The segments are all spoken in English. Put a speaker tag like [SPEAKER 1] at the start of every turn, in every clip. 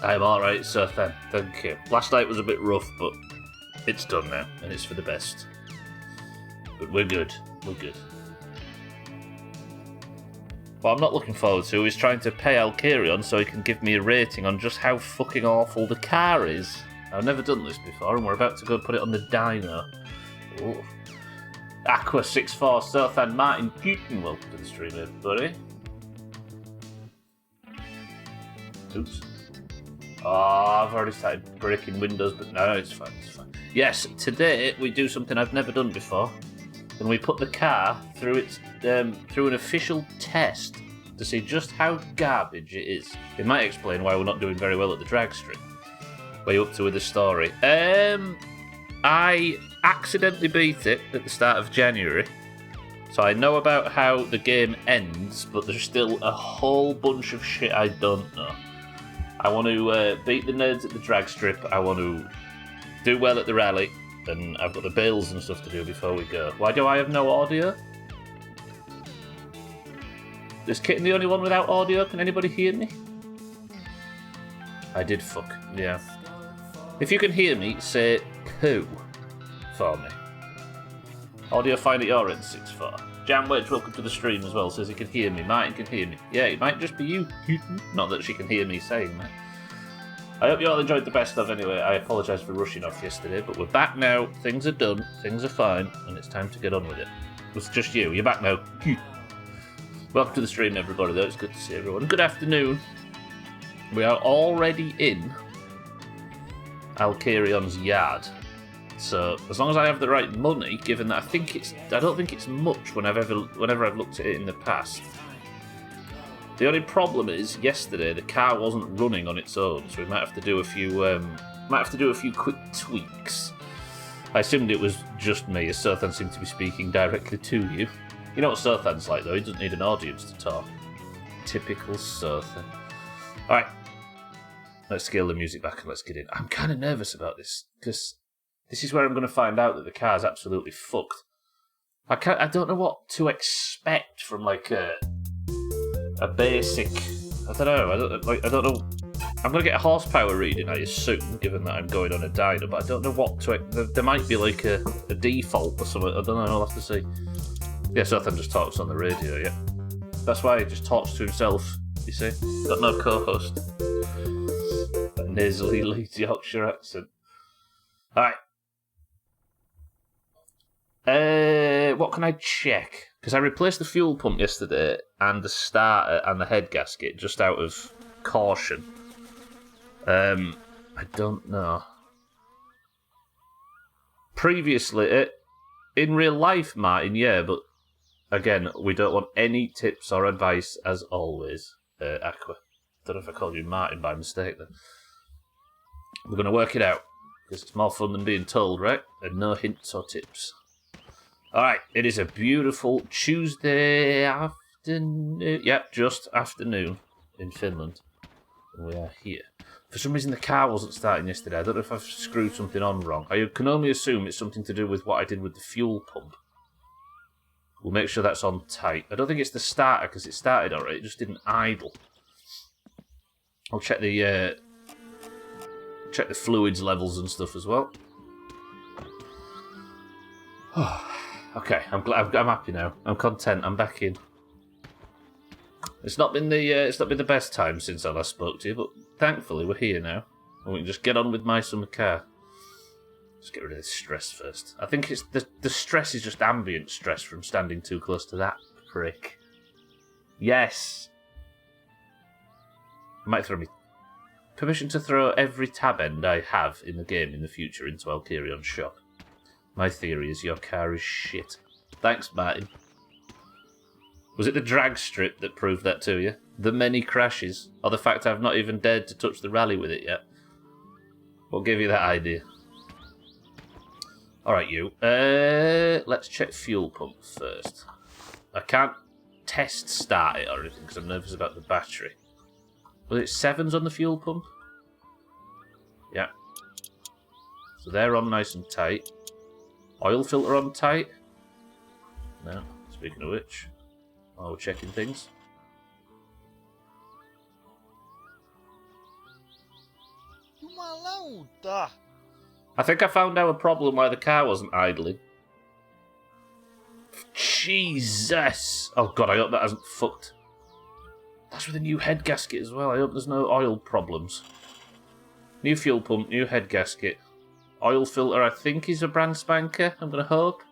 [SPEAKER 1] I'm alright, Sir Then. Thank you. Last night was a bit rough, but it's done now, and it's for the best. But we're good. We're good. What I'm not looking forward to is trying to pay Alkirion so he can give me a rating on just how fucking awful the car is. I've never done this before, and we're about to go put it on the dyno. Ooh. Aqua64, Sothan Martin Putin, welcome to the stream, everybody. Oops. Oh, I've already started breaking windows, but no, it's fine, it's fine. Yes, today we do something I've never done before. And we put the car through through an official test to see just how garbage it is. It might explain why we're not doing very well at the drag strip. Where you up to with the story? I accidentally beat it at the start of January. So I know about how the game ends, but there's still a whole bunch of shit I don't know. I want to beat the nerds at the drag strip. I want to do well at the rally. And I've got the bills and stuff to do before we go. Why do I have no audio? Is Kitten the only one without audio? Can anybody hear me? I did fuck, yeah. If you can hear me, say poo for me. Audio fine at your end, 6-4. Jam Wedge, welcome to the stream as well, says he can hear me. Martin can hear me. Yeah, it might just be you. Not that she can hear me saying that. I hope you all enjoyed the best of anyway. I apologise for rushing off yesterday, but we're back now. Things are done, things are fine, and it's time to get on with it. It's just you. You're back now. Welcome to the stream, everybody, though. It's good to see everyone. Good afternoon. We are already in Alkirion's yard. So, as long as I have the right money, given that I don't think it's much whenever I've looked at it in the past. The only problem is, yesterday the car wasn't running on its own, so we might have to do a few quick tweaks. I assumed it was just me, as Sothan seemed to be speaking directly to you. You know what Sothan's like, though? He doesn't need an audience to talk. Typical Sothan. Alright, let's scale the music back and let's get in. I'm kind of nervous about this, because this is where I'm going to find out that the car's absolutely fucked. I don't know what to expect from, like, a basic, I don't know. I'm going to get a horsepower reading, I assume, given that I'm going on a dyno, but I don't know what to, there might be like a default or something, I don't know, I'll have to see. Yeah, Sothan just talks on the radio, yeah. That's why he just talks to himself, you see. Got no co-host. That nasally Leeds Yorkshire accent. Alright. What can I check? Because I replaced the fuel pump yesterday and the starter and the head gasket just out of caution. I don't know. Previously, in real life, Martin, yeah, but again, we don't want any tips or advice as always, Aqua. Don't know if I called you Martin by mistake then. We're going to work it out, because it's more fun than being told, right? And no hints or tips. Alright, it is a beautiful Tuesday afternoon. Yep, just afternoon in Finland. And we are here. For some reason the car wasn't starting yesterday. I don't know if I've screwed something on wrong. I can only assume it's something to do with what I did with the fuel pump. We'll make sure that's on tight. I don't think it's the starter because it started alright. It just didn't idle. I'll check the fluids levels and stuff as well. Okay, I'm happy now. I'm content. I'm back in. It's not been the best time since I last spoke to you, but thankfully we're here now, and we can just get on with my summer car. Let's get rid of this stress first. I think it's the stress is just ambient stress from standing too close to that prick. Yes. Might throw me. Permission to throw every tab end I have in the game in the future into Alkirion's shop. My theory is your car is shit. Thanks, Martin. Was it the drag strip that proved that to you? The many crashes? Or the fact I've not even dared to touch the rally with it yet? What gave you that idea? Alright, you. Let's check fuel pump first. I can't test start it or anything because I'm nervous about the battery. Was it 7s on the fuel pump? Yeah. So they're on nice and tight. Oil filter on tight? No. Speaking of which, while we're checking things.
[SPEAKER 2] Jumalauta!
[SPEAKER 1] I think I found out a problem why the car wasn't idling. Jesus! Oh god, I hope that hasn't fucked. That's with a new head gasket as well. I hope there's no oil problems. New fuel pump, new head gasket. Oil filter, I think, is a brand spanker, I'm going to hope.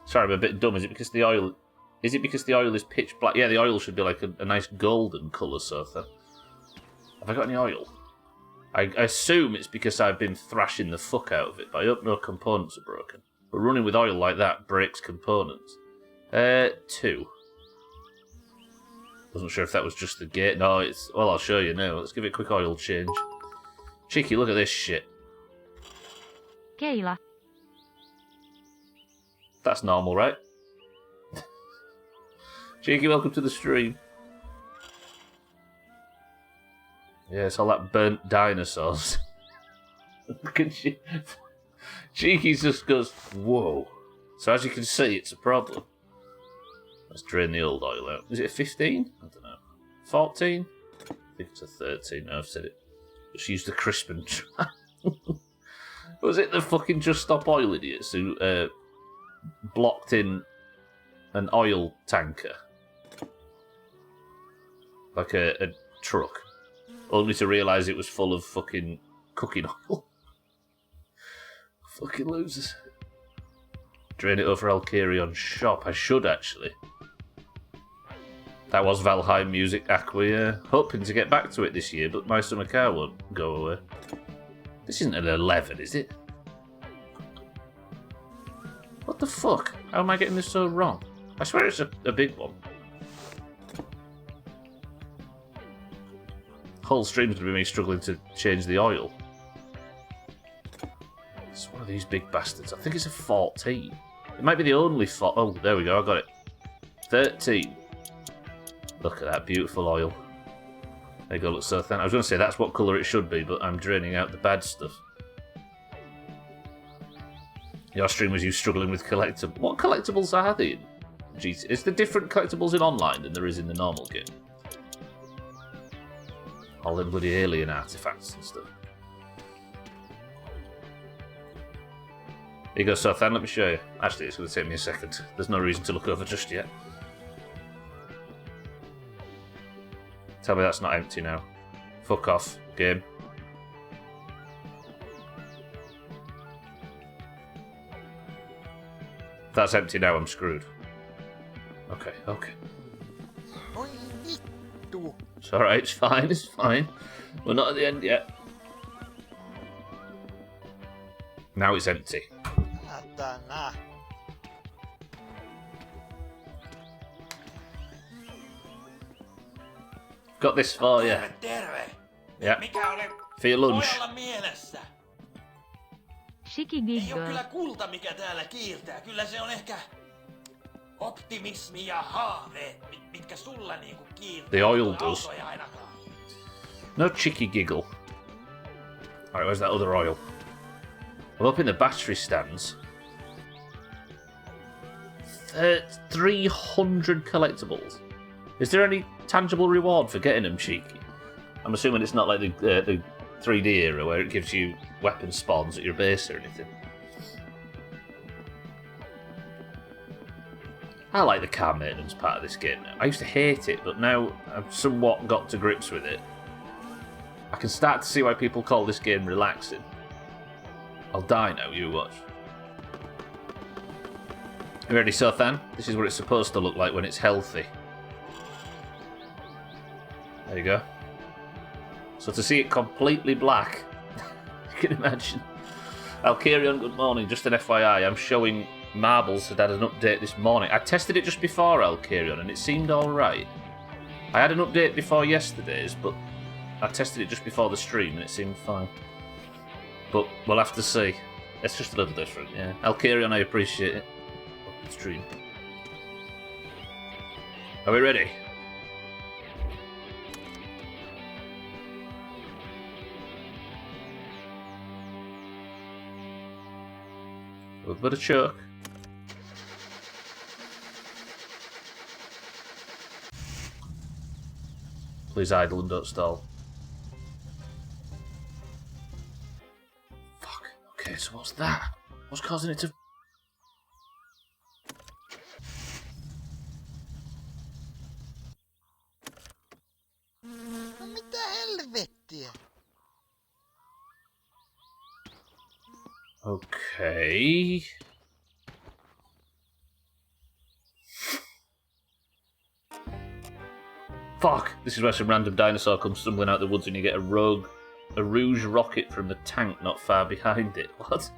[SPEAKER 1] Sorry, I'm a bit dumb. Is it because the oil is pitch black? Yeah, the oil should be like a nice golden colour, so have I got any oil? I assume it's because I've been thrashing the fuck out of it, but I hope no components are broken. But running with oil like that breaks components. 2. Wasn't sure if that was just the gate. No, it's... Well, I'll show you now. Let's give it a quick oil change. Cheeky, look at this shit.
[SPEAKER 3] Keila.
[SPEAKER 1] That's normal, right? Cheeky, welcome to the stream. Yeah, it's all that burnt dinosaurs. Look at she. Cheeky just goes, whoa. So as you can see, it's a problem. Let's drain the old oil out. Is it a 15? I don't know. 14? I think it's a 13. No, I've said it. Just use the crisp and try. Was it the fucking Just Stop Oil idiots who blocked in an oil tanker? Like a truck. Only to realise it was full of fucking cooking oil. Fucking losers. Drain it over Alcarion's shop. I should, actually. That was Valheim Music Aqua. Hoping to get back to it this year, but my summer car won't go away. This isn't an 11, is it? What the fuck? How am I getting this so wrong? I swear it's a big one. Whole stream's gonna be me struggling to change the oil. It's one of these big bastards. I think it's a 14. It might be the only Oh, there we go. I got it. 13. Look at that beautiful oil. There you go. Looks so thin. I was going to say that's what colour it should be, but I'm draining out the bad stuff. Your stream was you struggling with collectibles. What collectibles are they in? Jeez, is there different collectibles in online than there is in the normal game? All them bloody alien artifacts and stuff. Here you go, Sothan, let me show you. Actually, it's going to take me a second. There's no reason to look over just yet. Tell me that's not empty now. Fuck off, game. If that's empty now, I'm screwed. Okay. It's alright, it's fine. We're not at the end yet. Now it's empty. Got this for you. Yeah. For your lunch.
[SPEAKER 3] Shikigiggle.
[SPEAKER 2] Ei oo kyllä kulta, mikä täällä kiiltää. Kyllä se on ehkä optimismi ja haaveet, mitkä sulla niinku kiiltää.
[SPEAKER 1] The oil does. No cheeky giggle. Alright, where's that other oil? I'm up in the battery stands. 300 collectibles. Is there any tangible reward for getting them, cheeky? I'm assuming it's not like the 3D era where it gives you weapon spawns at your base or anything. I like the car maintenance part of this game now. I used to hate it, but now I've somewhat got to grips with it. I can start to see why people call this game relaxing. I'll die now, you watch. You ready, Sothan? This is what it's supposed to look like when it's healthy. There you go. So to see it completely black, you can imagine. Alcarion, good morning. Just an FYI, I'm showing Marbles had an update this morning. I tested it just before Alcarion and it seemed alright. I had an update before yesterday's, but I tested it just before the stream and it seemed fine. But we'll have to see. It's just a little different, yeah. Alcarion, I appreciate it. Stream. Are we ready? A little bit of choke. Please idle and don't stall. So what's that? What's causing it to...
[SPEAKER 2] No mitä helvettiä?
[SPEAKER 1] Okay. Fuck! This is where some random dinosaur comes stumbling out the woods and you get a Rouge rocket from the tank not far behind it. What?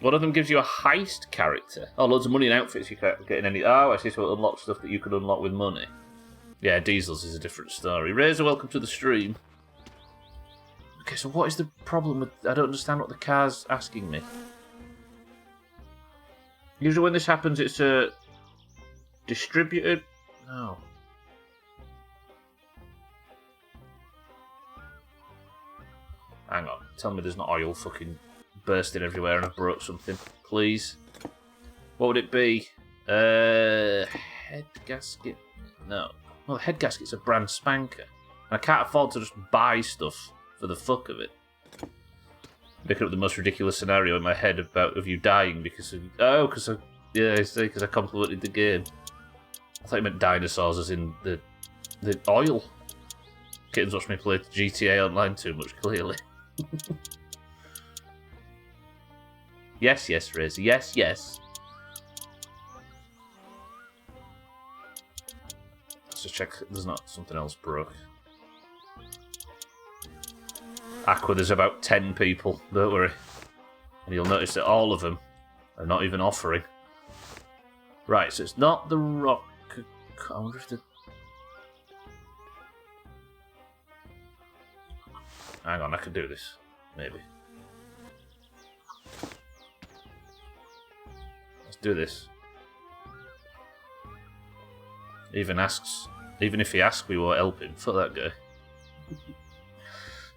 [SPEAKER 1] One of them gives you a heist character. Oh, loads of money and outfits you can't get in any... Oh, I see, so it unlocks stuff that you can unlock with money. Yeah, Diesel's is a different story. Razor, welcome to the stream. Okay, so what is the problem with... I don't understand what the car's asking me. Usually when this happens, it's a... distributed... No. Hang on. Tell me there's not oil fucking bursting everywhere and I've broke something. Please. What would it be? Head gasket? No. Well, the head gasket's a brand spanker. And I can't afford to just buy stuff for the fuck of it. Making up the most ridiculous scenario in my head of you dying because of... Oh, because I... Yeah, I see, because I complimented the game. I thought you meant dinosaurs as in the oil. Kittens watch me play GTA Online too much, clearly. Yes, yes, Riz. Yes, yes. Let's just check there's not something else broke. Aqua, there's about 10 people, don't worry. And you'll notice that all of them are not even offering. Right, so it's not the rock... I wonder if the... Hang on, I can do this. Maybe. Let's do this. Even if he asks, we won't help him. Fuck that guy.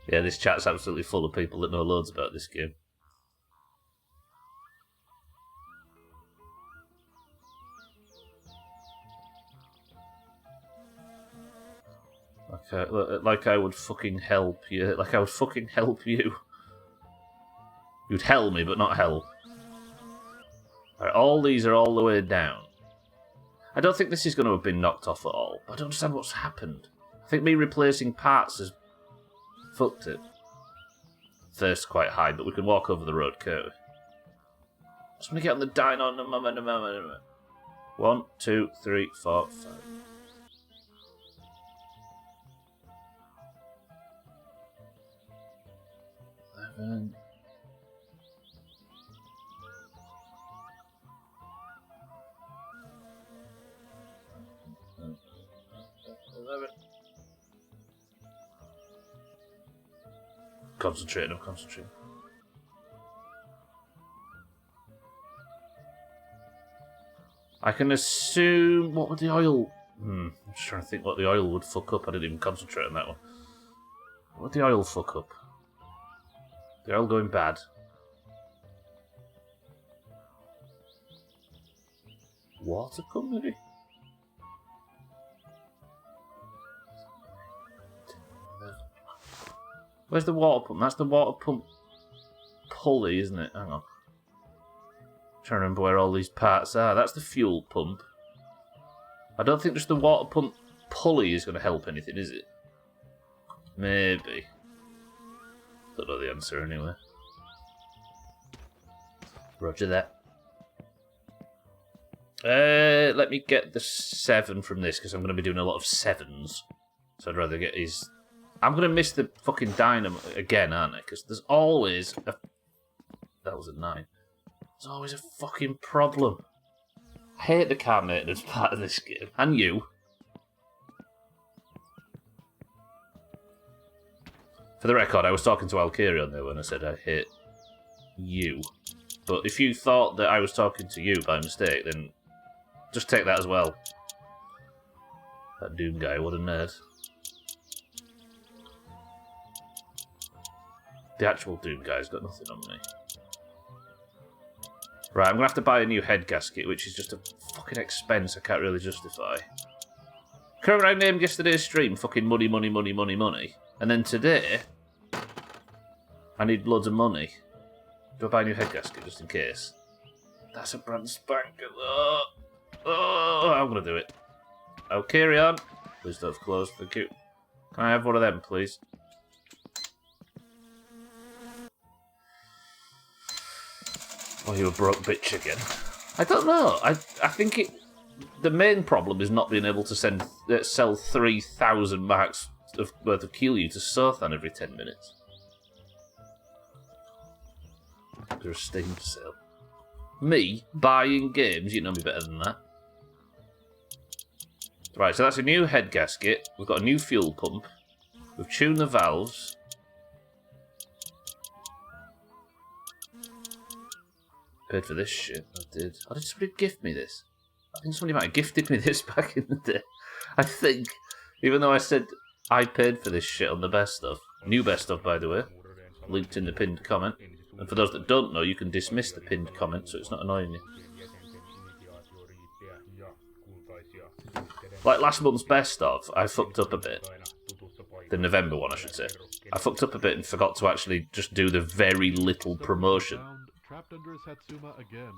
[SPEAKER 1] Yeah, this chat's absolutely full of people that know loads about this game. Like I would fucking help you. Like I would fucking help you. You'd hell me, but not hell. Alright, all these are all the way down. I don't think this is going to have been knocked off at all. I don't understand what's happened. I think me replacing parts has fucked it. Thirst's quite high, but we can walk over the road, can't we? Just want to get on the dino. No. 1, 2, 3, 4, 5. 11. I'm concentrating. I can assume... What would the oil... I'm just trying to think what the oil would fuck up. I didn't even concentrate on that one. What would the oil fuck up? The oil going bad. Water company? Where's the water pump? That's the water pump pulley, isn't it? Hang on. Trying to remember where all these parts are. That's the fuel pump. I don't think just the water pump pulley is going to help anything, is it? Maybe. Don't know the answer anyway. Roger that. Let me get the 7 from this, because I'm going to be doing a lot of 7s. So I'd rather get his... I'm going to miss the fucking dynamo again, aren't I? Because there's always a... That was a 9. There's always a fucking problem. I hate the car maintenance part of this game. And you. For the record, I was talking to Alkirion there when I said I hate you. But if you thought that I was talking to you by mistake, then just take that as well. That Doom guy, what a nerd. The actual Doom guy's got nothing on me. Right, I'm going to have to buy a new head gasket, which is just a fucking expense I can't really justify. Remember I named yesterday's stream fucking money. And then today... I need loads of money. Do I buy a new head gasket just in case? That's a brand spanker. Oh, I'm gonna do it. Oh, carry on. Please don't close. Thank you. Can I have one of them, please? Oh, you a broke bitch again. I don't know. I think it. The main problem is not being able to sell 3,000 marks worth of Keelyu to Sothan every 10 minutes. There's a Steam sale. Me buying games, you know me better than that. Right, so that's a new head gasket. We've got a new fuel pump. We've tuned the valves. Paid for this shit. I did. Oh, did somebody gift me this? I think somebody might have gifted me this back in the day. I think, even though I said I paid for this shit on the best of. New best of, by the way. Linked in the pinned comment. And for those that don't know, you can dismiss the pinned comment so it's not annoying you. Like last month's best of, I fucked up a bit. The November one, I should say. I fucked up a bit and forgot to actually just do the very little promotion.
[SPEAKER 3] Trapped under his Hatsuma again.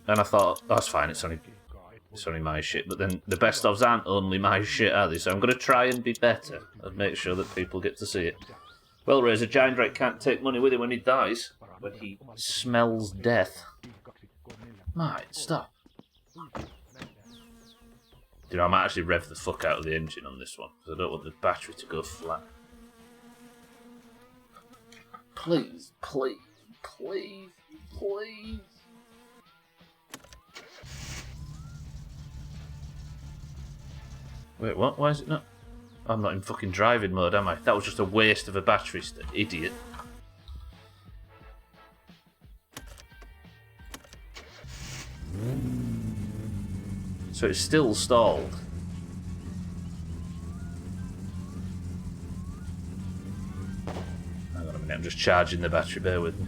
[SPEAKER 1] And I thought, oh, that's fine, it's only my shit. But then the best ofs aren't only my shit, are they? So I'm going to try and be better and make sure that people get to see it. Well, Razor, Giant Drake can't take money with him when he dies. When he smells death. Mate, stop. You know, I might actually rev the fuck out of the engine on this one, because I don't want the battery to go flat. Please, please, please, please. Wait, what? Why is it not? I'm not in fucking driving mode, am I? That was just a waste of a battery, idiot. So it's still stalled. Hang on a minute, I'm just charging the battery, bear with me.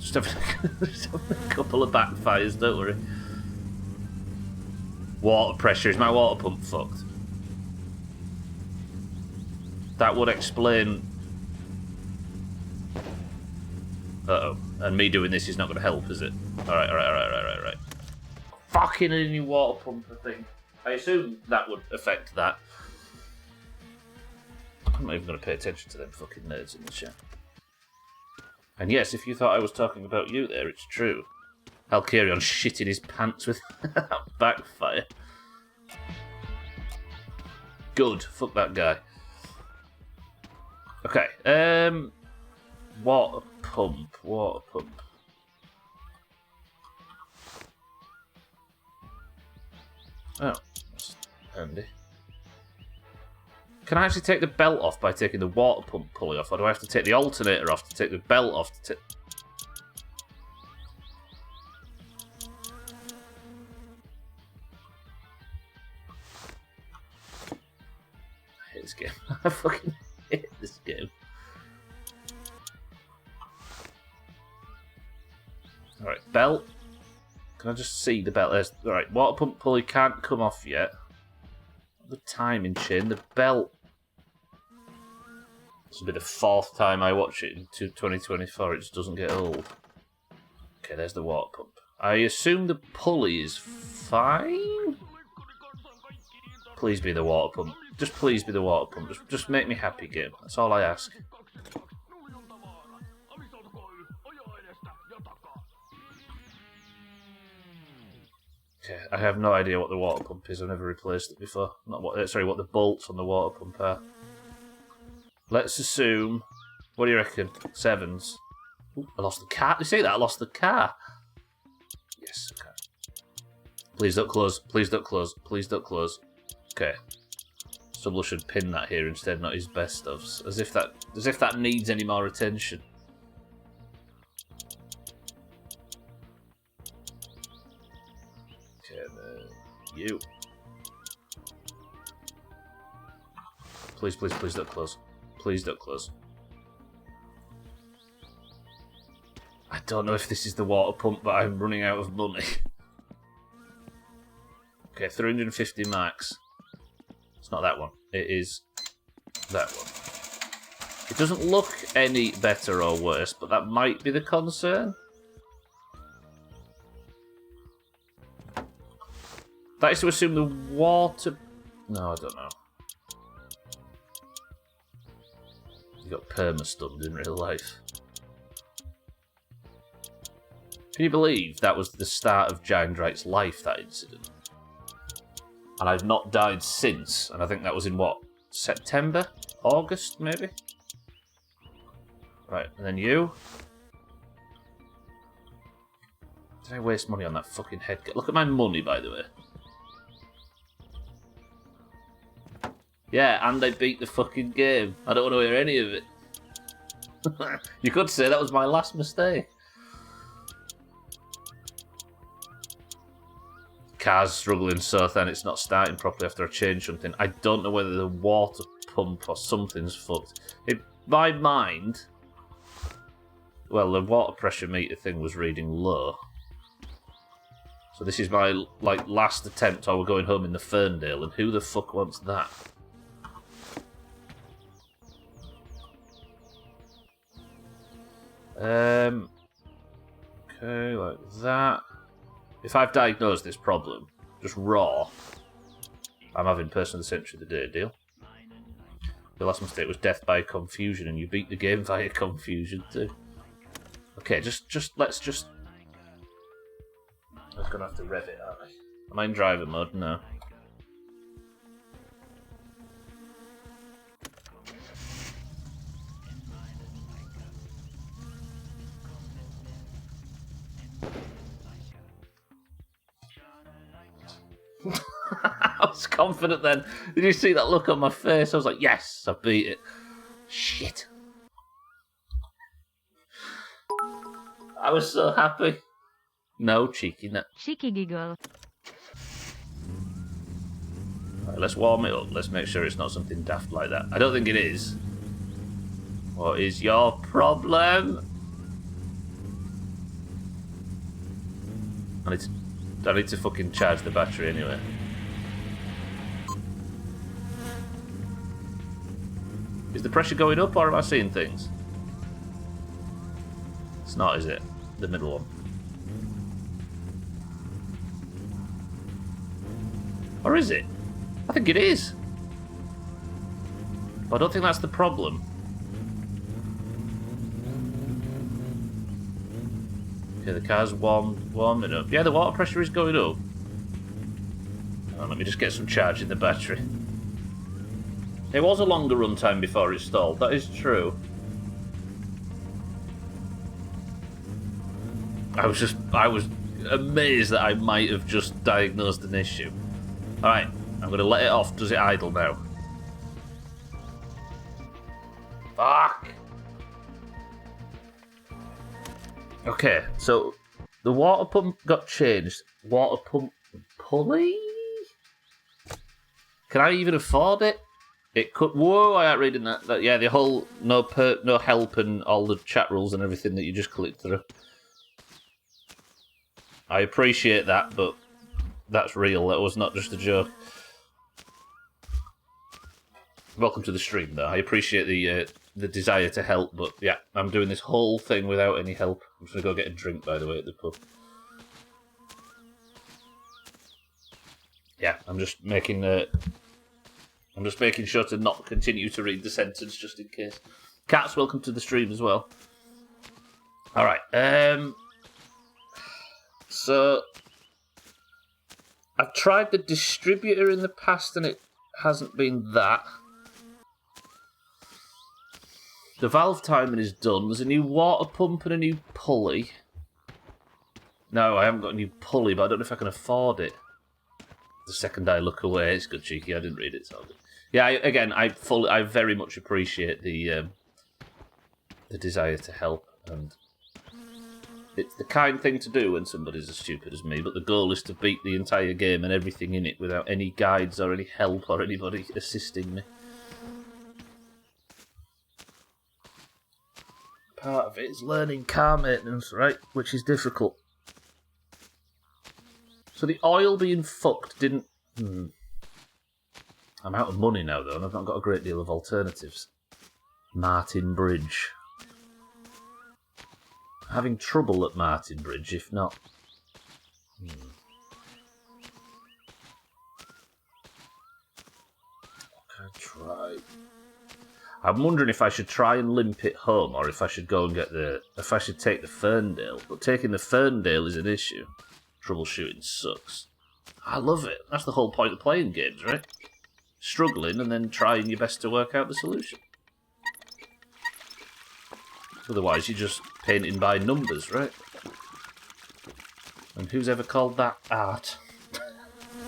[SPEAKER 1] Just having a couple of backfires, don't worry. Water pressure, is my water pump fucked? That would explain... Uh-oh, and me doing this is not going to help, is it? Alright. Fucking a new water pump, I think. I assume that would affect that. I'm not even going to pay attention to them fucking nerds in the chat. And yes, if you thought I was talking about you there, it's true. Halkyrion shitting his pants with that backfire. Good, fuck that guy. Okay, water pump. Oh, that's handy. Can I actually take the belt off by taking the water pump pulley off, or do I have to take the alternator off to take the belt off to take... I hate this game. I fucking hate this game. Alright, belt. Can I just see the belt? There's... Alright, water pump pulley can't come off yet. The timing chain, the belt. This will be the fourth time I watch it in 2024. It just doesn't get old. Okay, there's the water pump. I assume the pulley is fine? Please be the water pump. Just please be the water pump. Just make me happy, game. That's all I ask. Okay, I have no idea what the water pump is. I've never replaced it before. Not what. Sorry, what the bolts on the water pump are. Let's assume. What do you reckon? Sevens. Ooh, I lost the car. Did you see that? I lost the car. Yes. Okay. Please don't close. Please don't close. Please don't close. Okay. Sublo should pin that here instead, not his best ofs. As if that needs any more attention. You. Please don't close. Please don't close. I don't know if this is the water pump, but I'm running out of money. Okay, 350 max. It's not that one. It is that one. It doesn't look any better or worse, but that might be the concern. That is to assume the water... No, I don't know. You got perma-stunned in real life. Can you believe that was the start of Giant life, that incident? And I've not died since, and I think that was in, what, September? August, maybe? Right, and then you. Did I waste money on that fucking head? Look at my money, by the way. Yeah, and I beat the fucking game. I don't want to hear any of it. You could say that was my last mistake. Car's struggling so thin it's not starting properly after I changed something. I don't know whether the water pump or something's fucked. In my mind... Well, the water pressure meter thing was reading low. So this is my, like, last attempt. We're going home in the Ferndale, and who the fuck wants that? Okay, like that. If I've diagnosed this problem, just raw, I'm having person of the century of the day deal. The last mistake was death by confusion, and you beat the game via confusion too. Okay, let's just... I'm gonna have to rev it, aren't I? Am I in driver mode? No. I was confident then. Did you see that look on my face? I was like, yes, I beat it. Shit. I was so happy. No, cheeky, no.
[SPEAKER 4] Cheeky giggle.
[SPEAKER 1] Right, let's warm it up. Let's make sure it's not something daft like that. I don't think it is. What is your problem? I need to fucking charge the battery anyway. Is the pressure going up or am I seeing things? It's not, is it? The middle one. Or is it? I think it is. But I don't think that's the problem. Okay, the car's warming up. Yeah, the water pressure is going up. Let me just get some charge in the battery. It was a longer runtime before it stalled, that is true. I was amazed that I might have just diagnosed an issue. Alright, I'm going to let it off. Does it idle now? Fuck! Okay, so the water pump got changed. Water pump pulley? Can I even afford it? It could. Whoa! I ain't reading that. Yeah, the whole no help and all the chat rules and everything that you just clicked through. I appreciate that, but that's real. That was not just a joke. Welcome to the stream, though. I appreciate the desire to help, but yeah, I'm doing this whole thing without any help. I'm just gonna go get a drink, by the way, at the pub. Yeah, I'm just making sure to not continue to read the sentence just in case. Cats, welcome to the stream as well. All right. So I've tried the distributor in the past, and it hasn't been that. The valve timing is done. There's a new water pump and a new pulley. No, I haven't got a new pulley, but I don't know if I can afford it. The second I look away, it's good, cheeky. I didn't read it, so yeah. I very much appreciate the desire to help, and it's the kind thing to do when somebody's as stupid as me. But the goal is to beat the entire game and everything in it without any guides or any help or anybody assisting me. Part of it is learning car maintenance, right? Which is difficult. So the oil being fucked didn't... I'm out of money now, though, and I've not got a great deal of alternatives. Martin Bridge. Having trouble at Martin Bridge, if not... What can I try? I'm wondering if I should try and limp it home, or if I should go and get the... If I should take the Ferndale. But taking the Ferndale is an issue. Troubleshooting sucks. I love it. That's the whole point of playing games, right? Struggling and then trying your best to work out the solution. Otherwise, you're just painting by numbers, right? And who's ever called that art?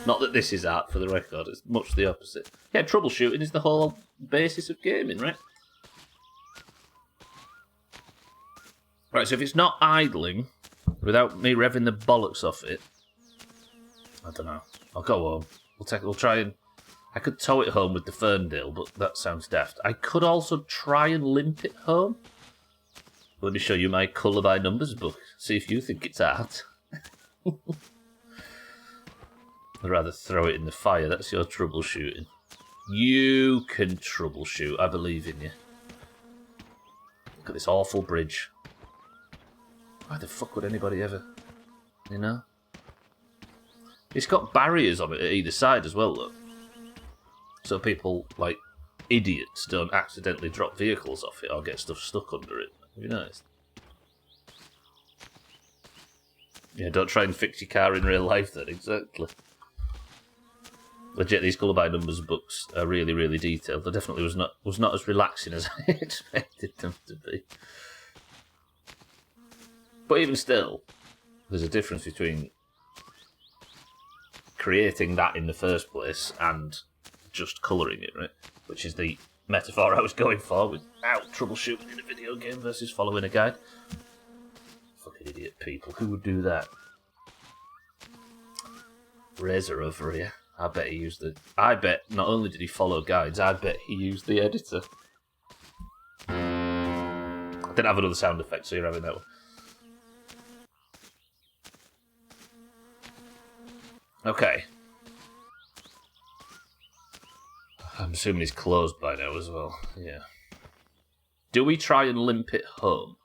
[SPEAKER 1] Not that this is art, for the record. It's much the opposite. Yeah, troubleshooting is the whole basis of gaming, right? Right, so if it's not idling, without me revving the bollocks off it, I don't know. I'll go home. We'll try and... I could tow it home with the Ferndale, but that sounds daft. I could also try and limp it home. Let me show you my colour by numbers book. See if you think it's art. I'd rather throw it in the fire. That's your troubleshooting. You can troubleshoot. I believe in you. Look at this awful bridge. Why the fuck would anybody ever... You know? It's got barriers on it at either side as well, look. So people, like, idiots don't accidentally drop vehicles off it or get stuff stuck under it. Have you noticed? Yeah, don't try and fix your car in real life then, exactly. Legit, these colour by numbers books are really, really detailed. They definitely was not as relaxing as I expected them to be. But even still, there's a difference between creating that in the first place and just colouring it, right? Which is the metaphor I was going for without troubleshooting in a video game versus following a guide. Fucking idiot people. Who would do that? Razor over here. I bet he used the... I bet not only did he follow guides, I bet he used the editor. I didn't have another sound effect, so you're having that one. Okay. I'm assuming he's closed by now as well. Yeah. Do we try and limp it home?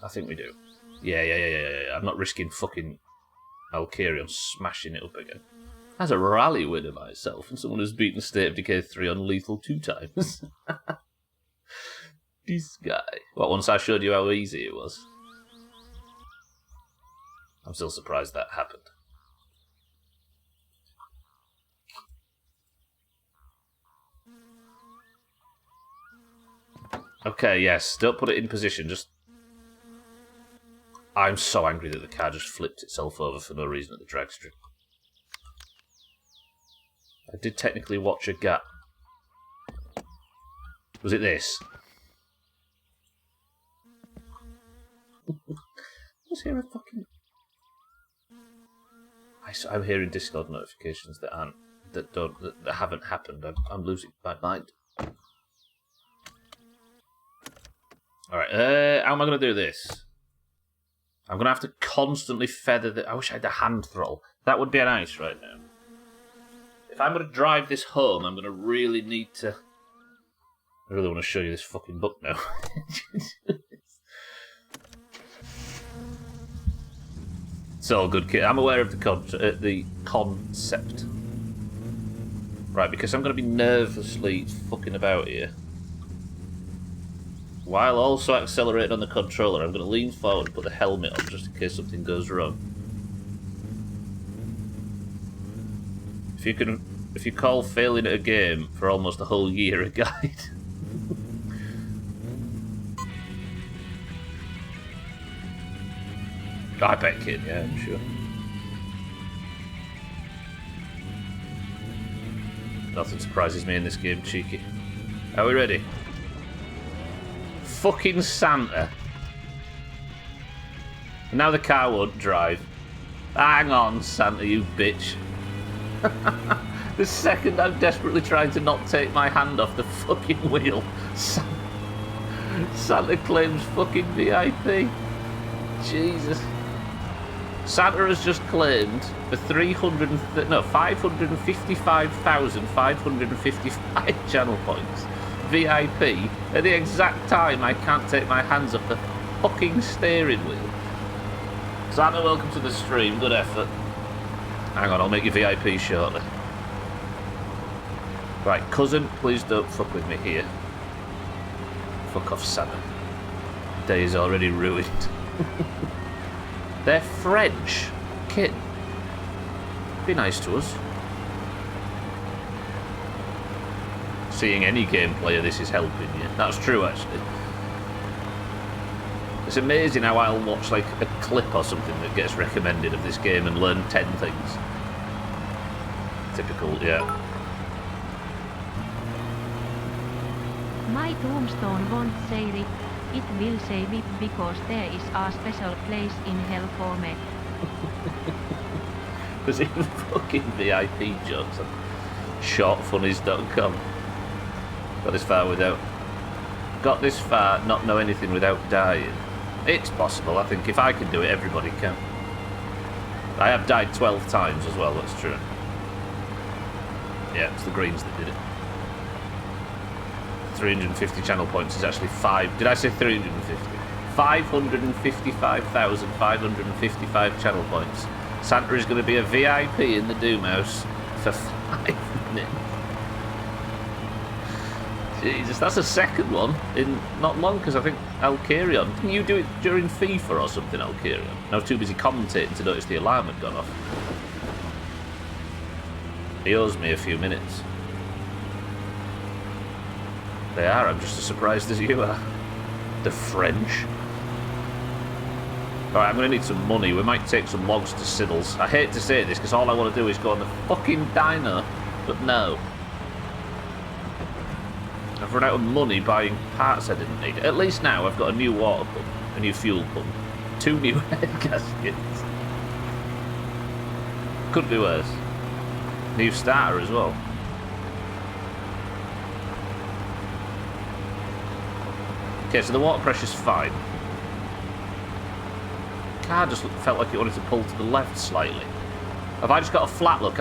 [SPEAKER 1] I think we do. Yeah. I'm not risking fucking Alkarion smashing it up again. As a rally winner myself, and someone who's beaten State of Decay 3 on lethal 2 times. This guy. What, once I showed you how easy it was? I'm still surprised that happened. Okay, yes, don't put it in position, just... I'm so angry that the car just flipped itself over for no reason at the drag strip. I did technically watch a gap. Was it this? Was here a fucking... I'm hearing Discord notifications that haven't happened. I'm losing my mind. Alright, how am I going to do this? I'm going to have to constantly feather the... I wish I had a hand throttle. That would be nice right now. If I'm going to drive this home, I'm going to really need to... I really want to show you this fucking book now. It's all good, kid. I'm aware of the concept. Right, because I'm going to be nervously fucking about here. While also accelerating on the controller, I'm going to lean forward and put the helmet on just in case something goes wrong. If you call failing at a game for almost a whole year a guide. I bet, kid, yeah, I'm sure. Nothing surprises me in this game, cheeky. Are we ready? Fucking Santa. And now the car won't drive. Hang on, Santa, you bitch. The second I'm desperately trying to not take my hand off the fucking wheel, Santa claims fucking VIP. Jesus. Santa has just claimed the 555,555 channel points VIP at the exact time I can't take my hands off the fucking steering wheel. Santa, welcome to the stream. Good effort. Hang on, I'll make you VIP shortly. Right, cousin, please don't fuck with me here. Fuck off, Santa. Day is already ruined. They're French. Kid. Be nice to us. Seeing any gameplay of this is helping you. That's true, actually. It's amazing how I'll watch like a clip or something that gets recommended of this game and learn 10 things. Typical, yeah.
[SPEAKER 4] My tombstone won't say RIP, it will say VIP because there is a special place in hell for me.
[SPEAKER 1] There's even fucking VIP jokes on shortfunnies.com. Got this far, not know anything without dying. It's possible, I think if I can do it, everybody can. I have died 12 times as well, that's true. Yeah, it's the Greens that did it. 350 channel points is actually 5. Did I say 350? 555,555 channel points. Santa is going to be a VIP in the Doomhaus for 5 minutes. Jesus, that's a second one in not long, because I think Alcarion. Didn't you do it during FIFA or something, Alcarion? I was too busy commentating to notice the alarm had gone off. He owes me a few minutes. They are, I'm just as surprised as you are. The French. Alright, I'm going to need some money. We might take some logs to Siddles. I hate to say this, because all I want to do is go on the fucking diner. But no. I've run out of money buying parts I didn't need. At least now I've got a new water pump, a new fuel pump, 2 new head gaskets. Could be worse. New starter as well. Okay, so the water pressure's fine. Car just felt like it wanted to pull to the left slightly. Have I just got a flat look?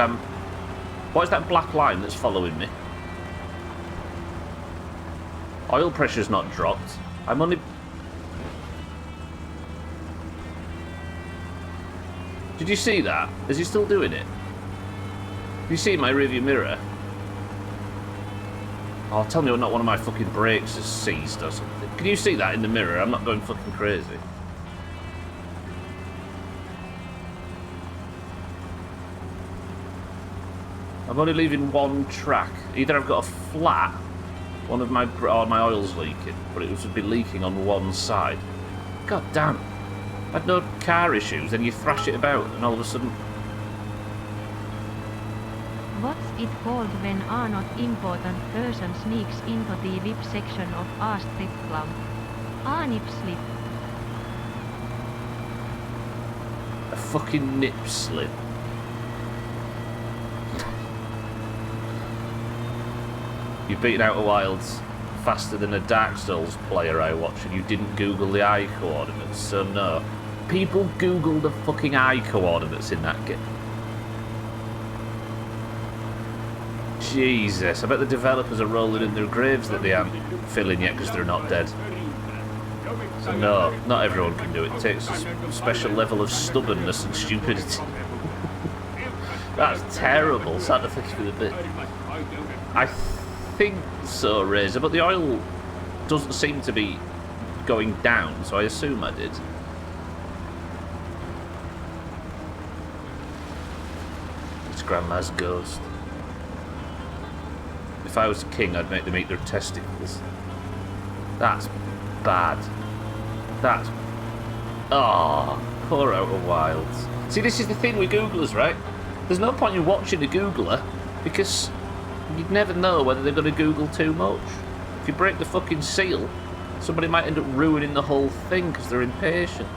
[SPEAKER 1] What is that black line that's following me? Oil pressure's not dropped. I'm only... Did you see that? Is he still doing it? Have you seen my rearview mirror? Oh, tell me not one of my fucking brakes has seized or something. Can you see that in the mirror? I'm not going fucking crazy. I'm only leaving one track. Either I've got a flat, or my oil's leaking, but it would be leaking on one side. God damn. I had no car issues, then you thrash it about, and all of a sudden...
[SPEAKER 4] What's it called when a not important person sneaks into the VIP section of a strip club? A nip slip.
[SPEAKER 1] A fucking nip slip. You've beaten Outer Wilds faster than a Dark Souls player I watched, and you didn't Google the eye coordinates, so no. People Google the fucking eye coordinates in that game. Jesus, I bet the developers are rolling in their graves that they aren't filling yet because they're not dead. So no, not everyone can do it. It takes a special level of stubbornness and stupidity. That's terrible. Sad to think of it a bit. I think so, Razor, but the oil doesn't seem to be going down, so I assume I did. It's Grandma's ghost. If I was a king, I'd make them eat their testicles. That's bad. That's... Ah, oh, poor Outer Wilds. See, this is the thing with Googlers, right? There's no point in watching a Googler, because you'd never know whether they're going to Google too much. If you break the fucking seal, somebody might end up ruining the whole thing because they're impatient.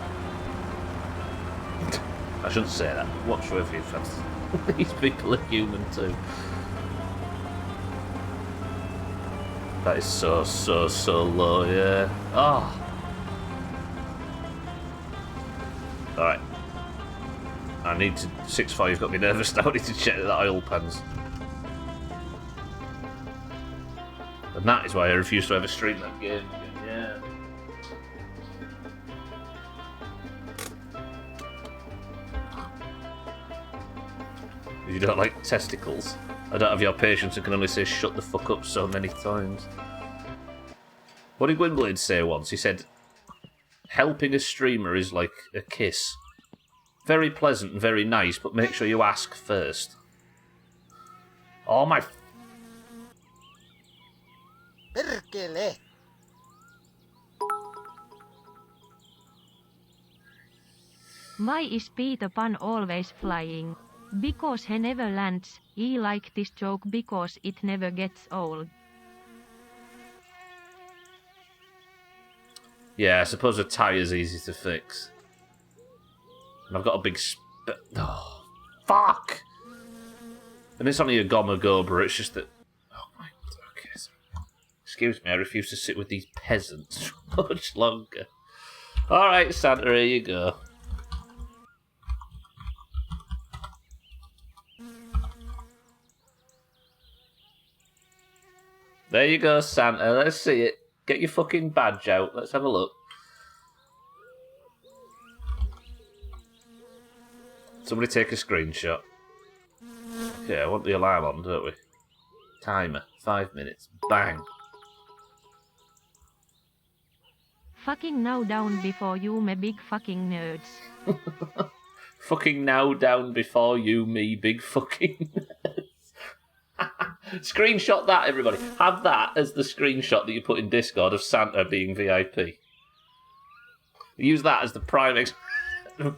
[SPEAKER 1] I shouldn't say that. Watch where you fast. These people are human too. That is so low, yeah. Ah. Oh. Alright. I need to... 6-5 got me nervous now. I need to check that oil pan's. And that is why I refuse to ever stream that game again. Yeah. You don't like testicles. I don't have your patience and can only say shut the fuck up so many times. What did Gwynblade say once? He said, helping a streamer is like a kiss. Very pleasant and very nice, but make sure you ask first. Oh my...
[SPEAKER 2] Perkele!
[SPEAKER 4] Why is Peter Pan always flying? Because he never lands. I like this joke because it never gets old.
[SPEAKER 1] Yeah, I suppose a tyre's easy to fix. And I've got a big oh, fuck! And it's only a Goma Gobra, it's just that... Oh my... Okay, so... Excuse me, I refuse to sit with these peasants for much longer. Alright, Santa, here you go. There you go, Santa. Let's see it. Get your fucking badge out. Let's have a look. Somebody take a screenshot. Okay, I want the alarm on, don't we? Timer. 5 minutes. Bang.
[SPEAKER 4] Fucking now down before you me big fucking nerds.
[SPEAKER 1] Fucking now down before you, me, big fucking nerds. Screenshot that, everybody. Have that as the screenshot that you put in Discord of Santa being VIP. Use that as the prime example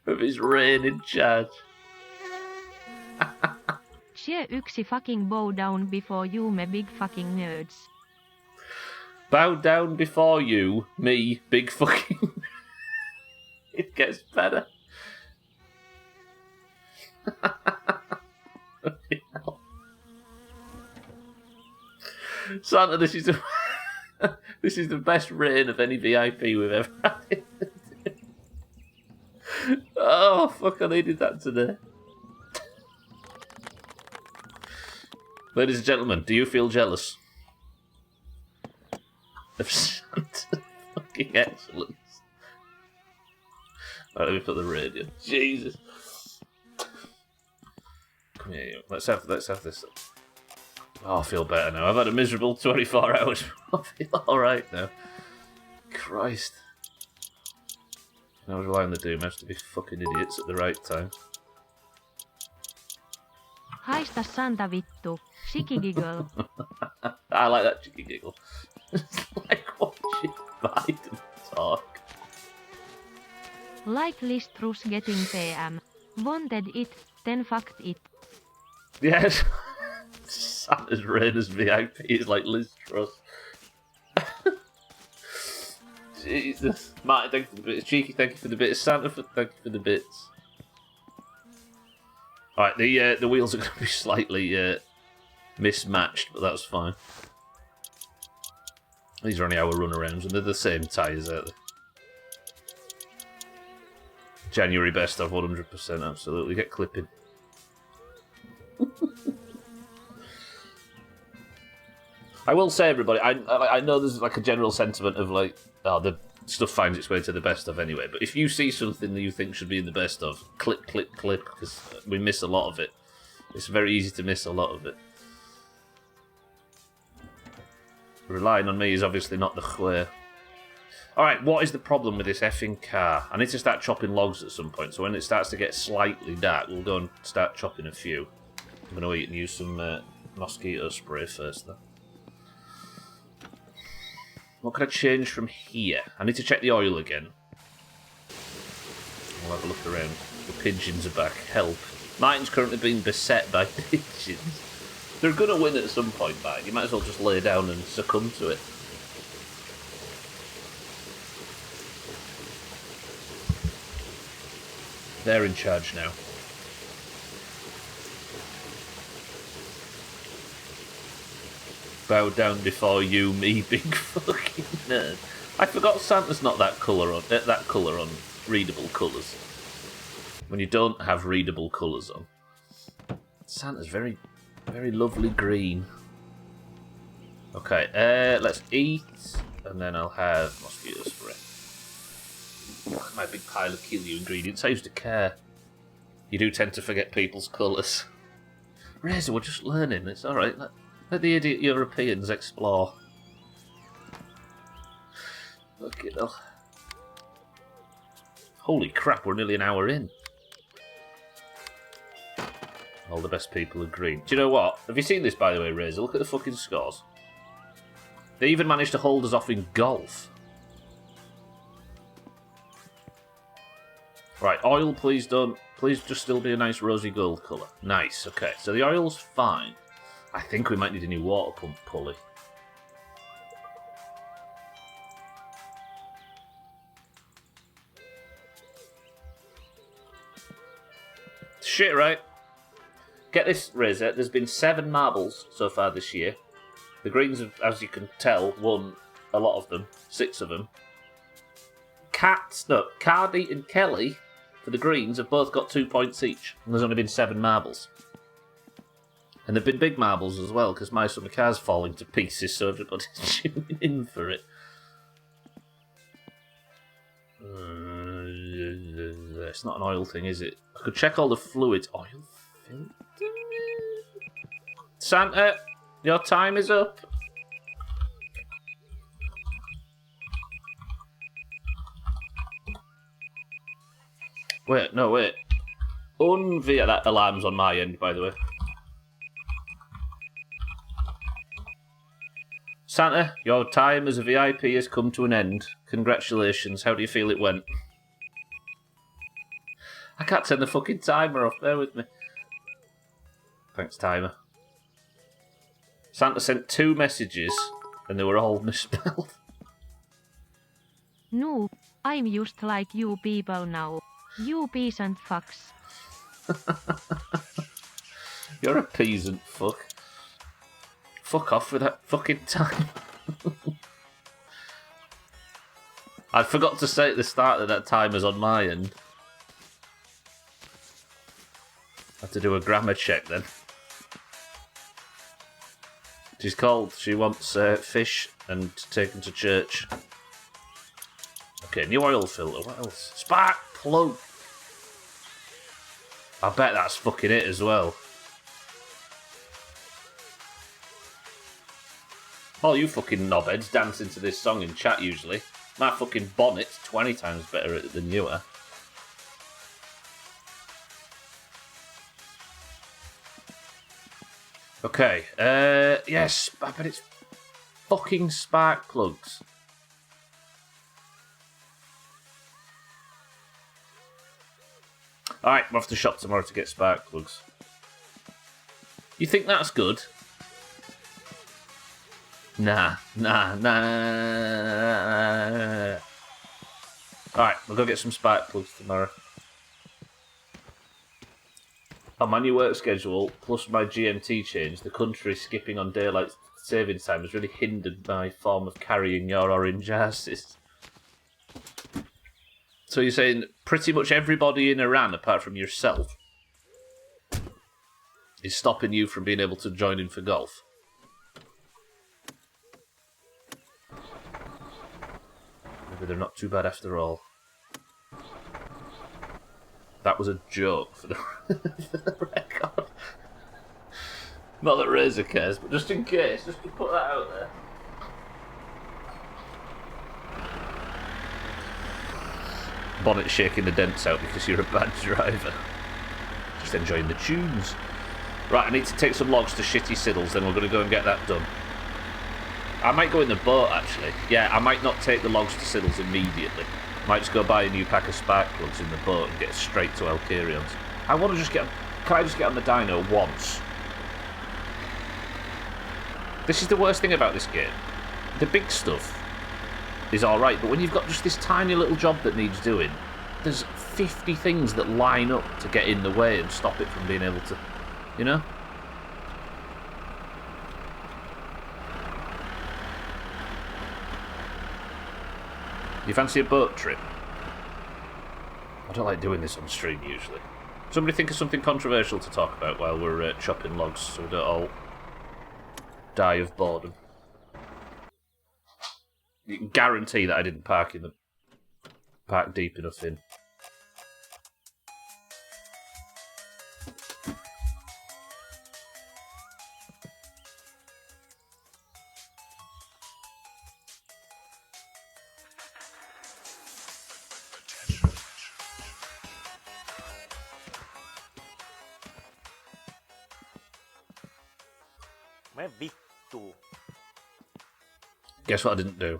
[SPEAKER 1] of his reign in charge.
[SPEAKER 4] Cheer yksi fucking bow down before you me big fucking nerds.
[SPEAKER 1] Bow down before you, me, big fucking... It gets better. Santa, this is the best reign of any VIP we've ever had. Oh fuck! I needed that today. Ladies and gentlemen, do you feel jealous of Santa's fucking excellence? Right, let me put the radio. Jesus. Come here, you. Let's have this. Oh, I feel better now. I've had a miserable 24 hours. I feel alright now. Christ. I was relying on the Doomhaus to be fucking idiots at the right time.
[SPEAKER 4] Haista Santa vittu. Shiki giggle.
[SPEAKER 1] I like that cheeky giggle. It's like watching Biden talk.
[SPEAKER 4] Like Listrus getting PM. Wanted it, then fucked it.
[SPEAKER 1] Yes. Santa's reign as VIP is like Liz Truss. Jesus. Martin, thank you for the bits. Cheeky, thank you for the bits. Santa, thank you for the bits. Alright, the wheels are going to be slightly mismatched, but that's fine. These are only our runarounds, and they're the same tyres, aren't they? January best of 100%, absolutely. Get clipping. I will say, everybody, I know there's like a general sentiment of like, oh, the stuff finds its way to the best of anyway, but if you see something that you think should be in the best of, clip, because we miss a lot of it. It's very easy to miss a lot of it. Relying on me is obviously not the way. Alright, what is the problem with this effing car? I need to start chopping logs at some point, so when it starts to get slightly dark, we'll go and start chopping a few. I'm going to eat and use some mosquito spray first, though. What can I change from here? I need to check the oil again. I'll have a look around. The pigeons are back. Help. Martin's currently being beset by pigeons. They're going to win at some point, Martin. You might as well just lay down and succumb to it. They're in charge now. Bow down before you, me, big fucking nerd. I forgot Santa's not that colour on readable colours. when you don't have readable colours on. Santa's very, very lovely green. Okay, let's eat, and then I'll have mosquito spray. Look at my big pile of kill you ingredients. I used to care. You do tend to forget people's colours. Razor, we're just learning. It's alright. Let the idiot Europeans explore. Look at that. Holy crap, we're nearly an hour in. All the best people are green. Do you know what? Have you seen this, by the way, Razor? Look at the fucking scores. They even managed to hold us off in golf. Right, oil, please don't. Please just still be a nice rosy gold colour. Nice, okay. So the oil's fine. I think we might need a new water pump pulley. Shit, right? Get this, Razor. There's been 7 marbles so far this year. The Greens have, as you can tell, won a lot of them. 6 of them. Cardi and Kelly, for the Greens, have both got 2 points each. And there's only been 7 marbles. And there've been big marbles as well, because my summer car's falling to pieces, so everybody's tuning in for it. It's not an oil thing, is it? I could check all the fluids. Oil filter? Santa, your time is up. Wait, no, wait. Unvia, that alarm's on my end, by the way. Santa, your time as a VIP has come to an end. Congratulations. How do you feel it went? I can't turn the fucking timer off. Bear with me. Thanks, timer. Santa sent 2 messages, and they were all misspelled.
[SPEAKER 4] No, I'm just like you people now. You peasant fucks.
[SPEAKER 1] You're a peasant fuck. Fuck off with that fucking time. I forgot to say at the start that timer's on my end. I have to do a grammar check then. She's called. She wants fish and taken to church. Okay, new oil filter. What else? Spark plug. I bet that's fucking it as well. All you fucking knobheads dancing to this song in chat usually. My fucking bonnet's 20 times better at it than you are. Okay, yes, I bet it's fucking spark plugs. Alright, we're off to shop tomorrow to get spark plugs. You think that's good? Nah. Alright, we'll go get some spark plugs tomorrow. On my new work schedule, plus my GMT change, the country skipping on daylight savings time has really hindered my form of carrying your orange asses. So you're saying pretty much everybody in Iran, apart from yourself, is stopping you from being able to join in for golf? Maybe they're not too bad after all. That was a joke for the, for the record. Not that Razor cares, but just in case, just to put that out there. Bonnet shaking the dents out because you're a bad driver. Just enjoying the tunes. Right, I need to take some logs to Shitty Siddles, then we're going to go and get that done. I might go in the boat, actually. Yeah, I might not take the logs to Siddles immediately. Might just go buy a new pack of spark plugs in the boat and get straight to Alkyrion's. I want to just get... Can I just get on the dyno once? This is the worst thing about this game. The big stuff is alright, but when you've got just this tiny little job that needs doing, there's 50 things that line up to get in the way and stop it from being able to... You know? You fancy a boat trip? I don't like doing this on stream usually. Somebody think of something controversial to talk about while we're chopping logs so we don't all die of boredom. You can guarantee that I didn't park deep enough in.
[SPEAKER 2] Me vittu.
[SPEAKER 1] Guess what I didn't do?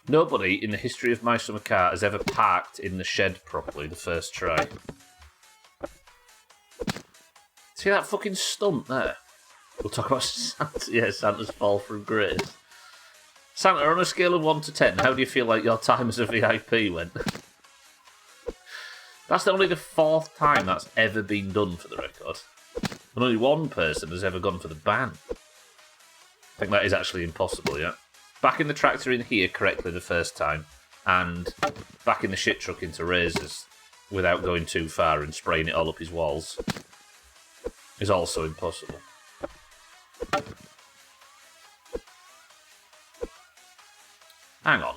[SPEAKER 1] Nobody in the history of My Summer Car has ever parked in the shed properly the first try. See that fucking stunt there? We'll talk about Santa's fall from grace. Santa, on a scale of 1 to 10, how do you feel like your time as a VIP went? That's only the 4th time that's ever been done for the record. And only one person has ever gone for the ban. I think that is actually impossible, yeah? Backing the tractor in here correctly the first time, and backing the shit truck into Razors without going too far and spraying it all up his walls is also impossible. Hang on.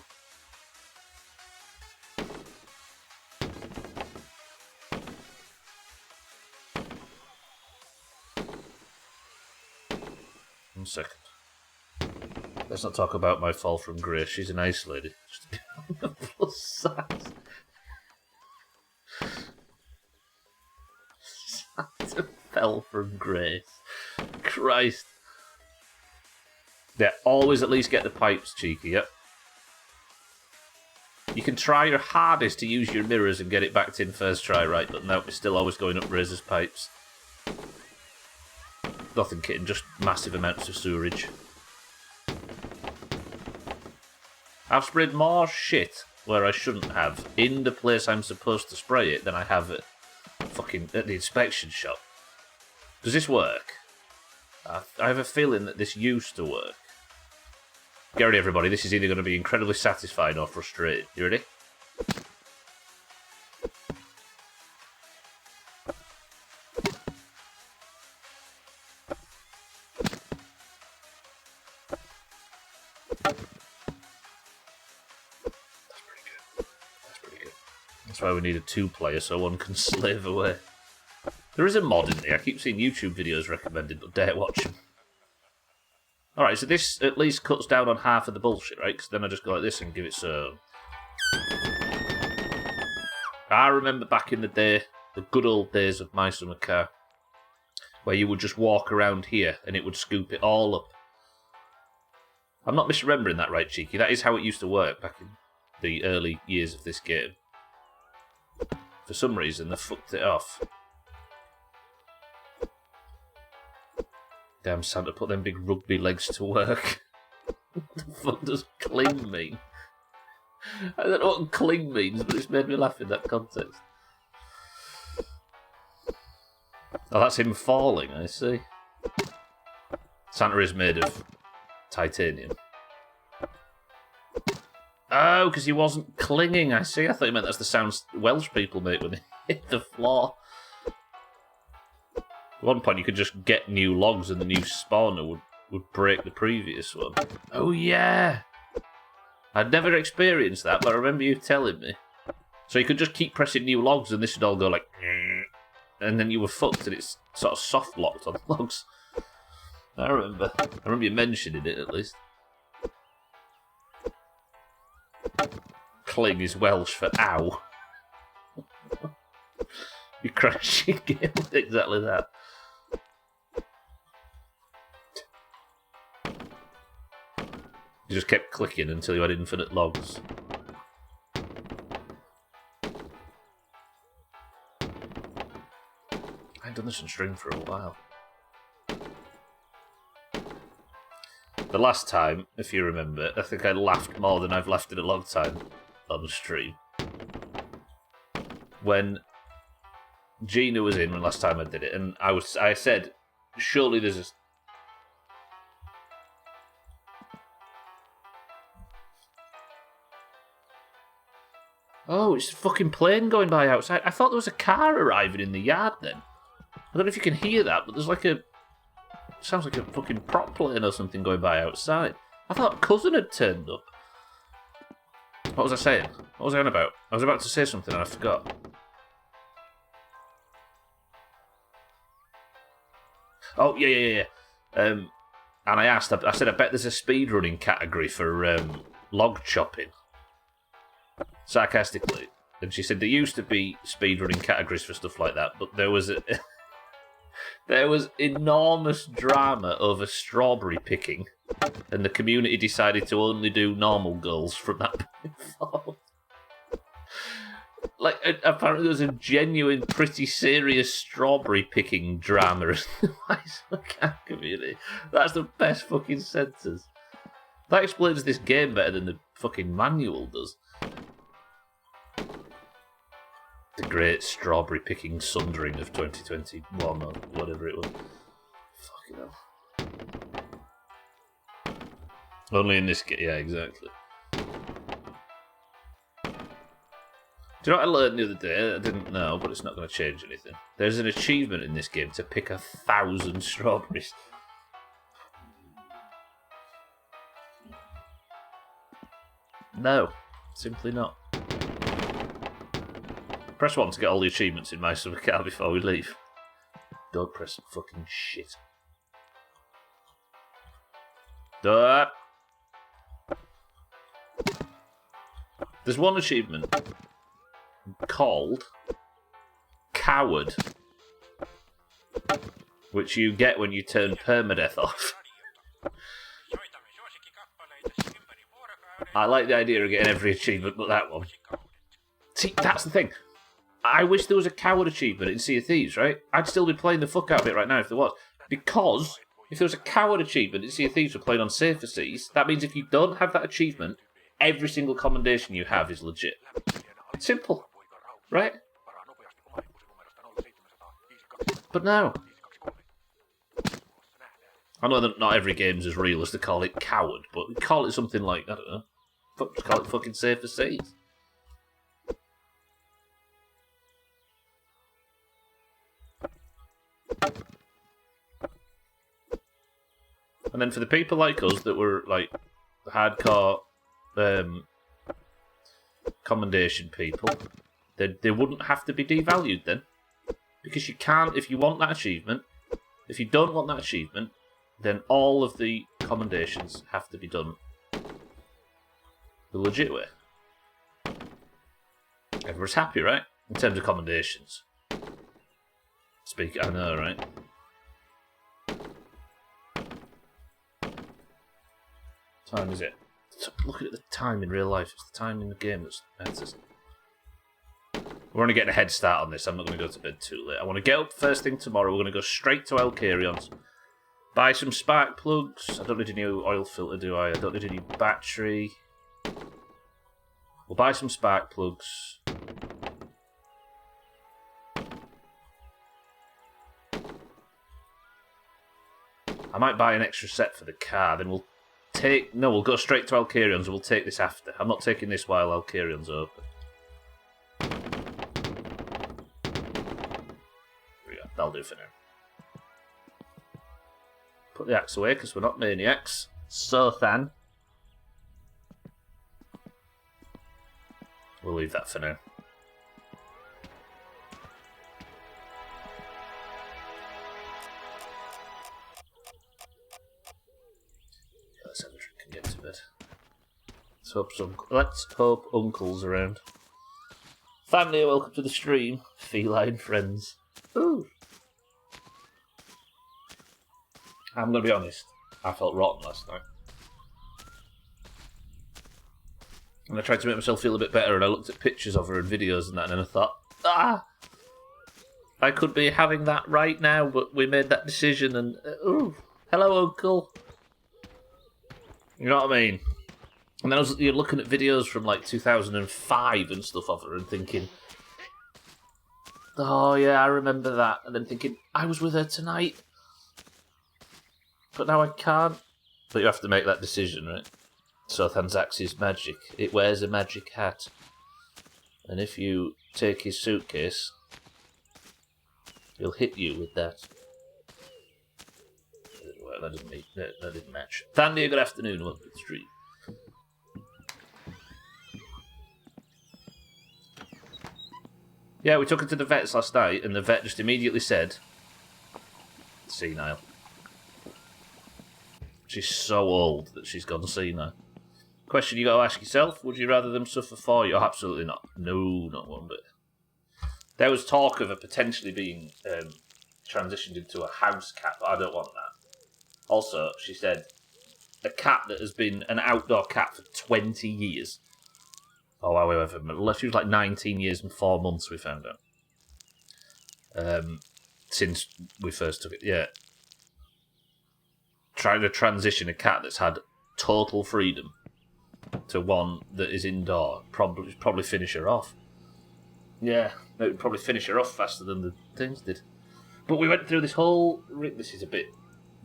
[SPEAKER 1] One second. Let's not talk about my fall from grace. She's a nice lady. Plus size. Santa fell from grace. Christ. Yeah, always at least get the pipes, cheeky, yep. You can try your hardest to use your mirrors and get it backed in first try, right? But no, it's still always going up Razor's pipes. Nothing kidding, just massive amounts of sewerage. I've sprayed more shit where I shouldn't have in the place I'm supposed to spray it than I have at the inspection shop. Does this work? I have a feeling that this used to work. Get ready, everybody. This is either going to be incredibly satisfying or frustrating. You ready? That's why we need a 2-player so one can slave away. There is a mod in there. I keep seeing YouTube videos recommended, but dare watch them. Alright, so this at least cuts down on half of the bullshit, right? Because then I just go like this and give it so. I remember back in the day, the good old days of My Summer Car, where you would just walk around here and it would scoop it all up. I'm not misremembering that, right, cheeky? That is how it used to work back in the early years of this game. For some reason, they fucked it off. Damn Santa, put them big rugby legs to work. What the fuck does cling mean? I don't know what cling means, but it's made me laugh in that context. Oh, that's him falling, I see. Santa is made of titanium. Oh, because he wasn't clinging, I see. I thought you meant that's the sounds Welsh people make when they hit the floor. At one point, you could just get new logs and the new spawner would break the previous one. Oh, yeah. I'd never experienced that, but I remember you telling me. So you could just keep pressing new logs and this would all go like... And then you were fucked and it's sort of soft locked on logs. I remember you mentioning it at least. Cling is Welsh for ow. You crash your game with exactly that. You just kept clicking until you had infinite logs. I ain't done this on stream for a while. The last time, if you remember, I think I laughed more than I've laughed in a long time on the stream. When Gina was in when last time I did it, and I said, surely there's a... Oh, it's a fucking plane going by outside. I thought there was a car arriving in the yard then. I don't know if you can hear that, but there's like a... Sounds like a fucking prop plane or something going by outside. I thought Cousin had turned up. What was I saying? What was I on about? I was about to say something and I forgot. Oh, yeah. And I said, I bet there's a speedrunning category for log chopping. Sarcastically. And she said there used to be speedrunning categories for stuff like that, but there was there was enormous drama over strawberry picking, and the community decided to only do normal girls from that point forward. Like, apparently there was a genuine, pretty serious strawberry picking drama in the cat community. That's the best fucking sentence. That explains this game better than the fucking manual does. The great strawberry picking sundering of 2021 or whatever it was. Fucking hell. Only in this game, yeah, exactly. Do you know what I learned the other day? I didn't know, but it's not going to change anything. There's an achievement in this game to pick 1,000 strawberries. No, simply not. Press 1 to get all the achievements in my summer car before we leave. Don't press fucking shit. Duh. There's one achievement called Coward, which you get when you turn permadeath off. I like the idea of getting every achievement but that one. See, that's the thing. I wish there was a Coward achievement in Sea of Thieves, right? I'd still be playing the fuck out of it right now if there was. Because if there was a Coward achievement in Sea of Thieves for playing on safer seas, that means if you don't have that achievement, every single commendation you have is legit. Simple. Right? But no. I know that not every game's as real as to call it Coward, but we call it something like, I don't know, just call it fucking safer seas. And then for the people like us that were like hardcore commendation people, they wouldn't have to be devalued then. Because you can't, if you want that achievement, if you don't want that achievement, then all of the commendations have to be done the legit way. Everyone's happy, right? In terms of commendations. I know, right? Time is it? Look at the time in real life. It's the time in the game that's matters. We're only getting a head start on this. I'm not going to go to bed too late. I want to get up first thing tomorrow. We're going to go straight to Alcarion's. Buy some spark plugs. I don't need a new oil filter, do I? I don't need a new battery. We'll buy some spark plugs. I might buy an extra set for the car. Then we'll go straight to Alcarion's and we'll take this after. I'm not taking this while Alcarion's open. There we go. That'll do for now. Put the axe away because we're not maniacs. So than. We'll leave that for now. Let's have a drink and get to bed. Let's hope Uncle's around. Family, welcome to the stream. Feline friends. Ooh. I'm going to be honest. I felt rotten last night. And I tried to make myself feel a bit better, and I looked at pictures of her and videos and that, and I thought, I could be having that right now, but we made that decision, and ooh, hello, Uncle. You know what I mean? And then you're looking at videos from like 2005 and stuff of her, and thinking, oh yeah, I remember that, and then thinking, I was with her tonight, but now I can't. But you have to make that decision, right? So Than's axe is magic. It wears a magic hat. And if you take his suitcase, he'll hit you with that. Well, that didn't match. Thandi, good afternoon. Welcome to the stream. Yeah, we took her to the vets last night, and the vet just immediately said, senile. She's so old that she's gone senile. Question you got to ask yourself, would you rather them suffer for you? Oh, absolutely not. No, not one bit. There was talk of her potentially being transitioned into a house cat, but I don't want that. Also, she said, a cat that has been an outdoor cat for 20 years. Oh, however, she was like 19 years and 4 months, we found out. Since we first took it, yeah. Trying to transition a cat that's had total freedom to one that is indoor, probably finish her off. Yeah, it would probably finish her off faster than the things did. But we went through this whole... This is a bit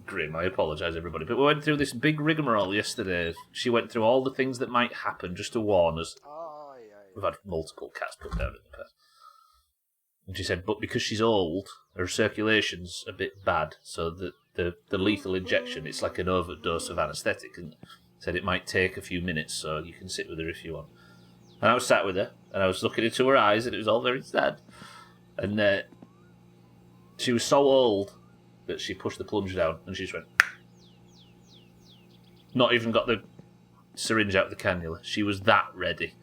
[SPEAKER 1] grim, I apologise everybody, but we went through this big rigmarole yesterday. She went through all the things that might happen just to warn us. We've had multiple cats put down in the past. And she said, but because she's old, her circulation's a bit bad, so the lethal injection, it's like an overdose of anaesthetic, and said it might take a few minutes, so you can sit with her if you want. And I was sat with her, and I was looking into her eyes, and it was all very sad. And she was so old that she pushed the plunge down, and she just went... Not even got the syringe out of the cannula. She was that ready.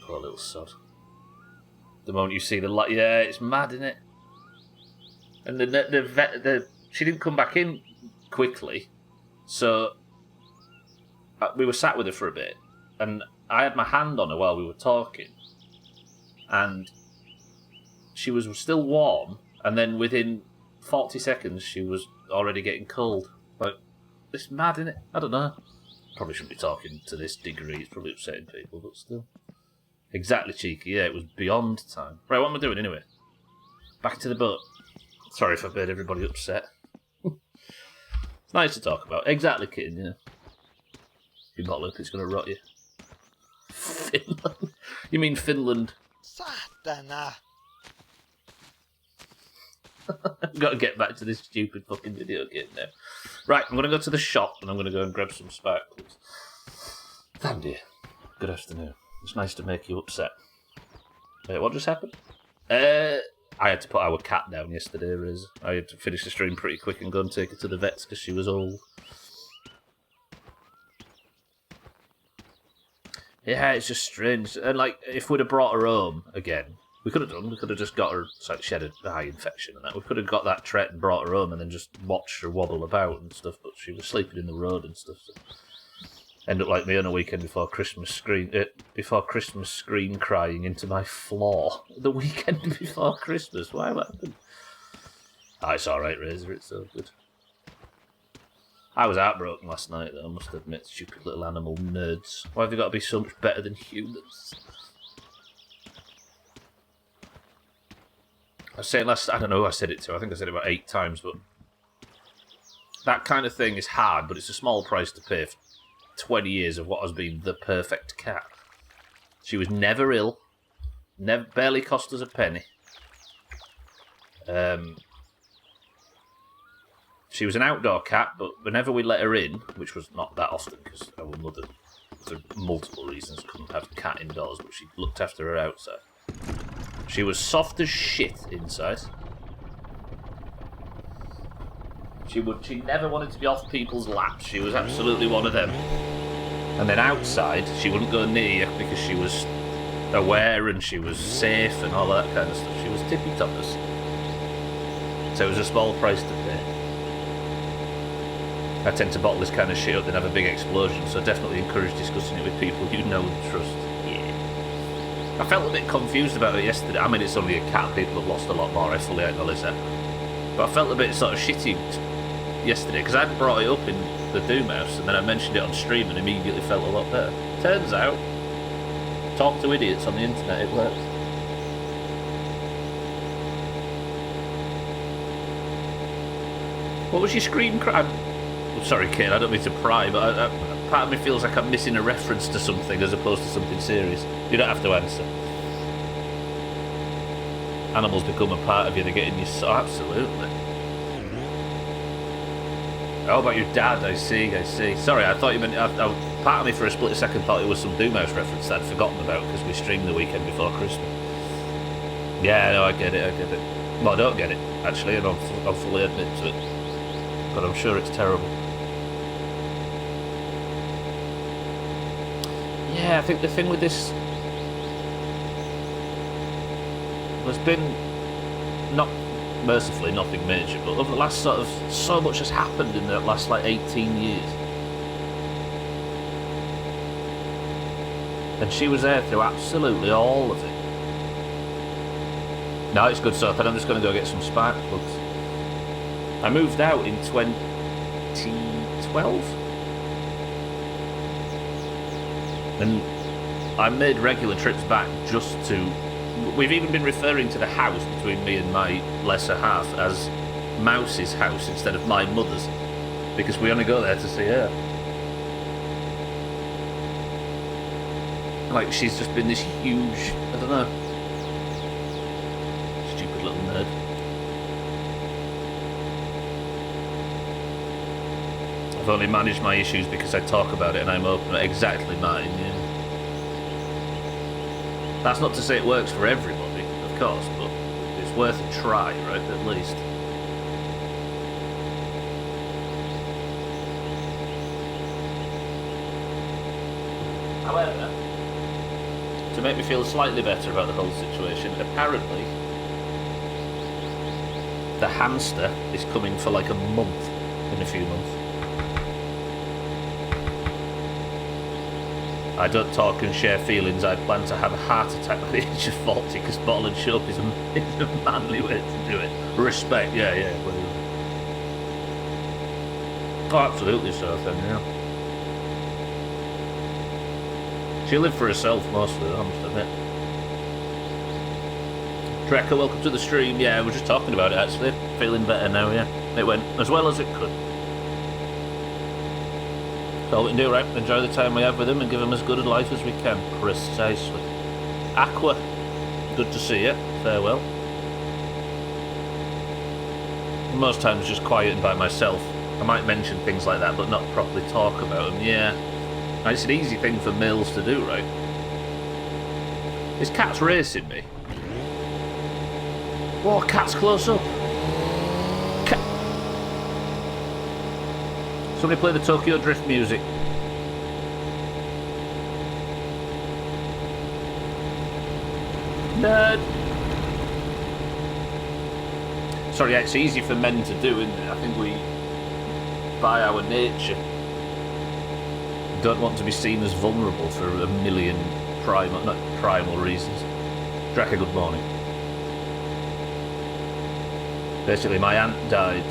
[SPEAKER 1] Poor little sod. The moment you see the light... Yeah, it's mad, isn't it? And the vet... She didn't come back in quickly, so... We were sat with her for a bit, and I had my hand on her while we were talking, and she was still warm, and then within 40 seconds she was already getting cold. Like, it's mad, isn't it? I don't know. Probably shouldn't be talking to this degree, it's probably upsetting people, but still. Exactly cheeky, yeah, it was beyond time. Right, what am I doing anyway? Back to the boat. Sorry if I made everybody upset. It's nice to talk about. Exactly, kitten, yeah. You're not looking, it's going to rot you. Finland? You mean Finland?
[SPEAKER 2] Satana!
[SPEAKER 1] I've got to get back to this stupid fucking video game now. Right, I'm going to go to the shop and I'm going to go and grab some sparkles. Damn dear. Good afternoon. It's nice to make you upset. What just happened? I had to put our cat down yesterday, Riz. I had to finish the stream pretty quick and go and take her to the vets because she was old. Yeah, it's just strange. And, like, if we'd have brought her home again, we could have done. We could have just got her, like, she had a eye infection and that. We could have got that tret and brought her home and then just watched her wobble about and stuff, but she was sleeping in the road and stuff. So. Ended up like me on a weekend before Christmas screen crying into my floor. The weekend before Christmas. Why what happened? Oh, it's alright, Razor, it's so good. I was heartbroken last night, though, I must admit. Stupid little animal nerds. Why have they got to be so much better than humans? I was saying I don't know who I said it to, I think I said it about 8 times, but that kind of thing is hard, but it's a small price to pay for 20 years of what has been the perfect cat. She was never ill, barely cost us a penny. She was an outdoor cat, but whenever we let her in, which was not that often because our mother, for multiple reasons, couldn't have a cat indoors, but she looked after her outside. She was soft as shit inside. She never wanted to be off people's laps. She was absolutely one of them. And then outside, she wouldn't go near you because she was aware and she was safe and all that kind of stuff. She was tippy-toppers. So it was a small price to pay. I tend to bottle this kind of shit up and have a big explosion, so definitely encourage discussing it with people you know and trust. Yeah. I felt a bit confused about it yesterday. I mean, it's only a cat. People have lost a lot more, I fully acknowledge that. But I felt a bit sort of shitty yesterday because I'd brought it up in the Doomhaus and then I mentioned it on stream and immediately felt a lot better. Turns out, talk to idiots on the internet, it works. What was your screen cry? Sorry, Kate, I don't mean to pry, but part of me feels like I'm missing a reference to something as opposed to something serious. You don't have to answer. Animals become a part of you, they get in your soul. Absolutely. How about your dad? I see. Sorry, I thought you meant... part of me for a split second thought it was some Doomhaus reference that I'd forgotten about because we streamed the weekend before Christmas. Yeah, no, I get it. Well, I don't get it, actually, and I'll fully admit to it. But I'm sure it's terrible. Yeah, I think the thing with this... There's been... Not mercifully nothing major, but over the last sort of... So much has happened in the last, 18 years. And she was there through absolutely all of it. No, it's good stuff, and I'm just going to go get some spark plugs. I moved out in 2012? And I made regular trips back just to... We've even been referring to the house between me and my lesser half as Mouse's house instead of my mother's, because we only go there to see her. Like, she's just been this huge... I don't know... Stupid little nerd. I've only managed my issues because I talk about it and I'm open. Exactly mine, yeah. That's not to say it works for everybody, of course, but it's worth a try, right, at least. However, to make me feel slightly better about the whole situation, apparently the hamster is coming for like a month in a few months. I don't talk and share feelings. I plan to have a heart attack at the age of 40 because bottle and soap is a manly way to do it. Respect, yeah. Oh, absolutely so, then, yeah. She lived for herself mostly, I must admit. Trekker, welcome to the stream. Yeah, we're just talking about it actually. Feeling better now, yeah. It went as well as it could. So all we can do, right? Enjoy the time we have with him and give him as good a life as we can. Precisely. Aqua, good to see you. Farewell. Most times just quiet and by myself. I might mention things like that, but not properly talk about them. Yeah. It's an easy thing for males to do, right? This cat's racing me. Whoa, cat's close up. Somebody play the Tokyo Drift music. Nerd. Sorry, yeah, it's easy for men to do, isn't it? I think we, by our nature, don't want to be seen as vulnerable for a million primal reasons. Draka, good morning. Basically, my aunt died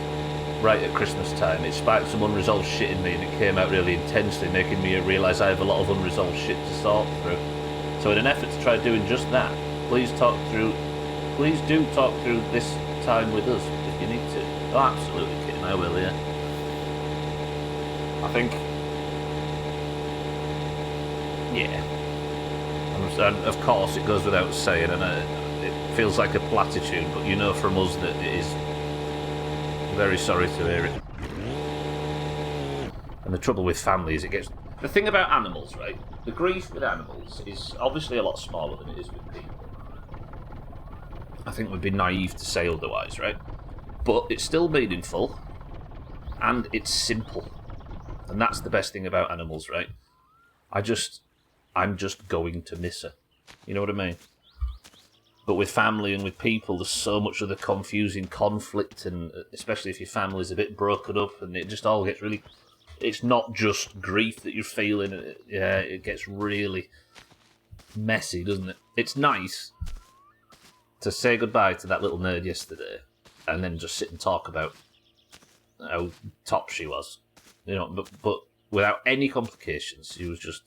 [SPEAKER 1] right at Christmas time. It sparked some unresolved shit in me and it came out really intensely, making me realise I have a lot of unresolved shit to sort through. So in an effort to try doing just that, please do talk through this time with us if you need to. Oh, absolutely, kitten, I will, yeah. I think... Yeah. And of course it goes without saying, and it feels like a platitude, but you know from us that it is... Very sorry to hear it. And the trouble with family is it gets... The thing about animals, right? The grief with animals is obviously a lot smaller than it is with people. I think we'd be naive to say otherwise, right? But it's still meaningful. And it's simple. And that's the best thing about animals, right? I'm just going to miss her. You know what I mean? But with family and with people, there's so much of the confusing conflict, and especially if your family's a bit broken up, and it just all gets really... It's not just grief that you're feeling. Yeah, it gets really messy, doesn't it? It's nice to say goodbye to that little nerd yesterday, and then just sit and talk about how top she was. You know, but without any complications, she was just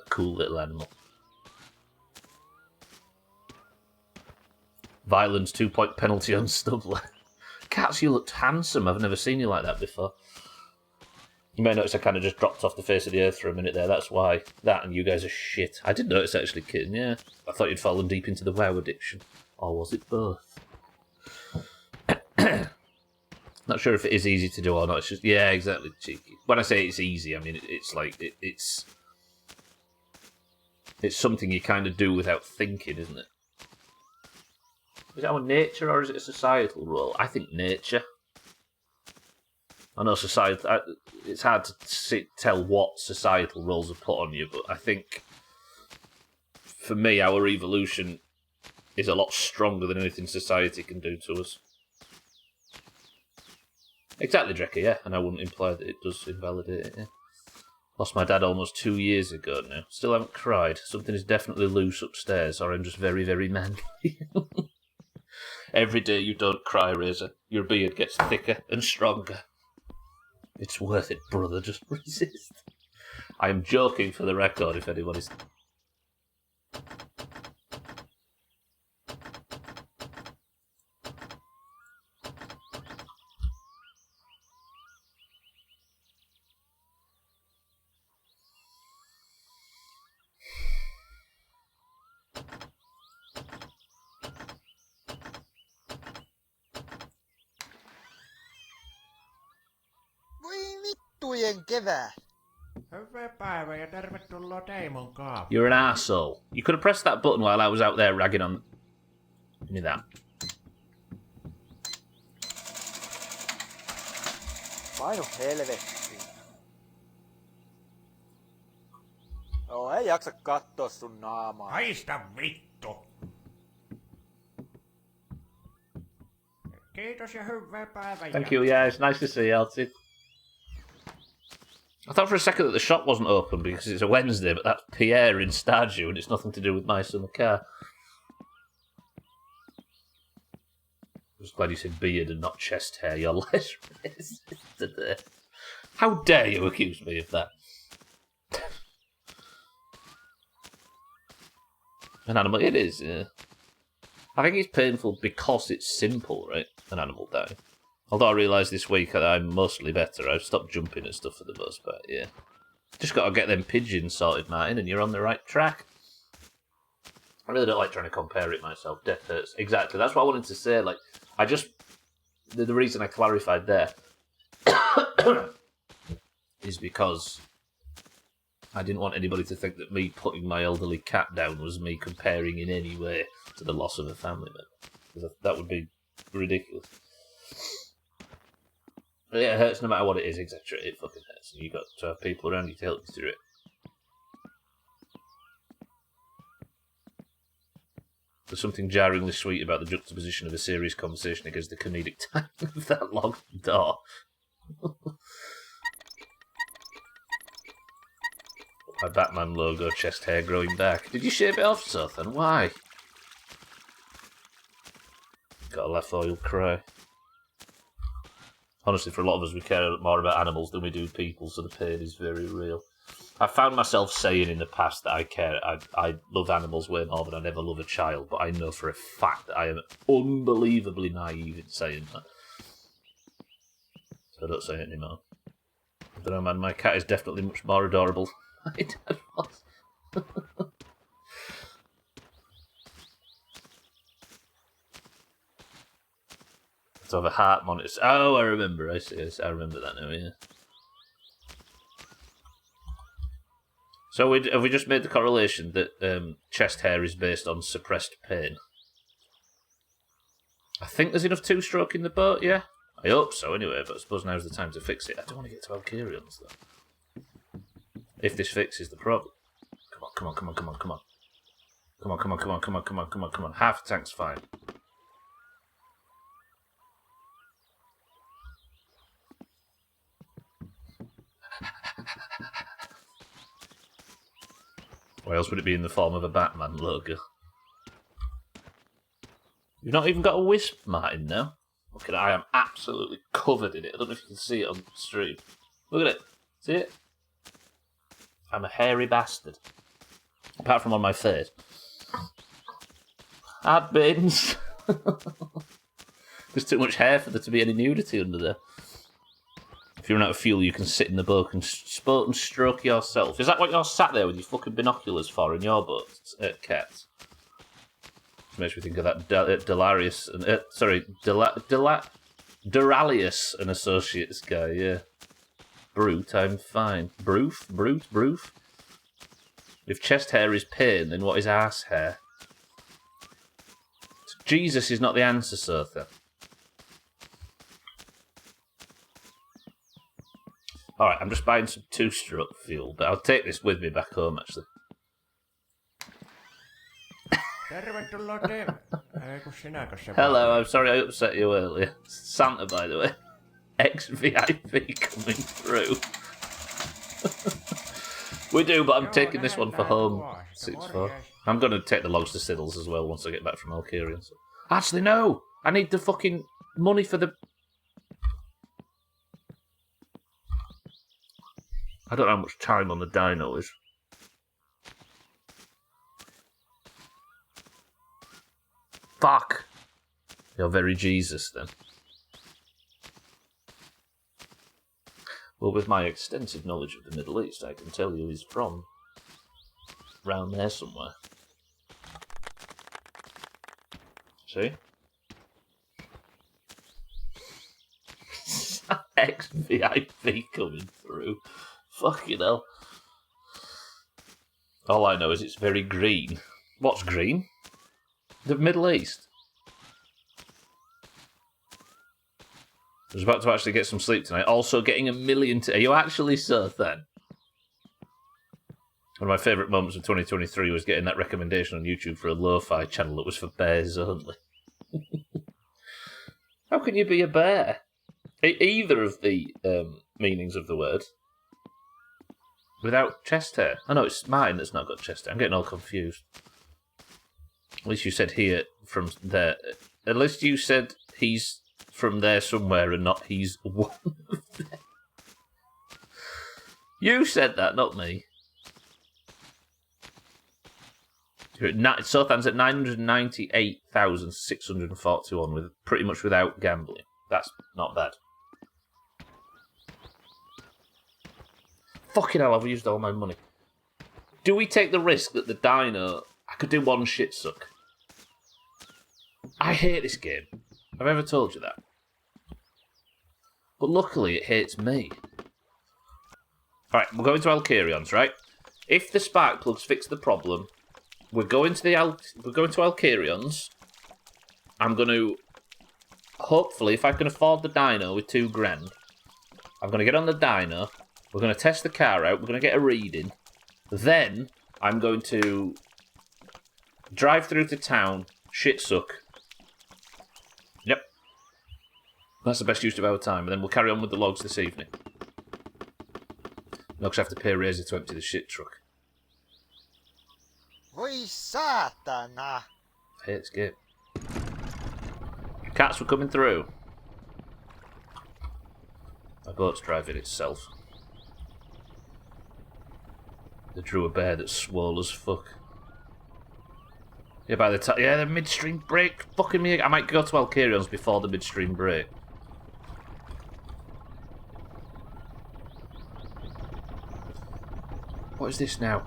[SPEAKER 1] a cool little animal. Violence 2-point penalty on Stubbler. Cats, you looked handsome. I've never seen you like that before. You may notice I kind of just dropped off the face of the earth for a minute there. That's why. That and you guys are shit. I did notice actually, kitten, yeah. I thought you'd fallen deep into the WoW addiction. Or was it both? Not sure if it is easy to do or not. It's just, yeah, exactly, cheeky. When I say it's easy, I mean it's like it's something you kind of do without thinking, isn't it? Is it our nature or is it a societal role? I think nature. I know society. It's hard to tell what societal roles are put on you, but I think for me, our evolution is a lot stronger than anything society can do to us. Exactly, Drecker, yeah, and I wouldn't imply that it does invalidate it, yeah. Lost my dad almost 2 years ago now. Still haven't cried. Something is definitely loose upstairs, or I'm just very, very manly. Every day you don't cry, Razor, your beard gets thicker and stronger. It's worth it, brother, just resist. I am joking for the record, if anybody's...
[SPEAKER 2] Voi vittujen kevää.
[SPEAKER 5] Hyvää päivää ja tervetuloa Teimon kaappaan.
[SPEAKER 1] You're an arsehole. You could have pressed that button while I was out there ragging on... Give me that.
[SPEAKER 2] Painu helvettiin. Joo, ei jaksa kattoo sun naamaa.
[SPEAKER 5] Haista vittu! Kiitos ja hyvää päivää.
[SPEAKER 1] Thank you, yeah, it's nice to see you, LT. I thought for a second that the shop wasn't open because it's a Wednesday, but that's Pierre in Stardew and it's nothing to do with my summer car. I'm just glad you said beard and not chest hair. You're less racist today. How dare you accuse me of that? An animal, it is, yeah. I think it's painful because it's simple, right? An animal dying. Although I realised this week that I'm mostly better. I've stopped jumping at stuff for the most part, yeah. Just got to get them pigeons sorted, Martin, and you're on the right track. I really don't like trying to compare it myself. Death hurts. Exactly, that's what I wanted to say. Like, I just... The reason I clarified there is because I didn't want anybody to think that me putting my elderly cat down was me comparing in any way to the loss of a family member. Because that would be ridiculous. But yeah, it hurts no matter what it is, etc. It fucking hurts. And you've got to have people around you to help you through it. There's something jarringly sweet about the juxtaposition of a serious conversation against the comedic timing of that locked door. My Batman logo, chest hair growing back. Did you shave it off, Sothan? Why? Gotta laugh or you'll cry. Honestly, for a lot of us, we care more about animals than we do people, so the pain is very real. I found myself saying in the past that I love animals way more than I ever love a child, but I know for a fact that I am unbelievably naive in saying that. So I don't say it anymore. I don't know, man, my cat is definitely much more adorable than my dad was. To have a heart monitor. Oh, I remember. I see. I remember that now, yeah. So have we just made the correlation that chest hair is based on suppressed pain? I think there's enough two-stroke in the boat, yeah? I hope so, anyway, but I suppose now's the time to fix it. I don't want to get to Valkyrians, though. If this fixes the problem. Come on, come on, come on, come on, come on. Come on, come on, come on, come on, come on, come on, come on. Half a tank's fine. Why else would it be in the form of a Batman logo? You've not even got a wisp, Martin, now. Look at it, I am absolutely covered in it. I don't know if you can see it on stream. Look at it. See it? I'm a hairy bastard. Apart from on my face. Ad bins. There's too much hair for there to be any nudity under there. If you run out of fuel, you can sit in the boat and stroke yourself. Is that what you're sat there with your fucking binoculars for in your boat, Cat? Makes me think of that Delarius and Duralius and Associates guy. Yeah, Brute, I'm fine. Brute. If chest hair is pain, then what is arse hair? Jesus is not the answer, Sotha. Alright, I'm just buying some two-stroke fuel, but I'll take this with me back home, actually.
[SPEAKER 5] Tervetuloa Tim. Ei kun sinäkö se
[SPEAKER 1] Hello, I'm sorry I upset you earlier. Santa, by the way. Ex-VIP coming through. We do, but I'm taking this one for home. 6-4. I'm going to take the logs to Siddles as well once I get back from Alkirian. So. Actually, no! I need the fucking money for the... I don't know how much time on the dyno is. Fuck! You're very Jesus, then. Well, with my extensive knowledge of the Middle East, I can tell you he's from round there somewhere. See? Ex-VIP coming through. Fucking hell. All I know is it's very green. What's green? The Middle East. I was about to actually get some sleep tonight. Also getting a million... Are you actually so then? One of my favourite moments of 2023 was getting that recommendation on YouTube for a lo-fi channel that was for bears only. How can you be a bear? Either of the meanings of the word. Without chest hair. I know it's mine that's not got chest hair. I'm getting all confused. At least you said here from there. At least you said he's from there somewhere and not he's one of them. You said that, not me. Sothan's at 998,641 with pretty much without gambling. That's not bad. Fucking hell, I've used all my money. Do we take the risk that the dino... I could do one shit suck. I hate this game. Have I ever told you that? But luckily it hates me. Alright, we're going to Alkirions, right? If the spark plugs fix the problem, we're going to Alkirions. I'm going to... Hopefully, if I can afford the dyno with $2,000, I'm going to get on the dyno. We're going to test the car out. We're going to get a reading. Then, I'm going to drive through to town, shit suck. Yep. That's the best use of our time. And then we'll carry on with the logs this evening. No, because I have to pay Razor to empty the shit truck.
[SPEAKER 2] Voi saatana!
[SPEAKER 1] I hate this game. Cats were coming through. My boat's driving itself. They drew a bear that's swole as fuck. Yeah, by the time... Yeah, the midstream break. Fucking me. I might go to Alkirions before the midstream break. What is this now?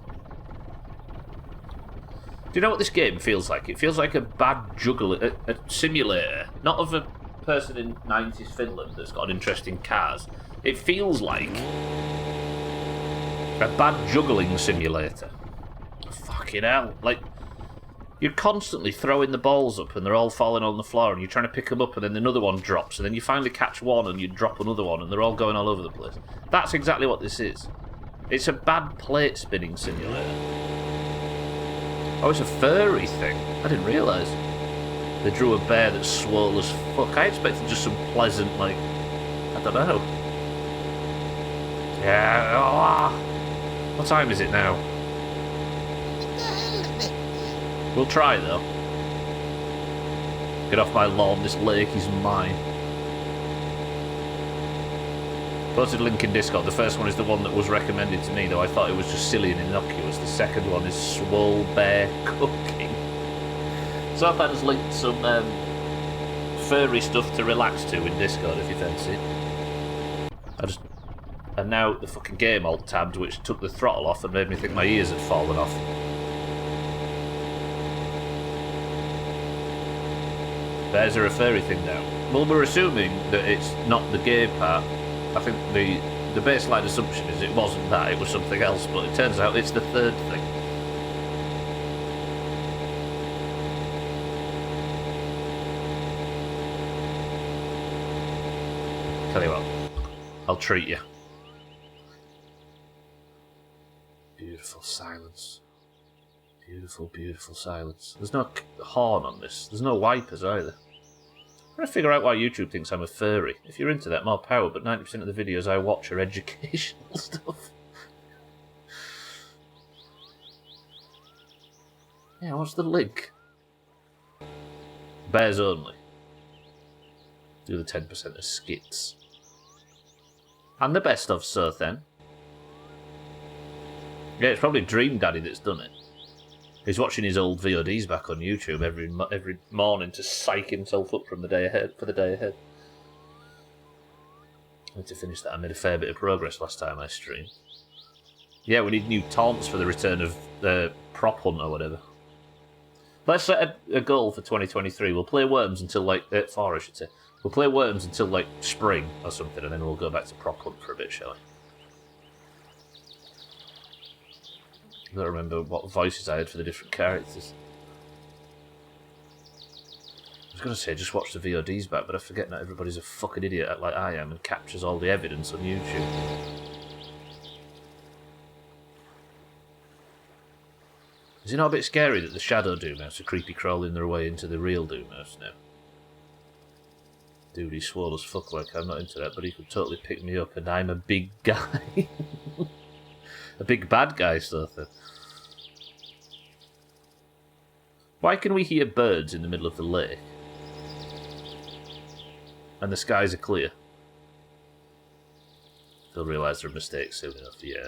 [SPEAKER 1] Do you know what this game feels like? It feels like a bad juggler... A simulator. Not of a person in 90s Finland that's got an interest in cars. It feels like... a bad juggling simulator. Fucking hell. Like, you're constantly throwing the balls up and they're all falling on the floor and you're trying to pick them up and then another one drops and then you finally catch one and you drop another one and they're all going all over the place. That's exactly what this is. It's a bad plate spinning simulator. Oh, it's a furry thing. I didn't realise. They drew a bear that's swole as fuck. I expected just some pleasant, like, I don't know. Yeah, oh. What time is it now? We'll try, though. Get off my lawn, this lake is mine. Posted link in Discord. The first one is the one that was recommended to me, though I thought it was just silly and innocuous. The second one is Swole Bear Cooking. So I've just linked some furry stuff to relax to in Discord if you fancy. And now the fucking game alt-tabbed, which took the throttle off and made me think my ears had fallen off. Bears are a furry thing now. Well, we're assuming that it's not the gay part. I think the baseline assumption is it wasn't that, it was something else, but it turns out it's the third thing. Tell you what, I'll treat you. Beautiful silence. Beautiful, beautiful silence. There's no horn on this. There's no wipers either. I'm trying to figure out why YouTube thinks I'm a furry. If you're into that, more power, but 90% of the videos I watch are educational stuff. Yeah, what's the link? Bears only. Do the 10% of skits. And the best of So Then. Yeah, it's probably Dream Daddy that's done it. He's watching his old VODs back on YouTube every morning to psych himself up from the day ahead. I need to finish that. I made a fair bit of progress last time I streamed. Yeah, we need new taunts for the return of the Prop Hunt or whatever. Let's set a goal for 2023. We'll play Worms until like 4, I should say. We'll play Worms until like spring or something, and then we'll go back to Prop Hunt for a bit, shall we? I don't remember what voices I had for the different characters. I was going to say just watch the VODs back, but I forget not everybody's a fucking idiot like I am and captures all the evidence on YouTube. Is it not a bit scary that the shadow Doomhaus are creepy crawling their way into the real Doomhaus now? Dude, he's swole as fuck, like I'm not into that, but he could totally pick me up and I'm a big guy. A big bad guy, sort of. Why can we hear birds in the middle of the lake? And the skies are clear. They'll realise they're a mistake soon enough, yeah.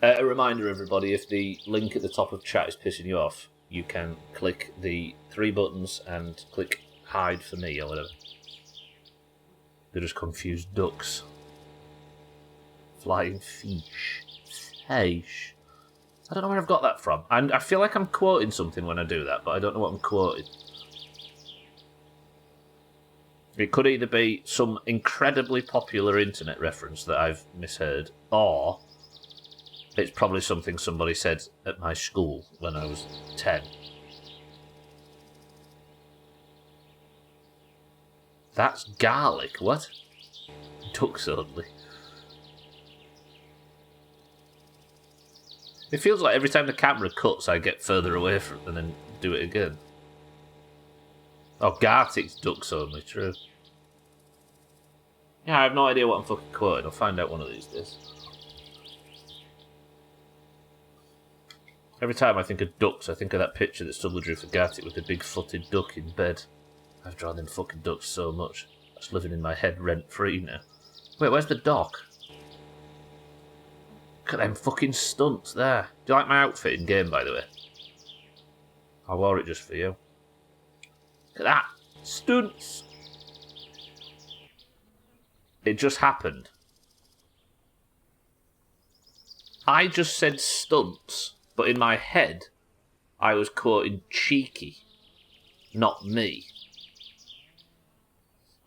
[SPEAKER 1] A reminder, everybody, if the link at the top of chat is pissing you off, you can click the 3 buttons and click hide for me or whatever. They're just confused ducks. Flying fish. Fish. I don't know where I've got that from. And I feel like I'm quoting something when I do that, but I don't know what I'm quoting. It could either be some incredibly popular internet reference that I've misheard, or it's probably something somebody said at my school when I was 10. That's garlic, what? Ducks only. It feels like every time the camera cuts, I get further away from it and then do it again. Oh, Gartic's ducks only, true. Yeah, I have no idea what I'm fucking quoting. I'll find out one of these days. Every time I think of ducks, I think of that picture that Stubble drew for Gartic with the big-footed duck in bed. I've drawn them fucking ducks so much. That's living in my head rent-free now. Wait, where's the dock? Look at them fucking stunts there. Do you like my outfit in game, by the way? I wore it just for you. Look at that. Stunts. It just happened. I just said stunts, but in my head, I was quoting Cheeky, not me.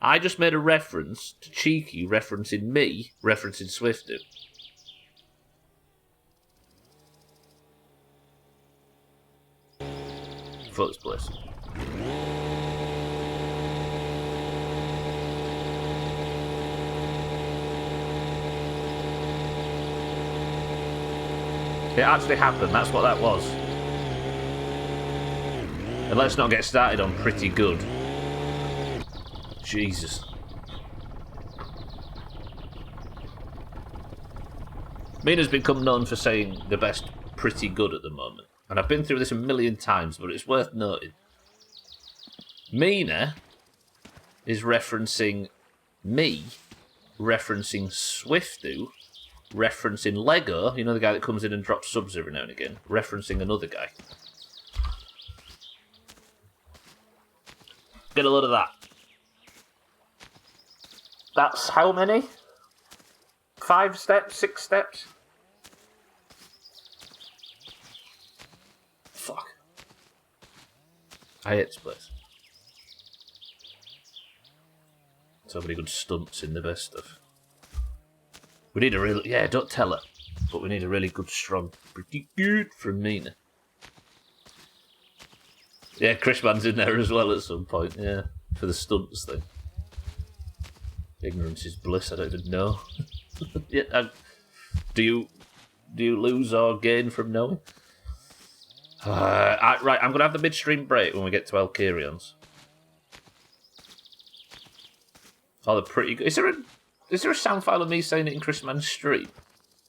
[SPEAKER 1] I just made a reference to Cheeky referencing me, referencing Swifty. Fuck this place. It actually happened, that's what that was. And let's not get started on pretty good. Jesus. Mina's become known for saying the best pretty good at the moment. And I've been through this a million times, but it's worth noting. Mina is referencing me, referencing Swiftu, referencing Lego, you know the guy that comes in and drops subs every now and again, referencing another guy. Get a load of that. That's how many? 5 steps? 6 steps? Fuck. I hate this place. So many good stunts in the best stuff. We need a real... Yeah, don't tell her. But we need a really good, strong... Pretty good from Nina. Yeah, Chris Mann's in there as well at some point, yeah. For the stunts thing. Ignorance is bliss, I don't even know. Yeah, do you lose or gain from knowing? Right, I'm going to have the midstream break when we get to Elkyrion's. Oh, they're pretty good. Is there a sound file of me saying it in Chris Mann's stream?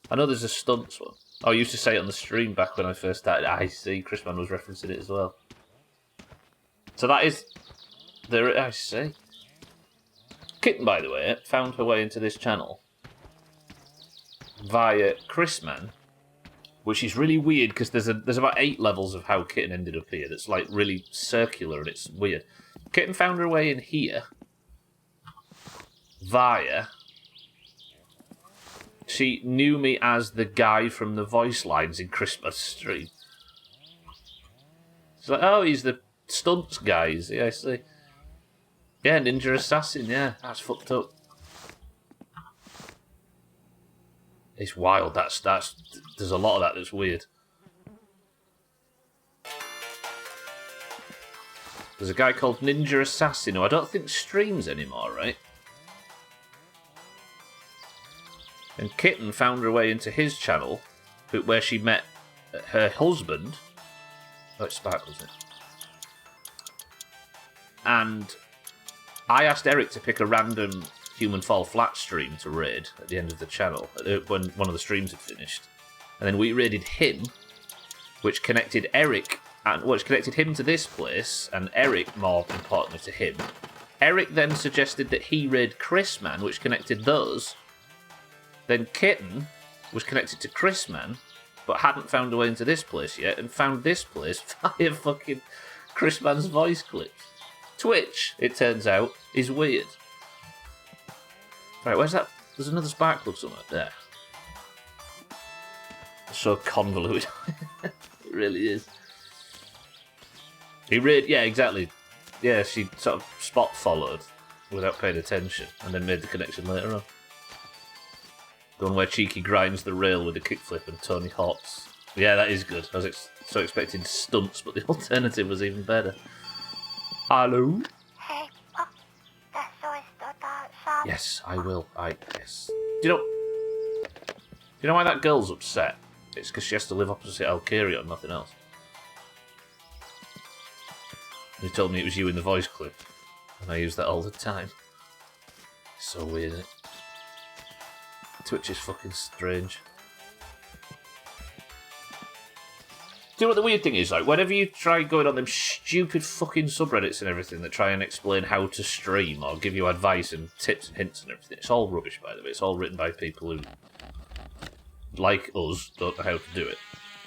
[SPEAKER 1] I know there's a stunts one. Oh, I used to say it on the stream back when I first started. I see, Chris Mann was referencing it as well. So that is... There, I see. Kitten, by the way, found her way into this channel via Chris Mann, which is really weird because there's about 8 levels of how Kitten ended up here. That's like really circular and it's weird. Kitten found her way in here via... She knew me as the guy from the voice lines in Christmas stream. She's like, oh, he's the stunts guy. Yeah, I see. Yeah, Ninja Assassin, yeah. That's fucked up. It's wild. That's there's a lot of that that's weird. There's a guy called Ninja Assassin who I don't think streams anymore, right? And Kitten found her way into his channel, where she met her husband. Oh, it's Spark, wasn't it? And I asked Eric to pick a random Human Fall Flat stream to raid at the end of the channel, when one of the streams had finished. And then we raided him, which connected Eric, which connected him to this place, and Eric, more importantly, to him. Eric then suggested that he raid Chris Mann, which connected those. Then Kitten was connected to Chris Mann, but hadn't found a way into this place yet, and found this place via fucking Chris Mann's voice clips. Twitch, it turns out, is weird. Right, where's that? There's another spark plug somewhere. There. So convoluted. It really is. Yeah, exactly. Yeah, she sort of spot followed without paying attention, and then made the connection later on. The one where Cheeky grinds the rail with a kickflip and Tony hops. Yeah, that is good. I was so expecting stunts, but the alternative was even better. Hello? Yes, I will. Yes. Do you know why that girl's upset? It's because she has to live opposite Elkyrion, nothing else. He told me it was you in the voice clip, and I use that all the time. It's so weird, isn't it? Twitch is fucking strange. Do you know what the weird thing is? Like, whenever you try going on them stupid fucking subreddits and everything that try and explain how to stream or give you advice and tips and hints and everything, it's all rubbish, by the way. It's all written by people who, like us, don't know how to do it.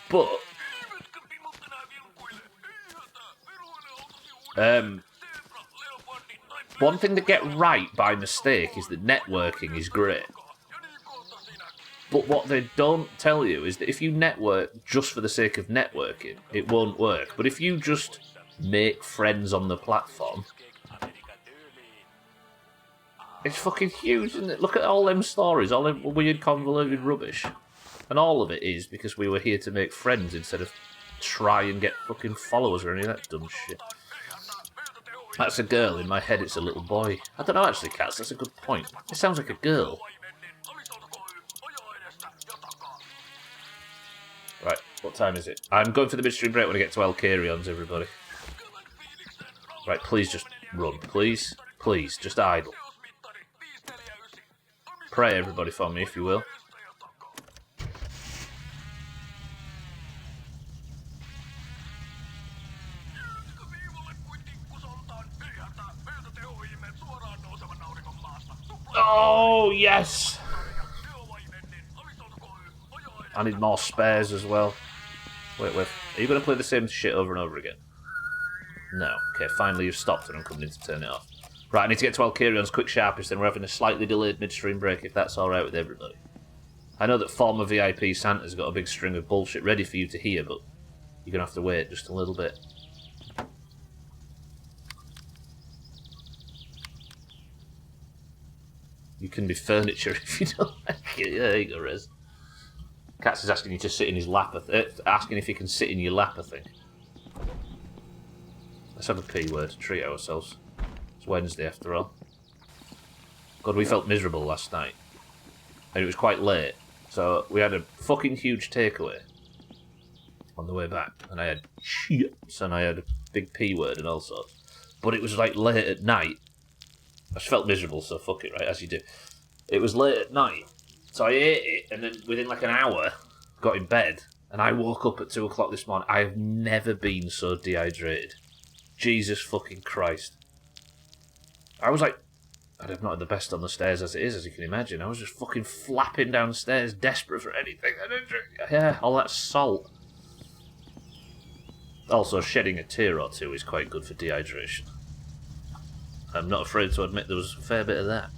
[SPEAKER 1] But one thing to get right by mistake is that networking is great. But what they don't tell you is that if you network just for the sake of networking, it won't work. But if you just make friends on the platform, it's fucking huge, isn't it? Look at all them stories, all them weird convoluted rubbish. And all of it is because we were here to make friends instead of try and get fucking followers or any of that dumb shit. That's a girl. In my head, it's a little boy. I don't know, actually, Cats. That's a good point. It sounds like a girl. Right, what time is it? I'm going for the midstream break when I get to Elkyrion's, everybody. Right, please just run. Please. Please, just idle. Pray, everybody, for me, if you will. Oh, yes! I need more spares as well. Wait. Are you going to play the same shit over and over again? No. Okay, finally you've stopped and I'm coming in to turn it off. Right, I need to get to Elkyrion's quick sharpest, then we're having a slightly delayed midstream break if that's alright with everybody. I know that former VIP Santa's got a big string of bullshit ready for you to hear, but you're going to have to wait just a little bit. You can be furniture if you don't like it. Yeah, there you go, Rez. Katz is asking you to sit in his lap. Asking if he can sit in your lap, I think. Let's have a P word to treat ourselves. It's Wednesday after all. God, we felt miserable last night. And it was quite late. So we had a fucking huge takeaway on the way back. And I had shits and I had a big P word and all sorts. But it was like late at night. I just felt miserable, so fuck it, right, as you do. It was late at night. So I ate it, and then within like an hour, got in bed, and I woke up at 2 o'clock this morning. I have never been so dehydrated. Jesus fucking Christ. I was like, I'm not the best on the stairs as it is, as you can imagine. I was just fucking flapping downstairs, desperate for anything. I don't drink. Yeah, all that salt. Also, shedding a tear or two is quite good for dehydration. I'm not afraid to admit there was a fair bit of that.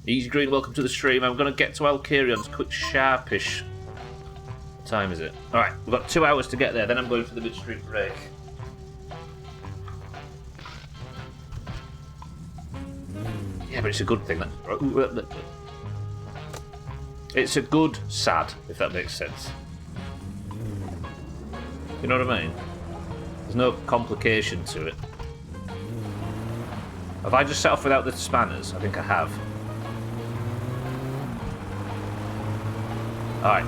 [SPEAKER 1] Easy Green, welcome to the stream. I'm going to get to Alcarion's quick, sharpish. What time is it? Alright, we've got 2 hours to get there, then I'm going for the midstream break. Yeah, but it's a good thing. It's a good sad, if that makes sense. You know what I mean? There's no complication to it. Have I just set off without the spanners? I think I have. Alright.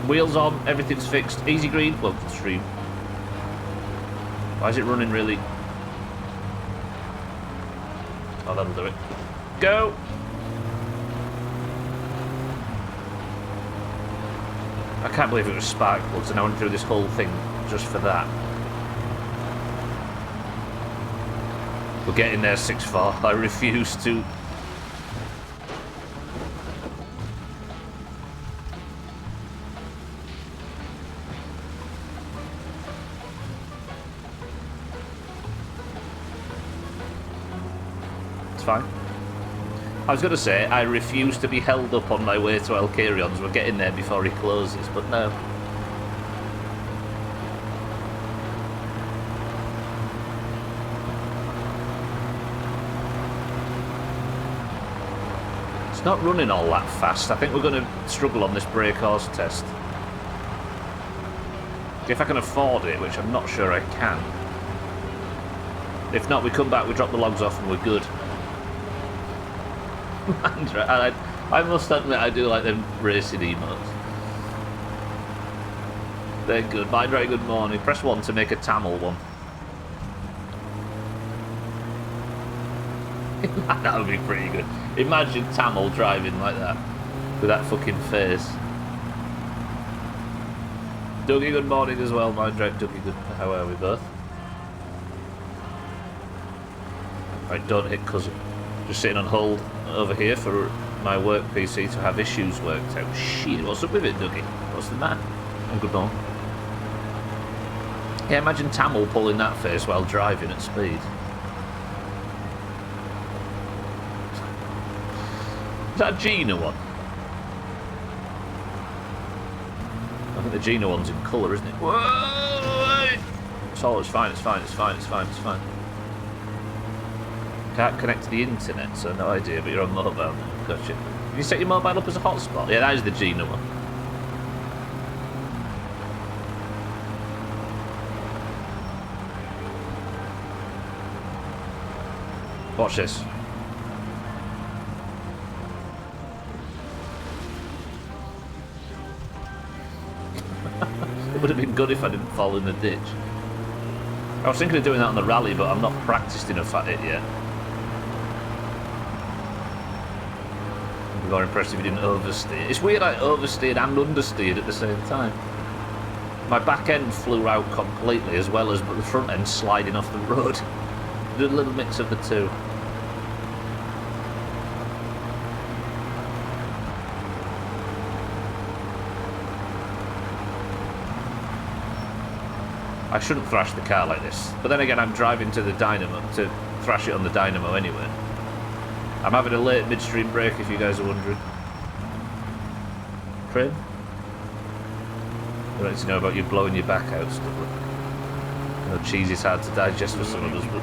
[SPEAKER 1] Wheels on, everything's fixed. Easy Green, welcome to the stream. Why is it running really... Oh, that'll do it. Go! I can't believe it was spark plugs and I went through this whole thing just for that. We're getting there 6-4. I refuse to... It's fine. I was going to say, I refuse to be held up on my way to Alcarion's. We're getting there before he closes, but no. It's not running all that fast. I think we're going to struggle on this brake horse test. If I can afford it, which I'm not sure I can. If not, we come back, we drop the logs off and we're good. I must admit I do like them racing emotes. They're good. Mindray, good morning. Press 1 to make a Tamil one. That would be pretty good. Imagine Tamil driving like that. With that fucking face. Dougie, good morning as well. Mindray, Dougie, good. How are we both? Right, don't hit cousin. Just sitting on hold over here for my work PC to have issues worked out. Shit, what's up with it, Dougie? What's the matter? And good morning. Yeah, imagine Tamil pulling that face while driving at speed. Is that a Gina one? I think the Gina one's in colour, isn't it? Whoa! It's fine, it's fine, it's fine, it's fine, it's fine. Can't connect to the internet, so no idea, but you're on mobile now. Gotcha. Can you set your mobile up as a hotspot? Yeah, that is the Gina one. Watch this. It would have been good if I didn't fall in the ditch. I was thinking of doing that on the rally, but I'm not practiced enough at it yet. It'd be more impressive if you didn't oversteer. It's weird I oversteered and understeered at the same time. My back end flew out completely, as well as the front end sliding off the road. Did a little mix of the two. I shouldn't thrash the car like this. But then again, I'm driving to the dynamo to thrash it on the dynamo anyway. I'm having a late midstream break if you guys are wondering. Trim? I don't to know about you blowing your back out stuff. I know cheese is hard to digest for some of us, but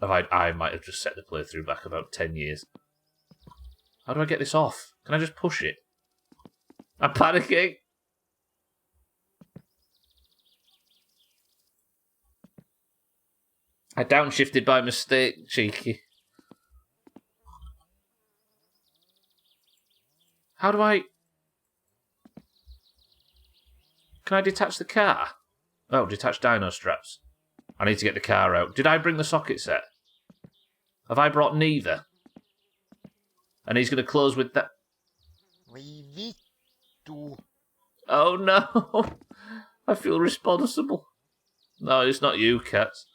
[SPEAKER 1] I might have just set the playthrough back about 10 years. How do I get this off? Can I just push it? I'm panicking. I downshifted by mistake, cheeky. How do I... Can I detach the car? Oh, detach dyno straps. I need to get the car out. Did I bring the socket set? Have I brought neither? And he's going to close with that...
[SPEAKER 2] Voi vittu.
[SPEAKER 1] Oh no! I feel responsible. No, it's not you, cats.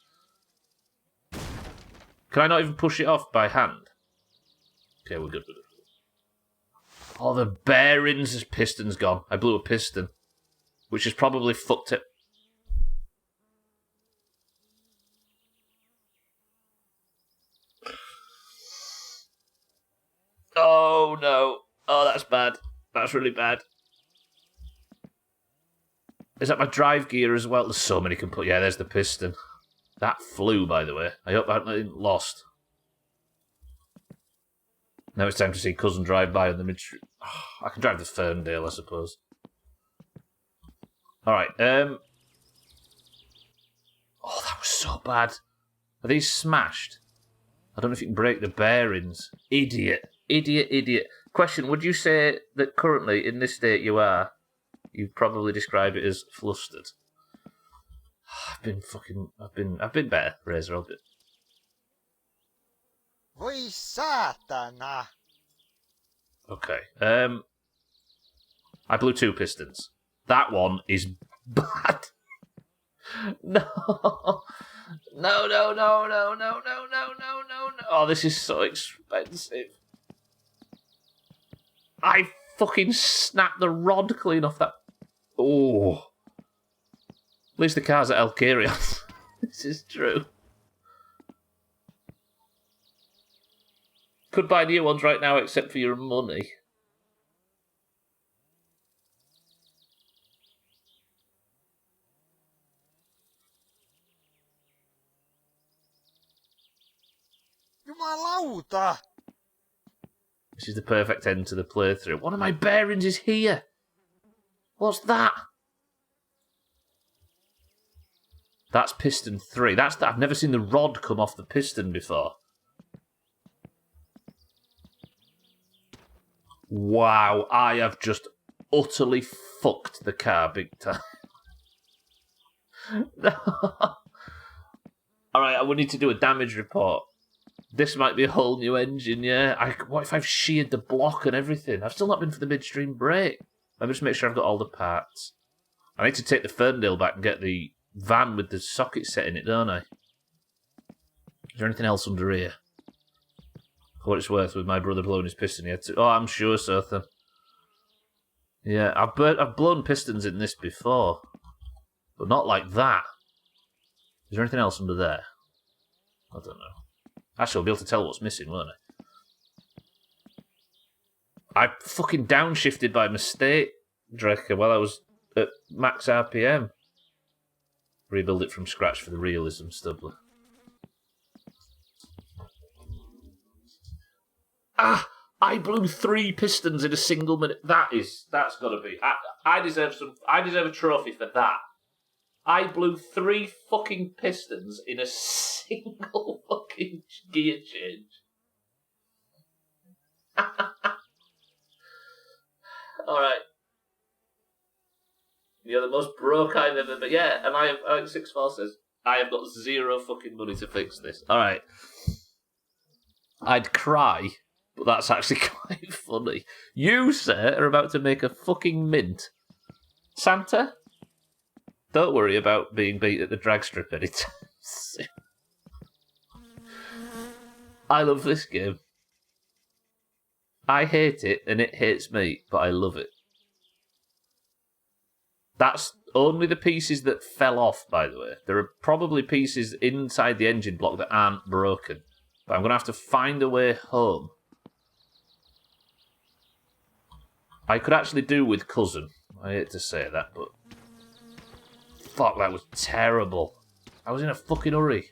[SPEAKER 1] Can I not even push it off by hand? Okay, we're good with it. Oh, the bearings, his piston's gone. I blew a piston, which has probably fucked it. Oh no. Oh, that's bad. That's really bad. Is that my drive gear as well? There's so many components. Yeah, there's the piston. That flew, by the way. I hope I haven't lost. Now it's time to see Cousin drive by on the midstream. Oh, I can drive the Ferndale, I suppose. Alright, Oh, that was so bad. Are these smashed? I don't know if you can break the bearings. Idiot. Idiot, idiot. Question, would you say that currently, in this state you are, you'd probably describe it as flustered? I've been better, Razor, I'll bit.
[SPEAKER 2] Voi saatana.
[SPEAKER 1] Okay, I blew 2 pistons. That one is bad. No. No, no, no, no, no, no, no, no, no, no. Oh, this is so expensive. I fucking snapped the rod clean off that. Oh. At least the car's at Elkarion. This is true. Could buy new ones right now except for your money.
[SPEAKER 2] Jumalauta.
[SPEAKER 1] This is the perfect end to the playthrough. One of my bearings is here. What's that? That's piston 3. I've never seen the rod come off the piston before. Wow, I have just utterly fucked the car big time. No. Alright, I will need to do a damage report. This might be a whole new engine, yeah. What if I've sheared the block and everything? I've still not been for the midstream brake. Let me just make sure I've got all the parts. I need to take the Ferndale back and get the van with the socket set in it, don't I? Is there anything else under here? For what it's worth, with my brother blowing his piston, he had to... Oh, I'm sure so, then. Yeah, I've blown pistons in this before. But not like that. Is there anything else under there? I don't know. Actually, I'll be able to tell what's missing, won't I? I fucking downshifted by mistake, Drecker, while I was at max RPM. Rebuild it from scratch for the realism, Stubbler. Ah! I blew 3 pistons in a single minute. That's got to be. I deserve a trophy for that. I blew 3 fucking pistons in a single fucking gear change. Alright. You're the most broke I've ever been. Yeah, and I have, like 6-4 says, I have got 0 fucking money to fix this. Alright. I'd cry, but that's actually quite funny. You, sir, are about to make a fucking mint. Santa? Don't worry about being beat at the drag strip anytime soon. I love this game. I hate it, and it hates me, but I love it. That's only the pieces that fell off, by the way. There are probably pieces inside the engine block that aren't broken. But I'm going to have to find a way home. I could actually do with Cousin. I hate to say that, but... Fuck, that was terrible. I was in a fucking hurry.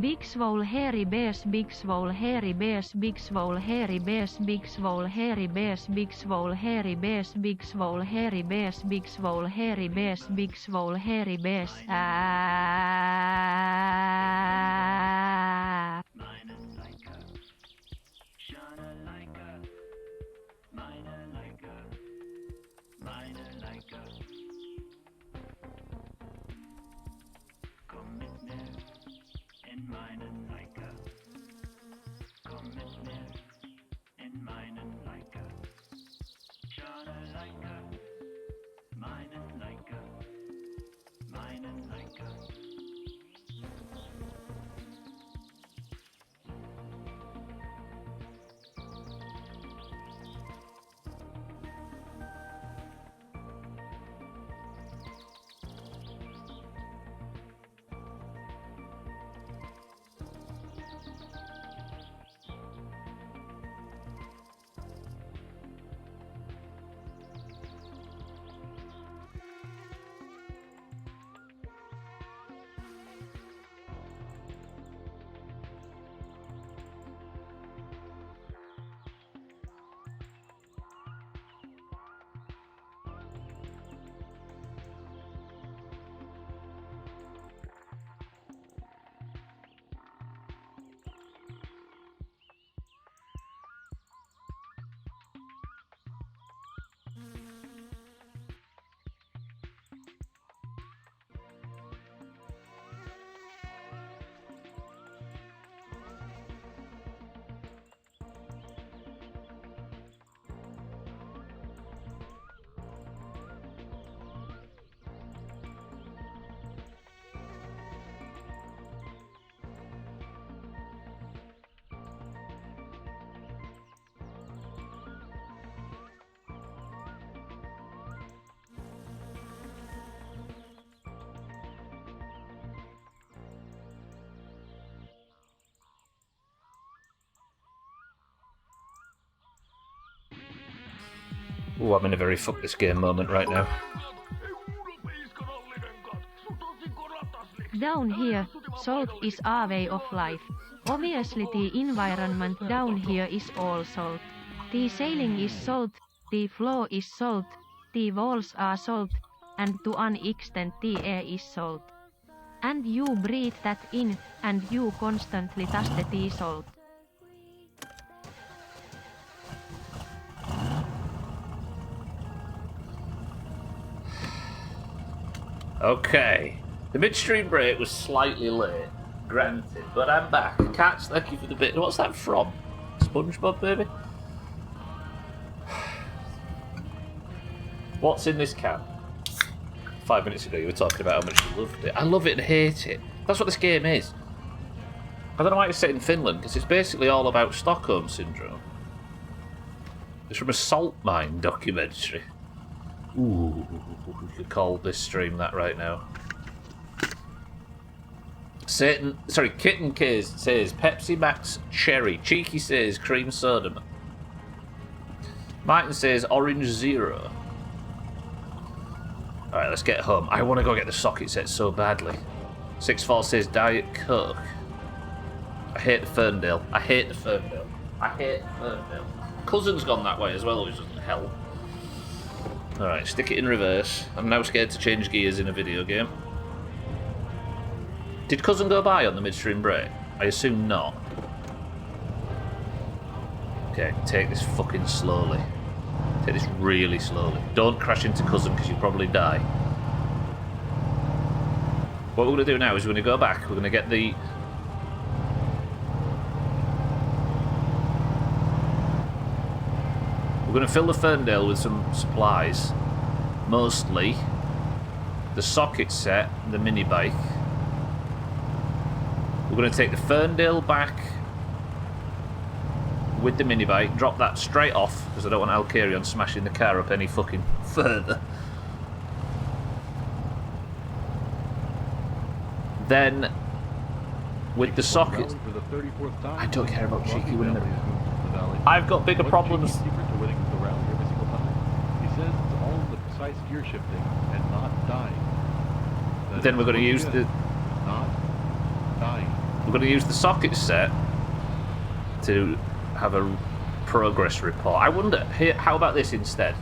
[SPEAKER 4] Big swole hairy bears, big swole hairy bears, big swole hairy bears, big swole hairy bears, big swole hairy bears, big swole hairy bears, big swole hairy bears, big swole hairy bears.
[SPEAKER 1] Ooh, I'm in a very fuck this game moment right now.
[SPEAKER 4] Down here, salt is a way of life. Obviously the environment down here is all salt. The ceiling is salt, the floor is salt, the walls are salt, and to an extent the air is salt. And you breathe that in, and you constantly touch the salt.
[SPEAKER 1] Okay. The midstream break was slightly late, granted, but I'm back. Cats, thank you for the bit. What's that from? SpongeBob, baby? What's in this can? 5 minutes ago you were talking about how much you loved it. I love it and hate it. That's what this game is. I don't know why it's set in Finland, because it's basically all about Stockholm Syndrome. It's from a salt mine documentary. Ooh, we could call this stream that right now. Kitten Kiz says Pepsi Max Cherry. Cheeky says Cream Soda. Martin says Orange Zero. Alright, let's get home. I want to go get the socket set so badly. 6-4 says Diet Coke. I hate the Ferndale. I hate the Ferndale. I hate the Ferndale. Cousin's gone that way as well, which doesn't help. Alright, stick it in reverse. I'm now scared to change gears in a video game. Did Cousin go by on the midstream break? I assume not. Okay, take this fucking slowly. Take this really slowly. Don't crash into Cousin because you'll probably die. What we're going to do now is we're going to go back. We're going to get the... We're going to fill the Ferndale with some supplies. Mostly the socket set, the mini bike. We're going to take the Ferndale back with the mini bike, drop that straight off because I don't want Alcarion smashing the car up any fucking further. Then with the socket, I don't care about cheeky winning. I've got bigger problems.
[SPEAKER 3] Gear shifting and not dying.
[SPEAKER 1] Then we're going to use the...
[SPEAKER 3] Not dying.
[SPEAKER 1] We're going to use the socket set to have a progress report. I wonder, here, how about this instead?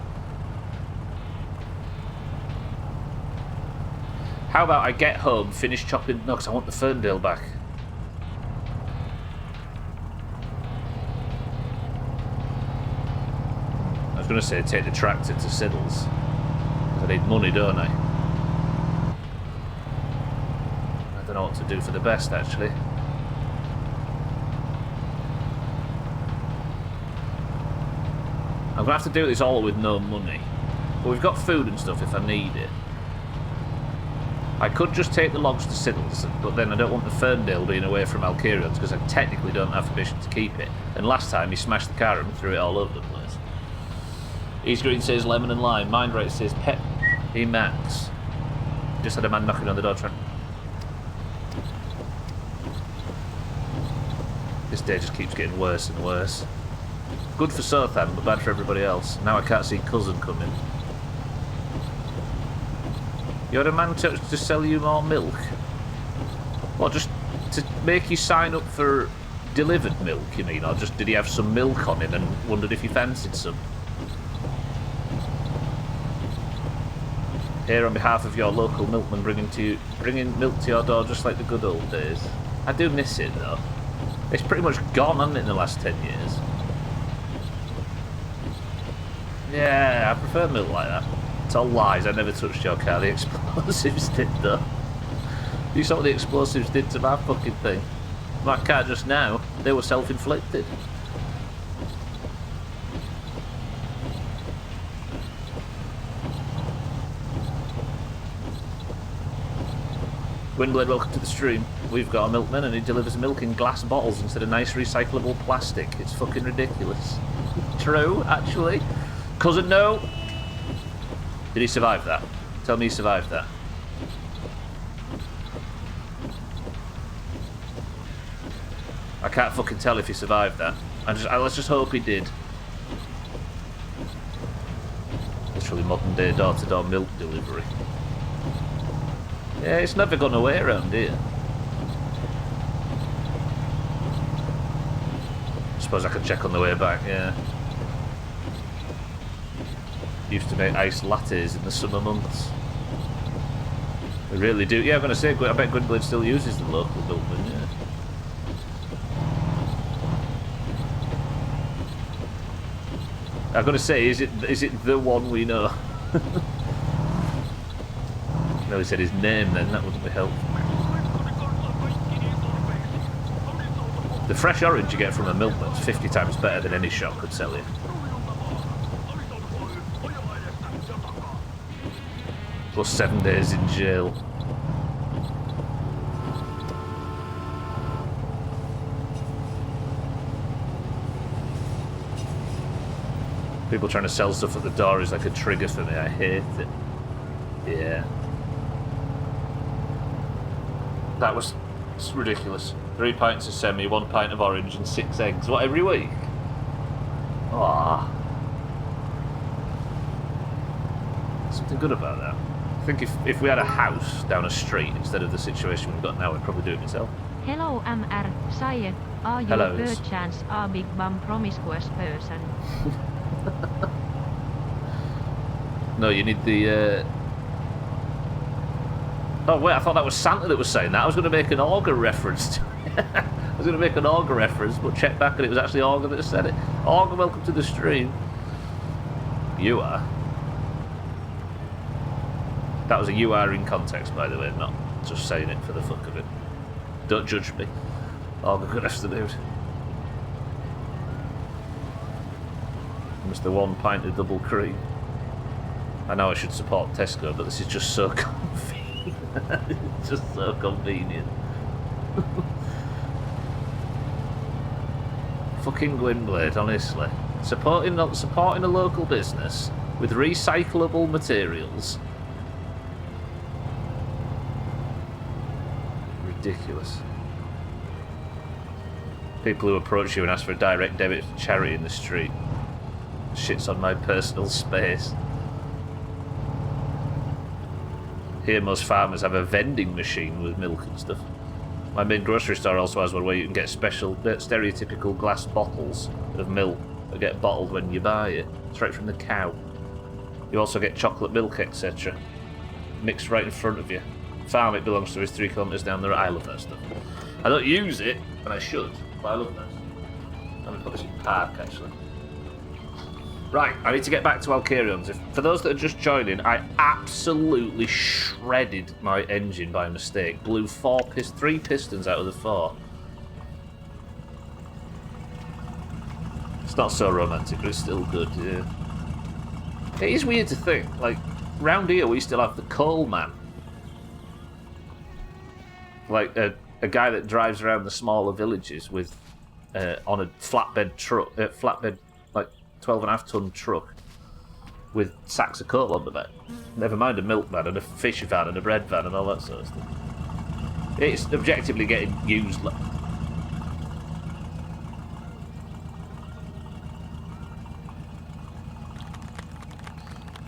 [SPEAKER 1] How about I get home, finish chopping... No, because I want the Ferndale back. I was going to say take the tractor to Siddles. I need money, don't I? I don't know what to do for the best, actually. I'm going to have to do this all with no money. But we've got food and stuff if I need it. I could just take the logs to Siddles, but then I don't want the Ferndale being away from Alkerions because I technically don't have permission to keep it. And last time he smashed the car and threw it all over the place. East Green says lemon and lime. Mind Right says pep max. Just had a man knocking on the door trying. This day just keeps getting worse and worse. Good for Southampton, but bad for everybody else. Now I can't see Cousin coming. You had a man to sell you more milk? What, just to make you sign up for delivered milk, you mean? Or just did he have some milk on him and wondered if you fancied some? Here on behalf of your local milkman bringing milk to your door just like the good old days. I do miss it though. It's pretty much gone, hasn't it, in the last 10 years? Yeah, I prefer milk like that. It's all lies, I never touched your car. The explosives did though. You saw what the explosives did to my fucking thing. My car just now, they were self-inflicted. Windblade, welcome to the stream. We've got a milkman and he delivers milk in glass bottles instead of nice recyclable plastic. It's fucking ridiculous. True, actually. Cousin, no. Did he survive that? Tell me he survived that. I can't fucking tell if he survived that. Let's just hope he did. Literally modern day door-to-door milk delivery. Yeah, it's never gone away around here. Suppose I could check on the way back, yeah. Used to make iced lattes in the summer months. They really do. Yeah, I'm going to say, I bet Gwynblade still uses the local milkman, yeah. I'm going to say, is it the one we know? No, he said his name then, that wouldn't be helpful. The fresh orange you get from a milkman's 50 times better than any shop could sell you. Plus 7 days in jail. People trying to sell stuff at the door is like a trigger for me. I hate it. Yeah. That was ridiculous. 3 pints of semi, 1 pint of orange and 6 eggs. What, every week? Ah. Something good about that. I think if we had a house down a street instead of the situation we've got now, I'd probably do it myself.
[SPEAKER 4] Hello MR, Syed, are you
[SPEAKER 1] Hellos.
[SPEAKER 4] perchance a big bum promiscuous person?
[SPEAKER 1] No, you need the... Oh wait, I thought that was Santa that was saying that. I was going to make an Augur reference to it. I was going to make an Augur reference, but check back and it was actually Augur that said it. Augur, welcome to the stream. You are. That was a you are in context, by the way, not just saying it for the fuck of it. Don't judge me. Augur, good afternoon. Mr. 1 pint of double cream. I know I should support Tesco, but this is just so convenient. It's just so convenient. Fucking Gwynblade, honestly. Supporting a local business with recyclable materials. Ridiculous. People who approach you and ask for a direct debit for charity in the street. Shits on my personal space. Here most farmers have a vending machine with milk and stuff. My main grocery store also has one where you can get special, stereotypical glass bottles of milk that get bottled when you buy it, straight from the cow. You also get chocolate milk, etc. mixed right in front of you. Farm it belongs to is 3 kilometres down the road. I love that stuff. I don't use it, and I should, but I love that. I'm going to put this in park, actually. Right, I need to get back to Alcarions. For those that are just joining, I absolutely shredded my engine by mistake. Blew 3 pistons out of the 4. It's not so romantic, but it's still good, yeah. It is weird to think, like, round here we still have the coal man. Like, a guy that drives around the smaller villages with, on a flatbed truck, like, 12.5 ton truck with sacks of coal on the back. Never mind a milk van and a fish van and a bread van and all that sort of stuff. It's objectively getting used.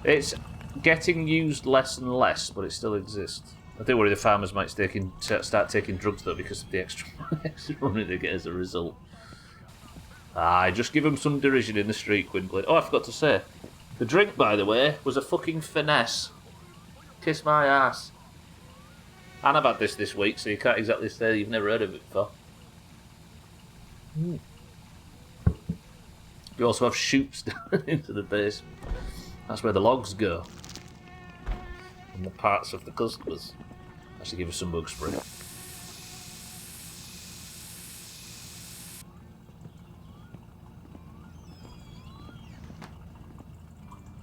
[SPEAKER 1] It's getting used less and less, but it still exists. I do worry the farmers might start taking drugs though because of the extra money they get as a result. I just give them some derision in the street, Gwynplaine. Oh, I forgot to say. The drink, by the way, was a fucking finesse. Kiss my ass. And I've had this week, so you can't exactly say you've never heard of it before. You also have chutes down into the basement. That's where the logs go. And the parts of the customers. I should give us some bug spray.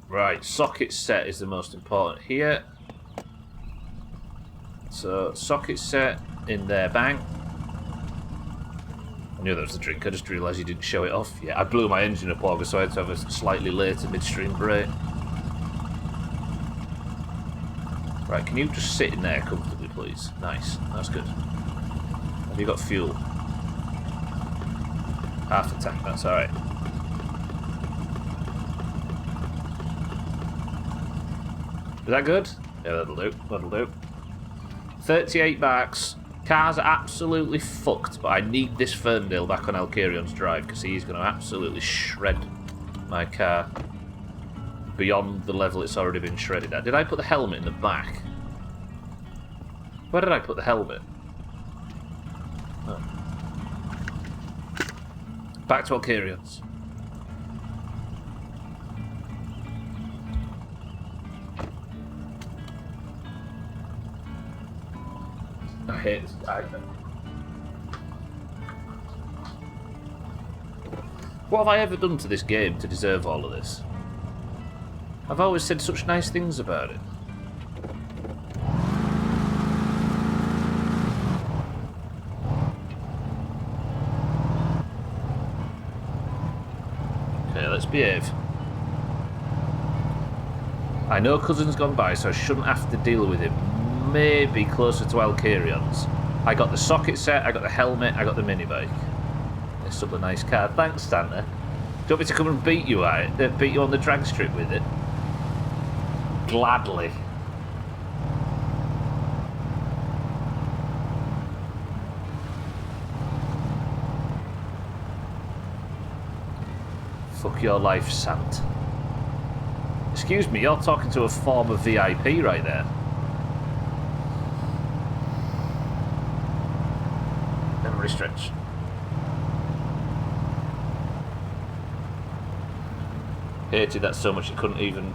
[SPEAKER 1] Right, socket set is the most important here. So, socket set in there, bang. I knew that was the drink, I just realised you didn't show it off yet. I blew my engine up, August, so I had to have a slightly later midstream break. Right, can you just sit in there comfortably, please? Nice, that's good. Have you got fuel? Half a tank, that's alright. Is that good? Yeah, that'll do. That'll do. 38 marks. Car's absolutely fucked, but I need this Ferndale back on Alcarion's drive because he's going to absolutely shred my car beyond the level it's already been shredded at. Did I put the helmet in the back? Where did I put the helmet? Oh. Back to Alcarion's. I hate this guy. What have I ever done to this game to deserve all of this? I've always said such nice things about it. Okay, let's behave. I know Cousin's gone by, so I shouldn't have to deal with him. Maybe closer to Alcarion's. I got the socket set, I got the helmet, I got the mini bike. It's up a nice car. Thanks, Santa. Do you want me to come and beat you at it? Beat you on the drag strip with it? Gladly. Fuck your life, Sant. Excuse me, you're talking to a former VIP right there. Memory stretch. Hated that so much he couldn't even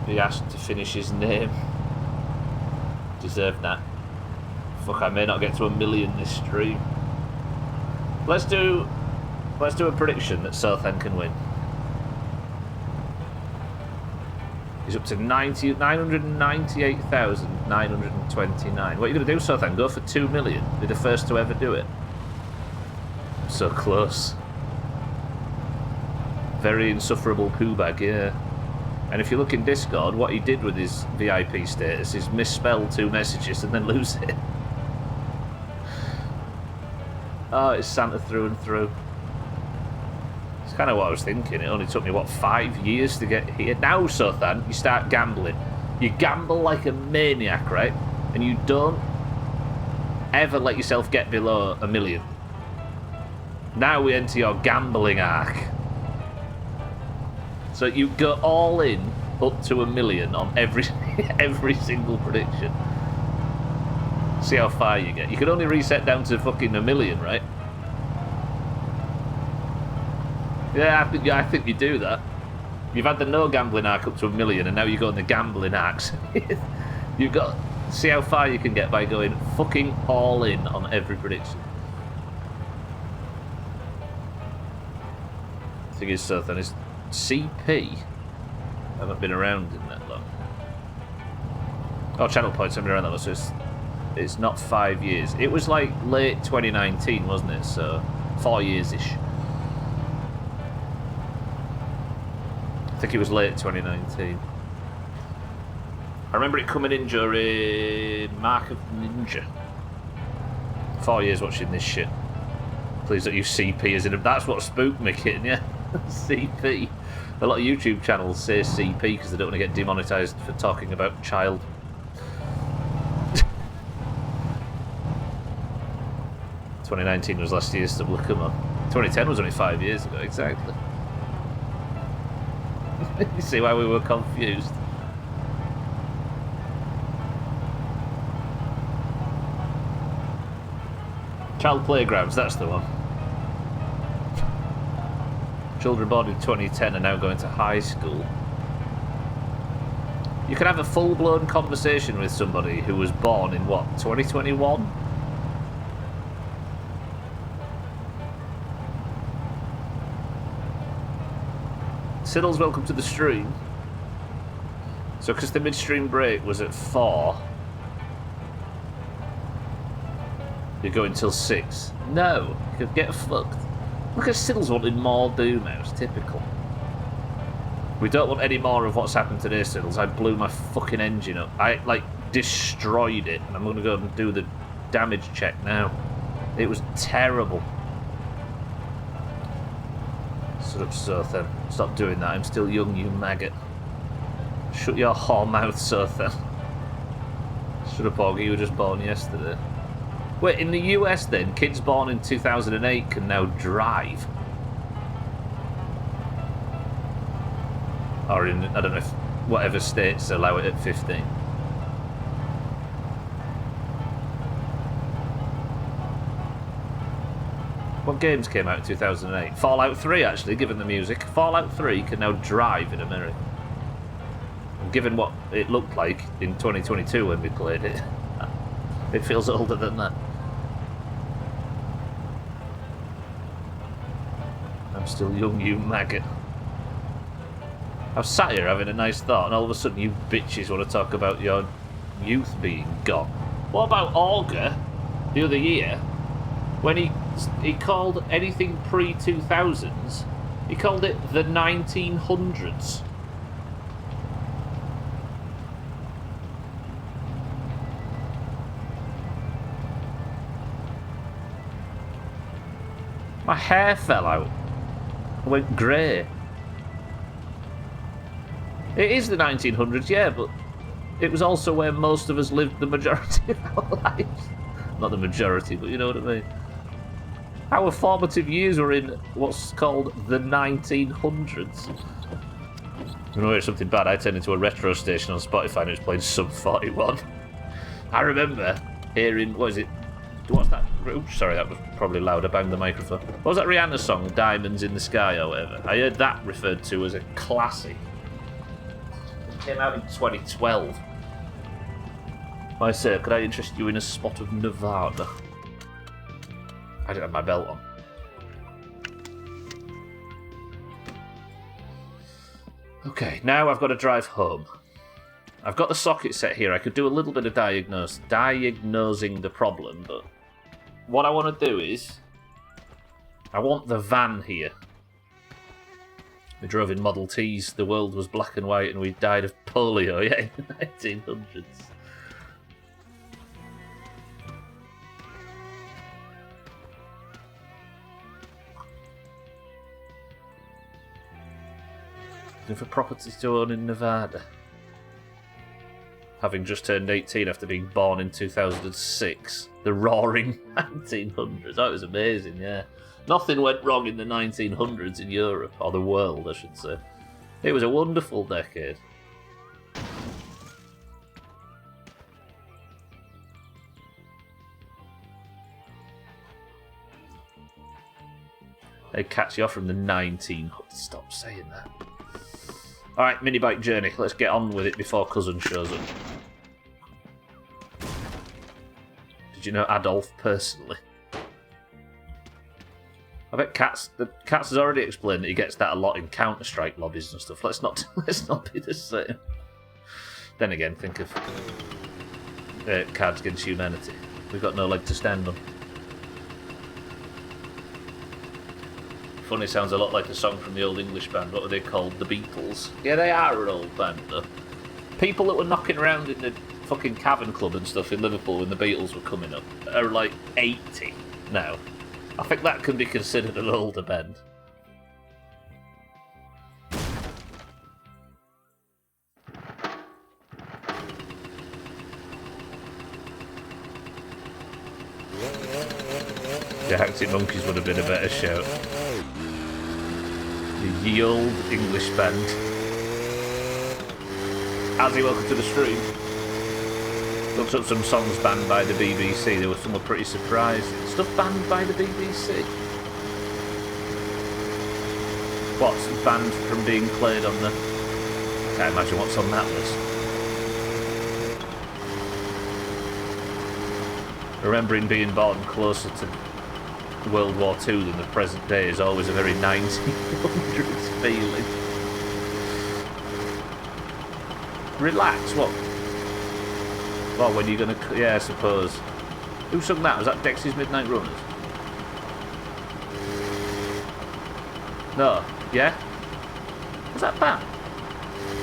[SPEAKER 1] be asked to finish his name. Deserved that. Fuck, I may not get to 1 million this stream. Let's do a prediction that Southend can win. He's up to 998,929. What are you going to do, Southend? Go for 2 million? Be the first to ever do it? So close. Very insufferable poo bag, yeah. And if you look in Discord, what he did with his VIP status is misspell 2 messages and then lose it. Oh, it's Santa through and through. It's kind of what I was thinking. It only took me, what, 5 years to get here? Now, Sothan, you start gambling. You gamble like a maniac, right? And you don't ever let yourself get below $1 million. Now we enter your gambling arc. So you go all in up to $1 million on every single prediction. See how far you get. You can only reset down to fucking $1 million, right? Yeah, I think you do that. You've had the no gambling arc up to $1 million, and now you go in the gambling arcs. You've got see how far you can get by going fucking all in on every prediction. The thing is, so then is CP. I haven't been around in that long. Oh, channel points haven't been around that long, so it's not 5 years. It was like late 2019, wasn't it? So 4 years-ish. I think it was late 2019. I remember it coming in during Mark of Ninja. 4 years watching this shit. Please don't use CP as in... That's what spooked me, kitten, yeah? CP. A lot of YouTube channels say CP because they don't want to get demonetised for talking about child. 2019 was last year's to look them up. 2010 was only 5 years ago, exactly. You see why we were confused? Child Playgrounds, that's the one. Children born in 2010 are now going to high school. You can have a full-blown conversation with somebody who was born in, what, 2021? Siddles, welcome to the stream. So, because the midstream break was at 4, you're going till 6. No, you could get fucked. Look at Siddles wanting more Doomhaus, typical. We don't want any more of what's happened today, Siddles. I blew my fucking engine up. I, like, destroyed it, and I'm going to go and do the damage check now. It was terrible. Shut up, Sothan. Stop doing that. I'm still young, you maggot. Shut your whore mouth, Sothan. Shut up, Augie. You were just born yesterday. Wait, in the US then, kids born in 2008 can now drive. Or in, I don't know, if whatever states allow it at 15. What games came out in 2008? Fallout 3, actually, given the music. Fallout 3 can now drive in America. And given what it looked like in 2022 when we played it, it feels older than that. I'm still young, you maggot. I was sat here having a nice thought, and all of a sudden you bitches want to talk about your youth being gone. What about Auger the other year, when he called anything pre-2000s, he called it the 1900s. My hair fell out. I went grey. It is the 1900s, yeah, but it was also where most of us lived the majority of our lives. Not the majority, but you know what I mean. Our formative years were in what's called the 1900s. You know, it's something bad. I turned into a retro station on Spotify and it was playing Sub 41. I remember hearing, what is it? What's that? Oops, sorry, that was probably loud. I banged the microphone. What was that Rihanna song, Diamonds in the Sky or whatever? I heard that referred to as a classic. It came out in 2012. My sir, could I interest you in a spot of Nevada? I didn't have my belt on. Okay, now I've got to drive home. I've got the socket set here. I could do a little bit of diagnosing the problem, but what I want to do is I want the van here. We drove in Model Ts, the world was black and white, and we died of polio, yeah, in the 1900s. For properties to own in Nevada. having just turned 18 after being born in 2006. The roaring 1900s. That was amazing, yeah. Nothing went wrong in the 1900s in Europe, or the world, I should say. It was a wonderful decade. They catch you off from the 1900s. Stop saying that. Alright, mini bike journey. Let's get on with it before Cousin shows up. Did you know Adolf personally? I bet Katz has already explained that he gets that a lot in Counter-Strike lobbies and stuff. Let's not be the same. Then again, think of Cards Against Humanity. We've got no leg to stand on. Funny, sounds a lot like a song from the old English band. What were they called? The Beatles. Yeah, they are an old band though. People that were knocking around in the fucking Cavern Club and stuff in Liverpool when the Beatles were coming up are like 80 now. I think that can be considered an older band. The Arctic Monkeys would have been a better shout. The ye old English band. Azzy, welcome to the stream. Looked up some songs banned by the BBC. There were some were pretty surprising. Stuff banned by the BBC? What's banned from being played on the... Can't imagine what's on that list. Remembering being born closer to World War II than the present day is always a very 1900s feeling. Relax, what? Well, when you're gonna... Yeah, I suppose. Who sung that? Was that Dexy's Midnight Runners? No. Yeah? Was that band?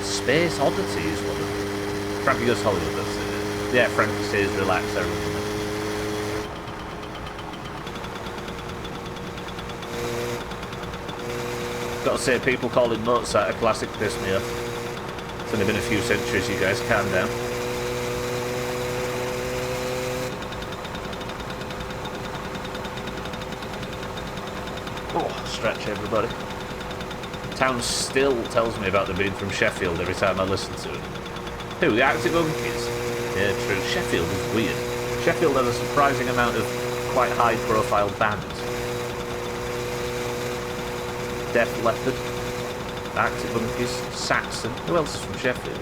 [SPEAKER 1] Space Oddity is one of them. Frankie Goes Hollywood, that's it. Yeah, Frankie says relax, I remember. Gotta say, people calling Mozart a classic piss me off. It's only been a few centuries, you guys, calm down. Oh, stretch everybody. Town still tells me about them being from Sheffield every time I listen to it. Who, the Arctic Monkeys? Yeah, true. Sheffield is weird. Sheffield has a surprising amount of quite high-profile bands. Def Leppard, Arctic Monkeys, Saxon. Who else is from Sheffield?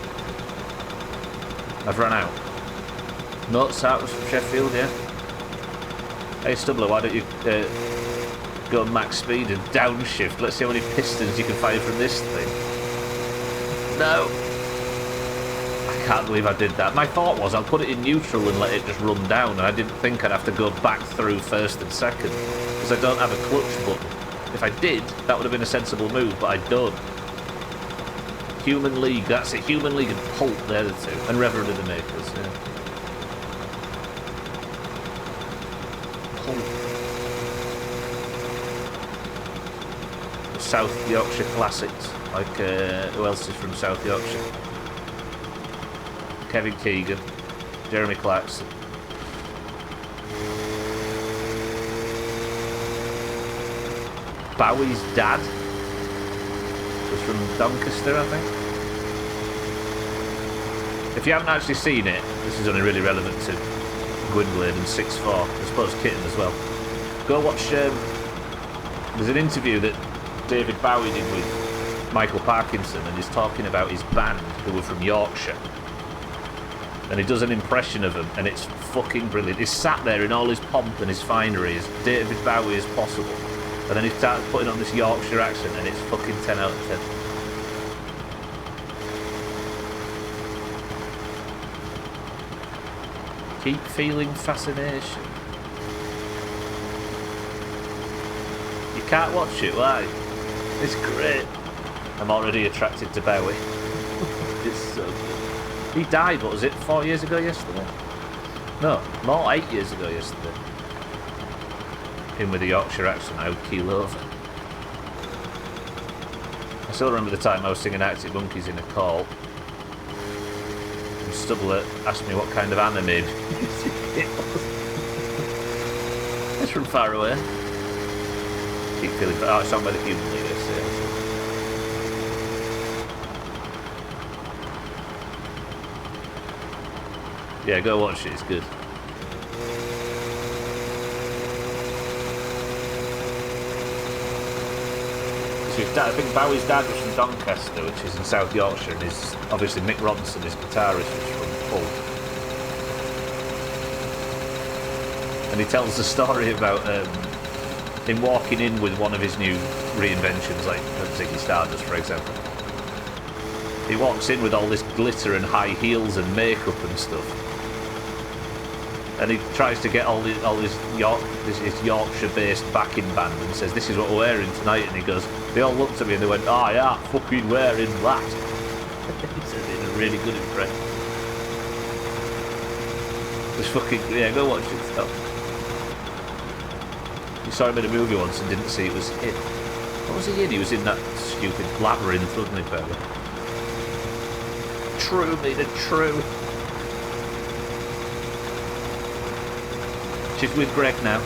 [SPEAKER 1] I've run out. Mozart was from Sheffield, yeah. Hey Stubbler, why don't you go max speed and downshift? Let's see how many pistons you can fire from this thing. No. I can't believe I did that. My thought was I'll put it in neutral and let it just run down, and I didn't think I'd have to go back through first and second, because I don't have a clutch button. If I did, that would have been a sensible move, but I don't. Human League, that's it. Human League and Pulp, they're the two. And Reverend of the Makers, yeah. Pulp. The South Yorkshire Classics. Like, who else is from South Yorkshire? Kevin Keegan. Jeremy Clarkson. Bowie's dad was from Doncaster, I think. If you haven't actually seen it, this is only really relevant to Gwynblade and 6'4", I suppose Kitten as well. Go watch, there's an interview that David Bowie did with Michael Parkinson, and he's talking about his band who were from Yorkshire. And he does an impression of them, and it's fucking brilliant. He's sat there in all his pomp and his finery, as David Bowie as possible. And then he started putting on this Yorkshire accent, and it's fucking 10 out of 10. Keep feeling fascination. You can't watch it, why? It's great. I'm already attracted to Bowie. It's so good. He died, what was it, 4 years ago yesterday? No, more, 8 years ago yesterday. Him with a Yorkshire accent, I would keel over. I still remember the time I was singing Arctic Monkeys in a call. And Stubble asked me what kind of anime it was. It's from far away. Keep feeling. Oh, it's on by the human leader. Yeah, go watch it. It's good. I think Bowie's dad was from Doncaster, which is in South Yorkshire, and is obviously Mick Ronson, his guitarist, was from Hull. And he tells the story about him walking in with one of his new reinventions, like Ziggy Stardust, for example. He walks in with all this glitter and high heels and makeup and stuff. And he tries to get all his Yorkshire-based backing band and says, "This is what we're wearing tonight." And he goes, they all looked at me and they went, "Oh, yeah, fucking wearing that." He said it in a really good impression. It's fucking, yeah, go watch it stuff. You saw him in a movie once and didn't see it was him. What was he in? He was in that stupid Labyrinth, wasn't he, Perry? True, Mina, true. She's with Greg now.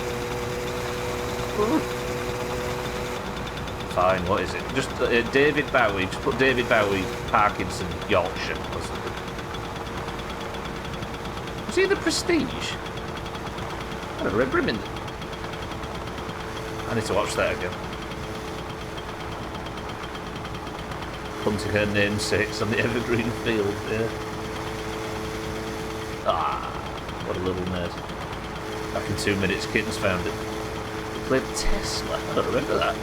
[SPEAKER 1] Fine, what is it? Just David Bowie. Just put David Bowie, Parkinson, Yorkshire or something. Was he the Prestige? I don't remember him in. I need to watch that again. Hunting her namesakes on the evergreen field. Yeah. Ah, what a little nerd. Back in 2 minutes, Kitten's found it. He played Tesla. I don't remember that.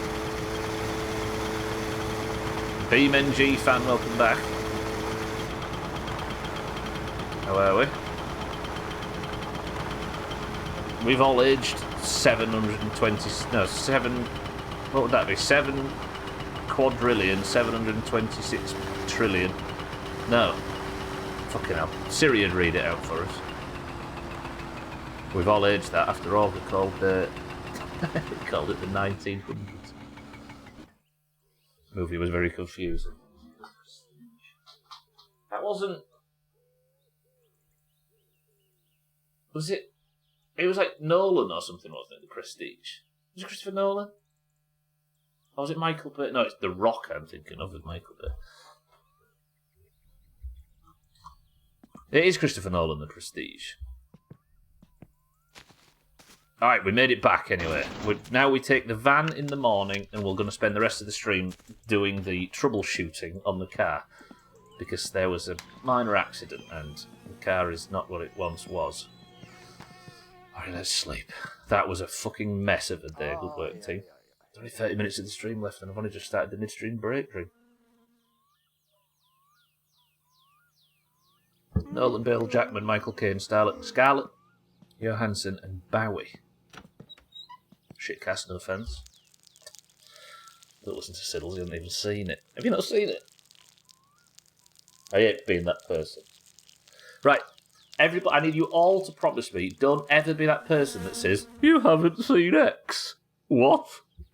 [SPEAKER 1] BeamNG fan, welcome back. How are we? We've all aged 720. No, 7. What would that be? 7 quadrillion, 726 trillion. No. Fucking hell. Siri would read it out for us. We've all aged that after all. We called it the 1900s. Movie was very confusing. That wasn't. Was it? It was like Nolan or something, wasn't it? The Prestige. Was it Christopher Nolan? Or was it Michael Bay? No, it's The Rock I'm thinking of with Michael Bay. It is Christopher Nolan, The Prestige. Alright, we made it back anyway. Now we take the van in the morning and we're going to spend the rest of the stream doing the troubleshooting on the car. Because there was a minor accident and the car is not what it once was. Alright, let's sleep. That was a fucking mess of a day. Good work, team. There's only 30 minutes of the stream left and I've only just started the mid-stream break room. Nolan, Bale, Jackman, Michael Caine, Scarlett, Johansson and Bowie. Shitcast, no offence. Don't listen to Siddles, he hasn't even seen it. Have you not seen it? I hate being that person. Right, everybody, I need you all to promise me, don't ever be that person that says, "You haven't seen X." What?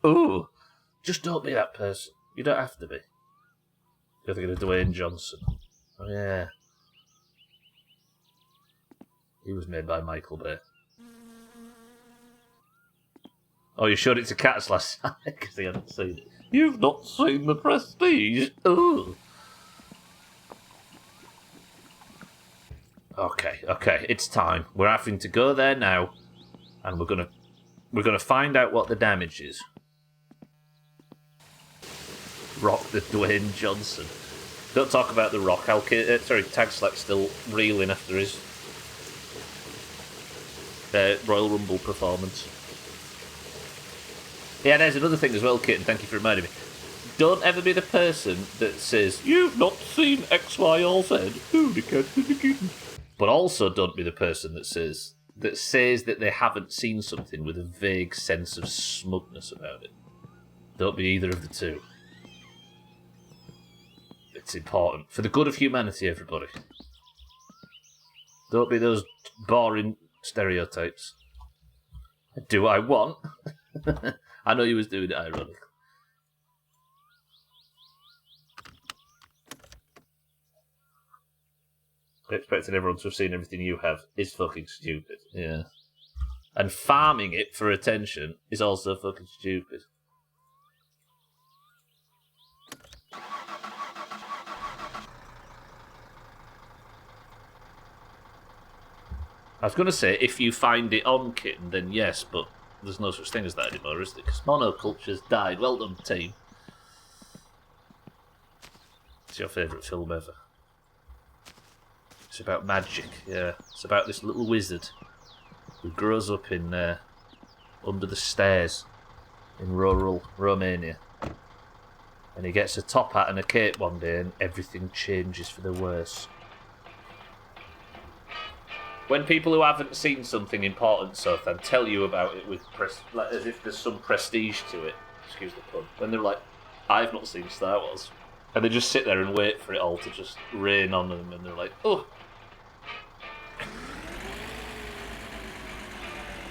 [SPEAKER 1] Oh. Just don't be that person. You don't have to be. You're thinking of Dwayne Johnson. Oh yeah. He was made by Michael Bay. Oh, you showed it to Cats last night because they hadn't seen it. You've not seen The Prestige. Oh. Okay, it's time. We're having to go there now, and we're gonna find out what the damage is. Rock the Dwayne Johnson. Don't talk about the Rock. Tag Slack's still reeling after his Royal Rumble performance. Yeah, there's another thing as well, Kitten. Thank you for reminding me. Don't ever be the person that says, "You've not seen X, Y, or Z." But also don't be the person that says that they haven't seen something with a vague sense of smugness about it. Don't be either of the two. It's important. For the good of humanity, everybody. Don't be those boring stereotypes. Do what I want. I know you was doing it ironically. expecting everyone to have seen everything you have is fucking stupid. Yeah. And farming it for attention is also fucking stupid. I was going to say, if you find it on Kitten, then yes, but there's no such thing as that anymore, is there? Because monoculture's died. Well done, team. It's your favourite film ever. It's about magic, yeah. It's about this little wizard who grows up in under the stairs in rural Romania. And he gets a top hat and a cape one day and everything changes for the worse. When people who haven't seen something important, Sothan, tell you about it with like, as if there's some prestige to it, excuse the pun, when they're like, I've not seen Star Wars. And they just sit there and wait for it all to just rain on them, and they're like, oh.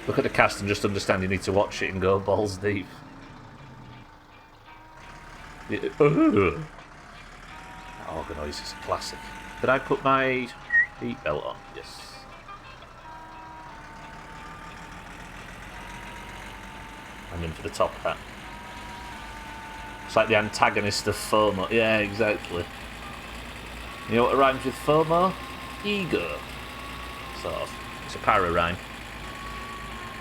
[SPEAKER 1] Look at the cast and just understand you need to watch it and go balls deep. Oh, Organoise is a classic. Did I put my seat belt on? Yes. I'm in for the top hat. It's like the antagonist of FOMO. Yeah, exactly. You know what rhymes with FOMO? Ego. Sort of. It's a para-rhyme.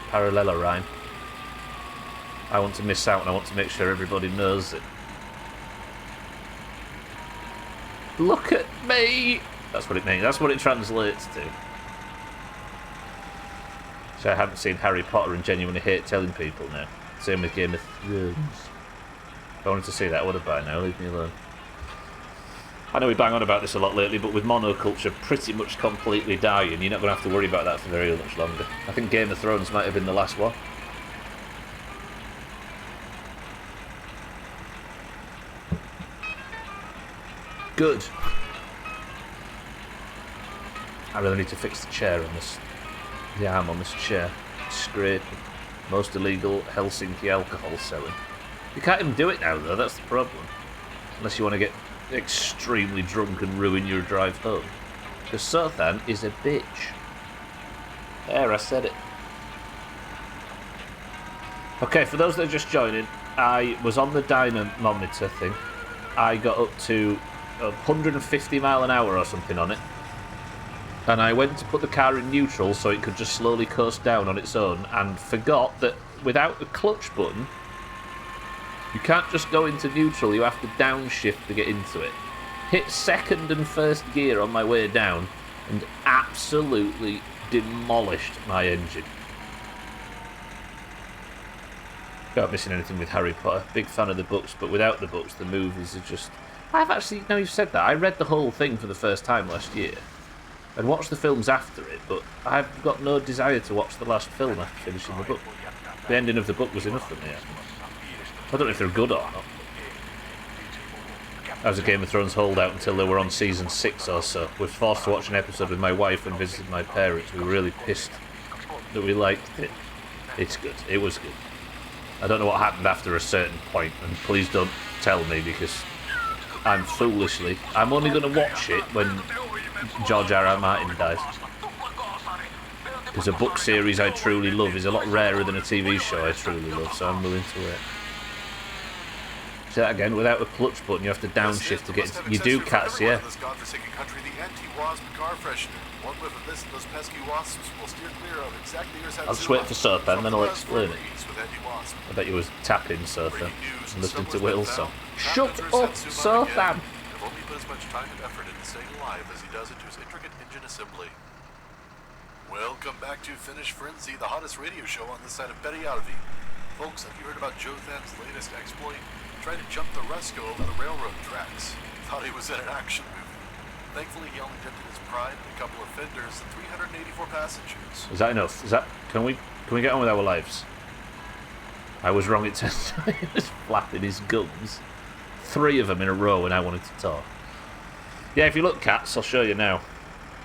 [SPEAKER 1] Parallelogram. I want to miss out and I want to make sure everybody knows it. Look at me! That's what it means. That's what it translates to. So I haven't seen Harry Potter and genuinely hate telling people now. Same with Game of Thrones. If I wanted to see that, I would have by now. Leave me alone. I know we bang on about this a lot lately, but with monoculture pretty much completely dying, you're not going to have to worry about that for very much longer. I think Game of Thrones might have been the last one. Good. I really need to fix the chair on this. The arm on this chair. It's scraping. Most illegal Helsinki alcohol selling. You can't even do it now, though. That's the problem. Unless you want to get extremely drunk and ruin your drive home. Because Sothan is a bitch. There, I said it. Okay, for those that are just joining, I was on the dynamometer thing. I got up to 150 mile an hour or something on it. And I went to put the car in neutral so it could just slowly coast down on its own and forgot that without the clutch button, you can't just go into neutral, you have to downshift to get into it. Hit second and first gear on my way down and absolutely demolished my engine. Not missing anything with Harry Potter. Big fan of the books, but without the books, the movies are just... I've actually, now you've said that, I read the whole thing for the first time last year and watched the films after it, but I've got no desire to watch the last film after finishing the book. The ending of the book was enough for me. I don't know if they're good or not. I was a Game of Thrones holdout until they were on season 6 or so. We were forced to watch an episode with my wife and visited my parents. We were really pissed that we liked it. It's good. It was good. I don't know what happened after a certain point, and please don't tell me because I'm only going to watch it when George R.R. Martin dies. Because a book series I truly love is a lot rarer than a TV show I truly love, so I'm willing to wait. Say that again, without a clutch button you have to downshift to get into... You do, Cats, yeah. I'll just wait for Sothan, then I'll explain it. I bet you was tapping Sothan and listening to Will's song. Shut up, Sothan!
[SPEAKER 6] If only put as much time and effort into staying alive as he does into his intricate engine assembly. Welcome back to Finish Frenzy, the hottest radio show on this side of Berialvi. Folks, have you heard about Jothan's latest exploit? Trying to jump the Resco over the railroad tracks. Thought he was in an action movie. Thankfully, he only dented his pride and a couple of fenders and 384 passengers.
[SPEAKER 1] Is that enough? Can we get on with our lives? I was wrong, it turns out he was flapping his gums. 3 of them in a row when I wanted to talk. Yeah, if you look, Cats, I'll show you now.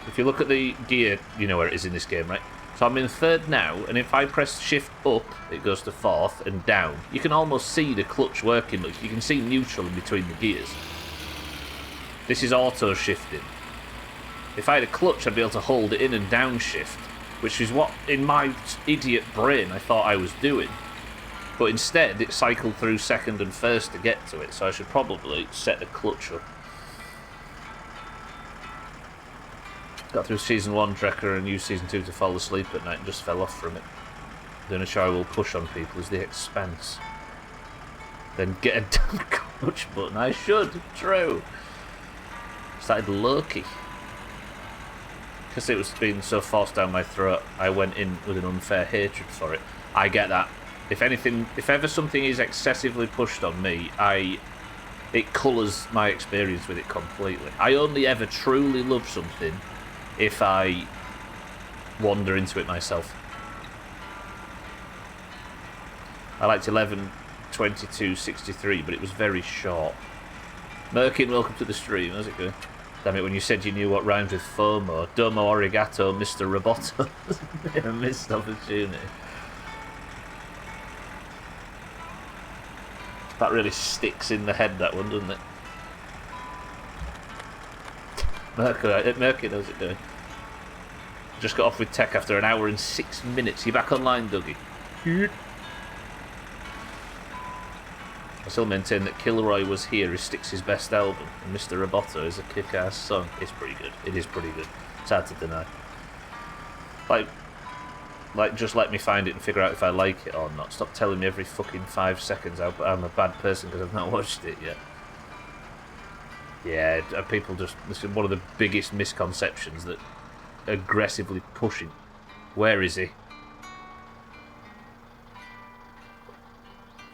[SPEAKER 1] If you look at the gear, you know where it is in this game, right? So I'm in 3rd now, and if I press shift up, it goes to 4th and down. You can almost see the clutch working. Look, you can see neutral in between the gears. This is auto shifting. If I had a clutch, I'd be able to hold it in and downshift, which is what, in my idiot brain, I thought I was doing. But instead, it cycled through second and first to get to it, so I should probably set the clutch up. Got through Season 1 Trekker and used Season 2 to fall asleep at night and just fell off from it. The only show I will push on people is The Expanse. Then get a damn clutch button. I should. True. Started Loki. Because it was being so forced down my throat, I went in with an unfair hatred for it. I get that. If ever something is excessively pushed on me, it colours my experience with it completely. I only ever truly love something if I wander into it myself. I liked 11/22/63, but it was very short. Merkin, welcome to the stream. How's it going? Damn it, when you said you knew what rhymes with FOMO. Domo arigato, Mr. Roboto. A missed opportunity. That really sticks in the head, that one, doesn't it? Merkin, how's it doing? Just got off with tech after an hour and 6 minutes. You back online, Dougie? I still maintain that Kilroy Was Here is Styx's best album, and Mr. Roboto is a kick-ass song. It's pretty good. It is pretty good. It's hard to deny. Like, just let me find it and figure out if I like it or not. Stop telling me every fucking 5 seconds I'm a bad person because I've not watched it yet. Yeah, people just... This is one of the biggest misconceptions that aggressively pushing. Where is he?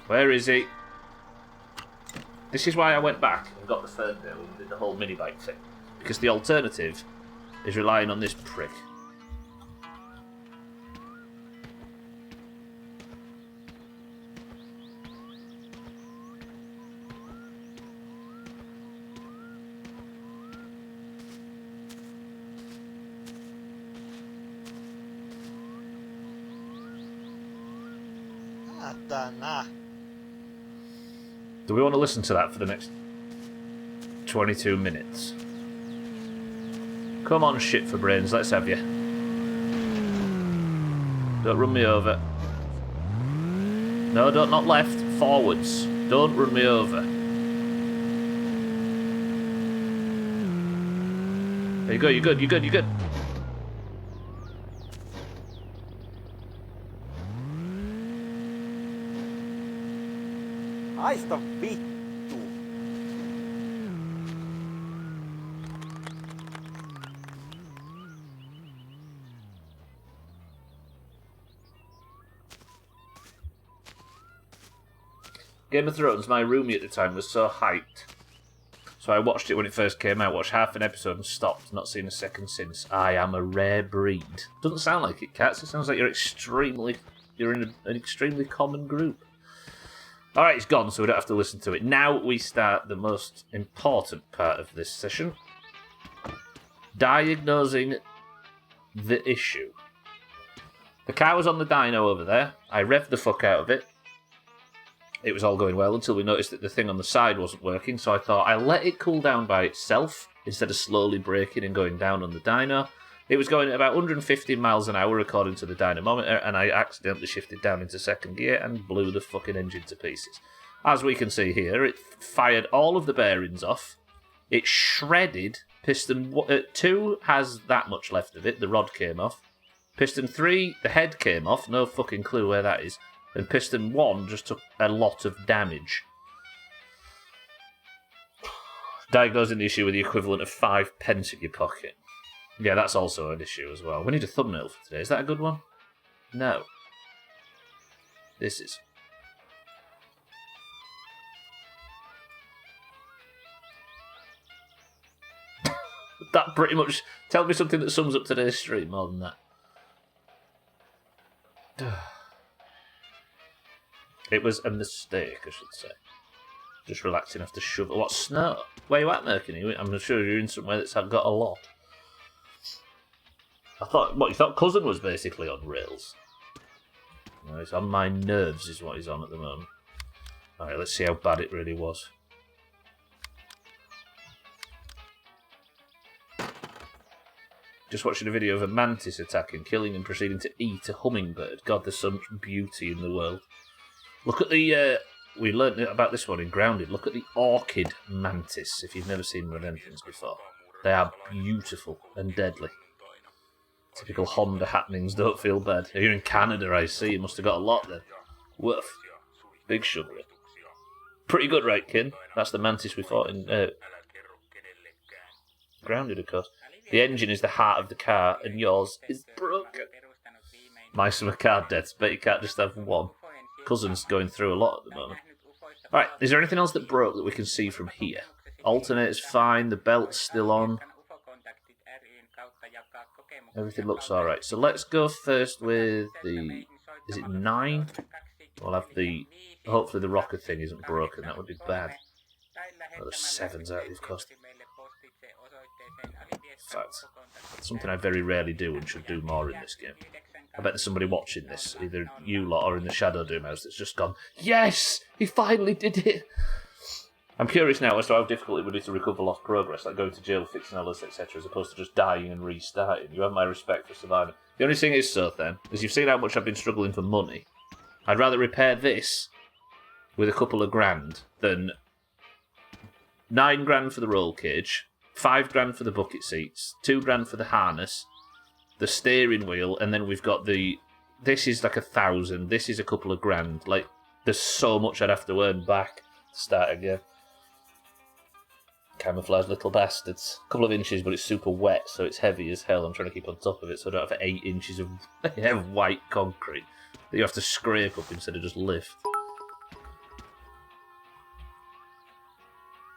[SPEAKER 1] Where is he? This is why I went back and got the Ferndale and did the whole mini-bike thing. Because the alternative is relying on this prick. Do we want to listen to that for the next 22 minutes? Come on, shit for brains, let's have you. Don't run me over. No, not left, forwards. Don't run me over. There you go, you're good, you're good, you're good.
[SPEAKER 2] Haista vittu.
[SPEAKER 1] Game of Thrones, my roomie at the time was so hyped. So I watched it when it first came out, watched half an episode and stopped, not seen a second since. I am a rare breed. Doesn't sound like it, Cats. It sounds like you're in an extremely common group. Alright, it's gone, so we don't have to listen to it. Now we start the most important part of this session. Diagnosing the issue. The car was on the dyno over there. I revved the fuck out of it. It was all going well until we noticed that the thing on the side wasn't working, so I thought I'll let it cool down by itself instead of slowly braking and going down on the dyno. It was going at about 150 miles an hour according to the dynamometer, and I accidentally shifted down into second gear and blew the fucking engine to pieces. As we can see here, it fired all of the bearings off. It shredded. Piston 2 has that much left of it. The rod came off. Piston 3, the head came off. No fucking clue where that is. And piston 1 just took a lot of damage. Diagnosing the issue with the equivalent of 5 pence in your pocket. Yeah, that's also an issue as well. We need a thumbnail for today. Is that a good one? No. This is. That pretty much tells me something that sums up today's stream more than that. It was a mistake, I should say. Just relaxing after shovel. What, snow? Where you at, Merkin? I'm sure you're in somewhere that's got a lot. I thought, what, you thought Cousin was basically on rails? No, it's on my nerves is what he's on at the moment. Alright, let's see how bad it really was. Just watching a video of a mantis attacking, killing and proceeding to eat a hummingbird. God, there's so much beauty in the world. Look at the... we learnt about this one in Grounded. Look at the orchid mantis, if you've never seen one of them things before. They are beautiful and deadly. Typical Honda happenings, don't feel bad. Here in Canada, I see. You must have got a lot then. Woof. Big sugar. Pretty good, right, Kin? That's the mantis we fought in... Grounded, of course. The engine is the heart of the car, and yours is broken. My summer car deaths. Bet you can't just have one. Cousin's going through a lot at the moment. Alright, is there anything else that broke that we can see from here? Alternator's fine, the belt's still on. Everything looks alright. So let's go first with the... Is it 9? We'll have the... Hopefully the rocker thing isn't broken, that would be bad. Oh, the 7's out, of course. In fact, something I very rarely do and should do more in this game. I bet there's somebody watching this, either you lot or in the Shadow Doomhaus, that's just gone, yes! He finally did it! I'm curious now as to how difficult it would be to recover lost progress, like going to jail, fixing all this, etc., as opposed to just dying and restarting. You have my respect for surviving. The only thing is, so then, as you've seen how much I've been struggling for money, I'd rather repair this with a couple of grand than 9 grand for the roll cage, 5 grand for the bucket seats, 2 grand for the harness, the steering wheel, and then we've got the... This is like 1,000, this is a couple of grand. Like, there's so much I'd have to earn back to start again. Camouflage little bastards. A couple of inches, but it's super wet, so it's heavy as hell. I'm trying to keep on top of it, so I don't have 8 inches of white concrete that you have to scrape up instead of just lift.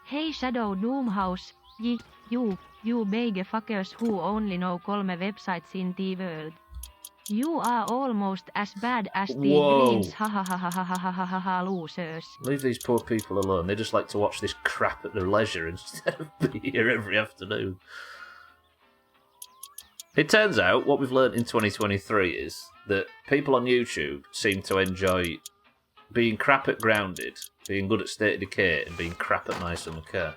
[SPEAKER 4] Hey Shadow Doomhaus, you big fuckers who only know 3 websites in the world. You are almost as bad as the Greens, ha ha ha ha ha ha ha ha ha losers.
[SPEAKER 1] Leave these poor people alone. They just like to watch this crap at their leisure instead of be here every afternoon. It turns out what we've learnt in 2023 is that people on YouTube seem to enjoy being crap at Grounded, being good at State of Decay, and being crap at My Summer Car.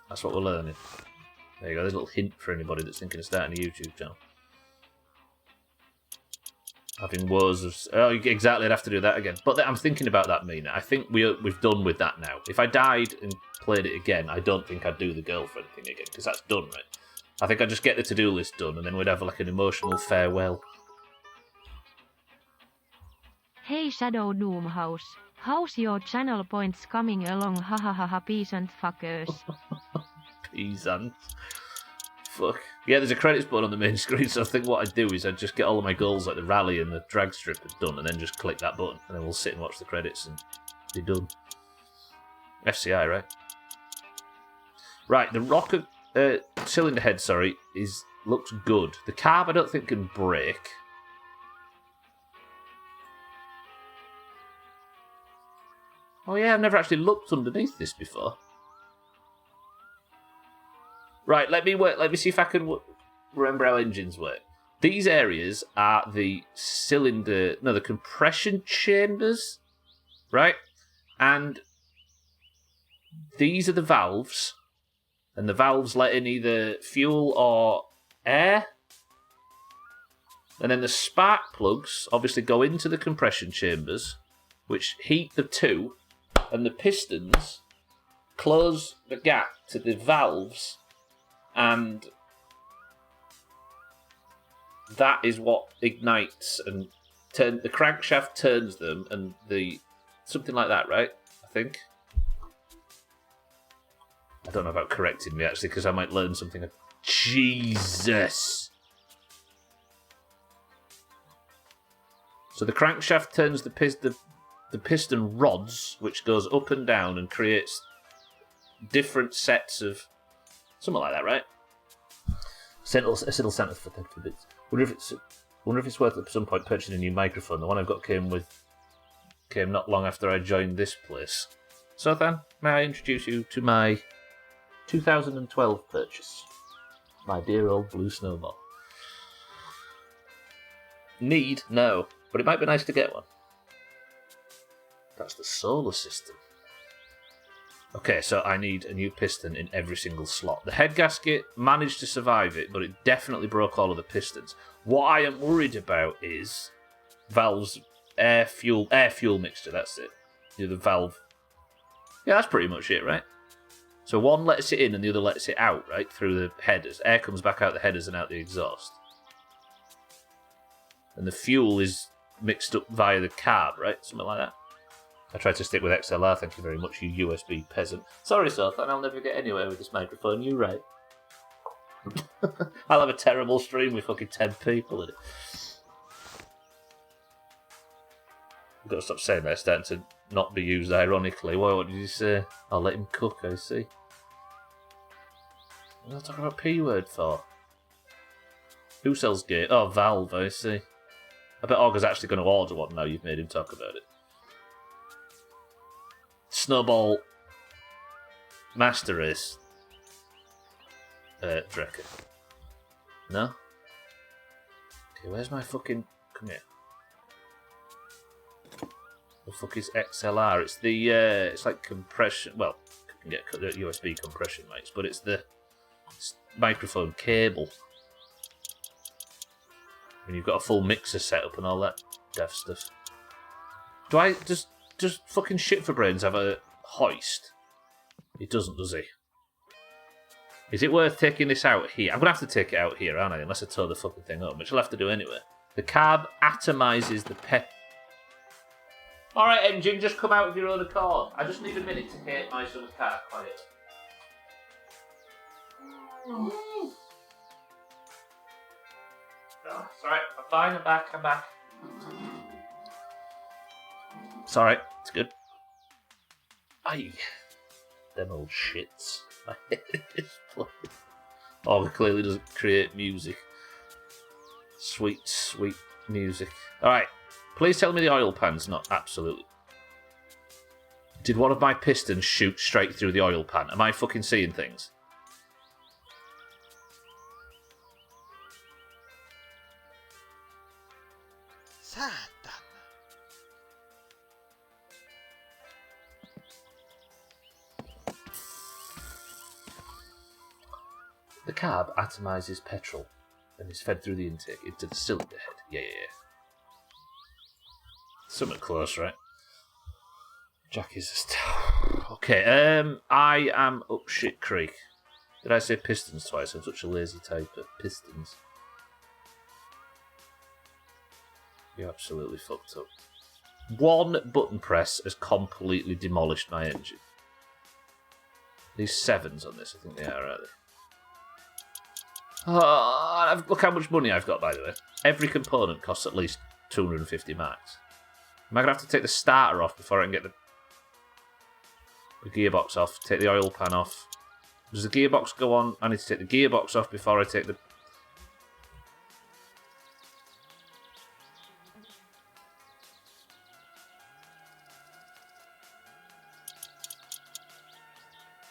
[SPEAKER 1] That's what we're learning. There you go, there's a little hint for anybody that's thinking of starting a YouTube channel. Having woes of... Oh, exactly, I'd have to do that again. But I'm thinking about that, Mina. I think we've done with that now. If I died and played it again, I don't think I'd do the girlfriend thing again, because that's done, right? I think I'd just get the to-do list done, and then we'd have like an emotional farewell.
[SPEAKER 4] Hey Shadow Doomhaus, how's your channel points coming along, ha ha ha ha peasant fuckers?
[SPEAKER 1] Peasant. Fuck. Yeah, there's a credits button on the main screen, so I think what I'd do is I'd just get all of my goals like the rally and the drag strip done, and then just click that button, and then we'll sit and watch the credits and be done. FCI, right? Right, the rocker cylinder head, sorry, looks good. The carb I don't think can break. Oh yeah, I've never actually looked underneath this before. Right, let me see if I can remember how engines work. These areas are the the compression chambers, right? And these are the valves, and the valves let in either fuel or air. And then the spark plugs obviously go into the compression chambers, which heat the two, and the pistons close the gap to the valves, and that is what ignites and the crankshaft turns them, and something like that, right? I think. I don't know about correcting me actually, because I might learn something. Jesus. So the crankshaft turns the piston rods, which goes up and down and creates different sets of something like that, right? A settle center for bits. Wonder if it's worth at some point purchasing a new microphone. The one I've got came not long after I joined this place. So then, may I introduce you to my 2012 purchase? My dear old blue snowball. Need? No. But it might be nice to get one. That's the solar system. Okay, so I need a new piston in every single slot. The head gasket managed to survive it, but it definitely broke all of the pistons. What I am worried about is valves, air fuel mixture. That's it. The valve. Yeah, that's pretty much it, right? So one lets it in and the other lets it out, right, through the headers. Air comes back out the headers and out the exhaust. And the fuel is mixed up via the carb, right? Something like that. I tried to stick with XLR, thank you very much, you USB peasant. Sorry, Sothan, I'll never get anywhere with this microphone, you right. I'll have a terrible stream with fucking 10 people in it. I've got to stop saying that, it's starting to not be used ironically. What did you say? I'll let him cook, I see. What am I talking about P-word for? Who sells gate? Oh, Valve, I see. I bet Ogre's actually going to order one now you've made him talk about it. Snowball Master Race. Drecker. No? Okay, where's my fucking... Come here. The fuck is XLR? It's the, it's like compression... Well, you can get USB compression mics, but it's the microphone cable. And you've got a full mixer setup and all that deaf stuff. Do I... Does fucking shit for brains have a hoist? It doesn't, does he? Is it worth taking this out here? I'm going to have to take it out here, aren't I? Unless I tow the fucking thing up, which I'll have to do anyway. The carb atomises the pep. Alright, engine, just come out of your own accord. I just need a minute to hate my son's car quiet. Oh, sorry, I'm fine, I'm back. It's alright, it's good. Aye. Them old shits. Oh, it clearly doesn't create music. Sweet, sweet music. Alright, please tell me the oil pan's not absolutely... Did one of my pistons shoot straight through the oil pan? Am I fucking seeing things?
[SPEAKER 2] Satan.
[SPEAKER 1] The carb atomises petrol and is fed through the intake into the cylinder head. Yeah. Something close, right? Jack is a star. Okay, I am up shit creek. Did I say pistons twice? I'm such a lazy typer. Pistons. You absolutely fucked up. One button press has completely demolished my engine. These 7s on this, I think they are, aren't they? Oh, look how much money I've got, by the way. Every component costs at least 250 marks. Am I going to have to take the starter off before I can get the gearbox off, take the oil pan off? Does the gearbox go on? I need to take the gearbox off before I take the...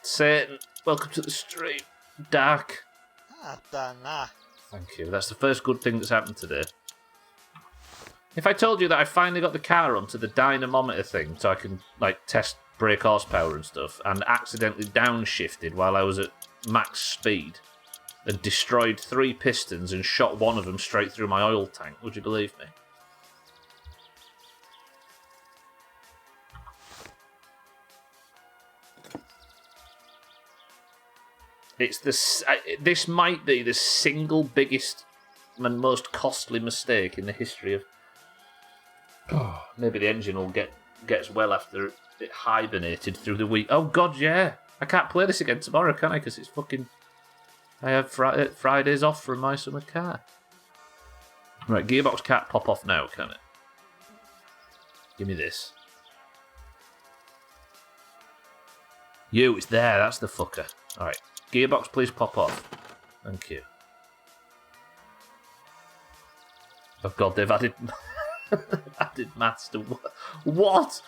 [SPEAKER 1] Satan, welcome to the stream. Dark.
[SPEAKER 2] Satana.
[SPEAKER 1] Thank you. That's the first good thing that's happened today. If I told you that I finally got the car onto the dynamometer thing so I can like test brake horsepower and stuff and accidentally downshifted while I was at max speed and destroyed 3 pistons and shot one of them straight through my oil tank, would you believe me? It's this might be the single biggest and most costly mistake in the history of... Oh, maybe the engine will gets well after it hibernated through the week. Oh god, yeah. I can't play this again tomorrow, can I? Because it's fucking... I have Fridays off from my summer car. Right, gearbox can't pop off now, can it? Give me this. You, it's there. That's the fucker. Alright. Gearbox, please pop off. Thank you. Oh god, they've added... added maths to... What?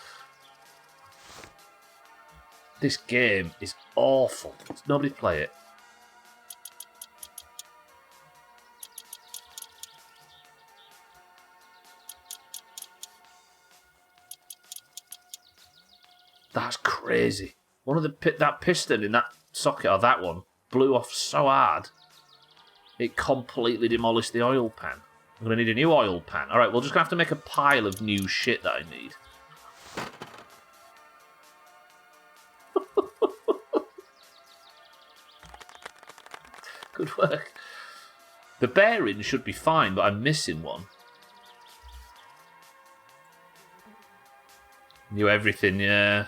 [SPEAKER 1] This game is awful. Nobody play it. That's crazy. One of that piston in that socket, or that one, blew off so hard, it completely demolished the oil pan. I'm going to need a new oil pan. Alright, we're just going to have to make a pile of new shit that I need. Good work. The bearing should be fine, but I'm missing one. Knew everything, yeah.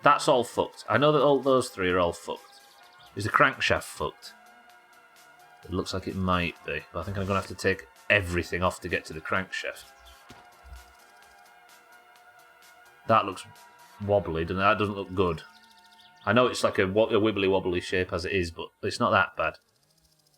[SPEAKER 1] That's all fucked. I know that all those three are all fucked. Is the crankshaft fucked? It looks like it might be, but I think I'm going to have to take everything off to get to the crankshaft. That looks wobbly, doesn't it? That doesn't look good. I know it's like a wibbly-wobbly shape as it is, but it's not that bad.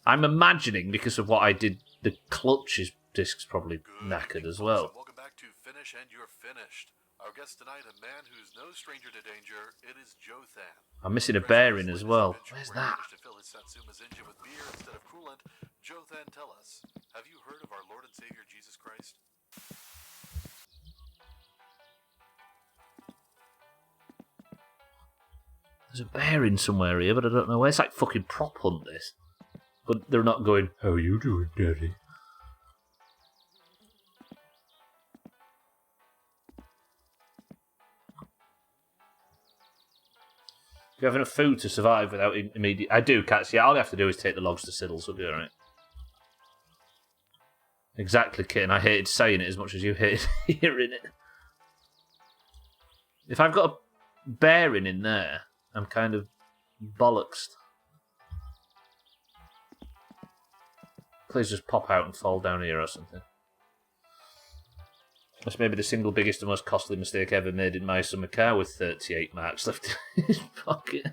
[SPEAKER 1] I'm imagining, because of what I did, the clutch's disc's probably knackered as well.
[SPEAKER 6] Welcome back to Finish and You're Finished. Our guest tonight, a man who's no stranger to danger. It is Jothan.
[SPEAKER 1] I'm missing a bearing as well. Where's that?
[SPEAKER 6] To fill his Satsuma's engine with beer instead of coolant. Jothan, tell us, have you heard of our Lord and Savior Jesus Christ?
[SPEAKER 1] There's a bearing somewhere here, but I don't know where. It's like fucking prop hunt, this. But they're not going, how you doing, Daddy? Do you have enough food to survive without immediate... I do, Cats. Yeah, all I have to do is take the logs to Siddles. We'll be alright. Exactly, Kitten. I hated saying it as much as you hated hearing it. If I've got a bearing in there, I'm kind of bollocksed. Please just pop out and fall down here or something. That's maybe the single biggest and most costly mistake ever made in my summer car with 38 marks left in his pocket.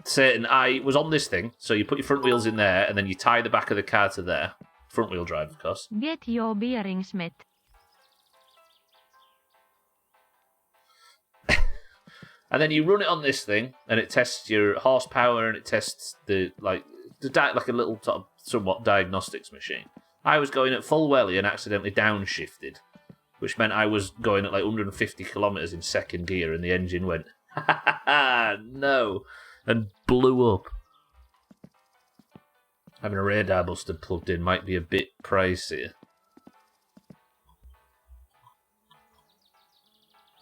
[SPEAKER 1] Satan, I was on this thing, so you put your front wheels in there and then you tie the back of the car to there. Front wheel drive, of course.
[SPEAKER 4] Get your bearings met.
[SPEAKER 1] And then you run it on this thing, and it tests your horsepower, and it tests the like a little sort of somewhat diagnostics machine. I was going at full welly and accidentally downshifted, which meant I was going at like 150 kilometers in second gear, and the engine went ha ha ha no, and blew up. Having a radar buster plugged in might be a bit pricey.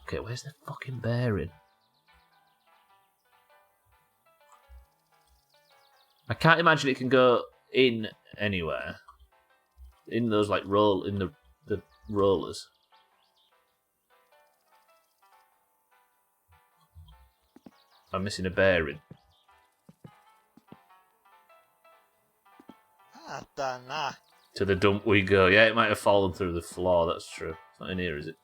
[SPEAKER 1] Okay, where's the fucking bearing? I can't imagine it can go in anywhere. In those like the rollers. I'm missing a bearing. To the dump we go. Yeah, it might have fallen through the floor, that's true. It's not in here, is it?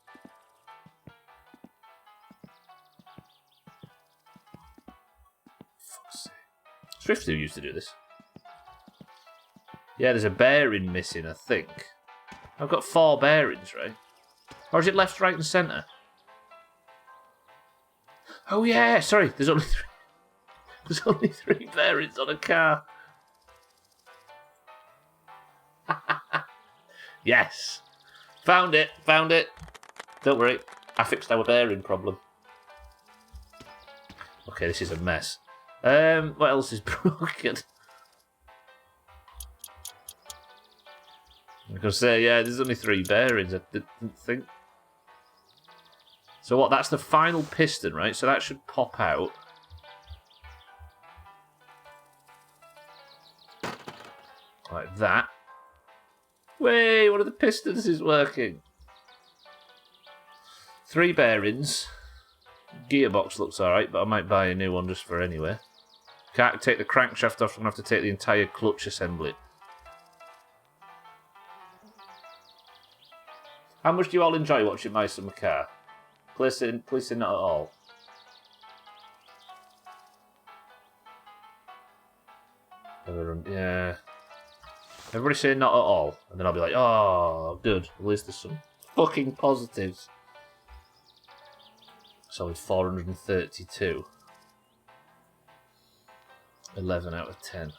[SPEAKER 1] Swifty used to do this. Yeah, there's a bearing missing, I think. I've got 4 bearings, right? Or is it left, right, and centre? Oh yeah, sorry. There's only 3. There's only 3 bearings on a car. Yes, found it. Don't worry, I fixed our bearing problem. Okay, this is a mess. What else is broken? I'm going to say, yeah, there's only 3 bearings. I didn't think. So what, that's the final piston, right? So that should pop out. Like that. Wait, one of the pistons is working. 3 bearings. Gearbox looks alright, but I might buy a new one just for anyway. Can't take the crankshaft off, I'm going to have to take the entire clutch assembly. How much do you all enjoy watching my summer car? Please say not at all. Yeah. Everybody say not at all, and then I'll be like, oh, good. At least there's some fucking positives. Solid 432. 11 out of 10.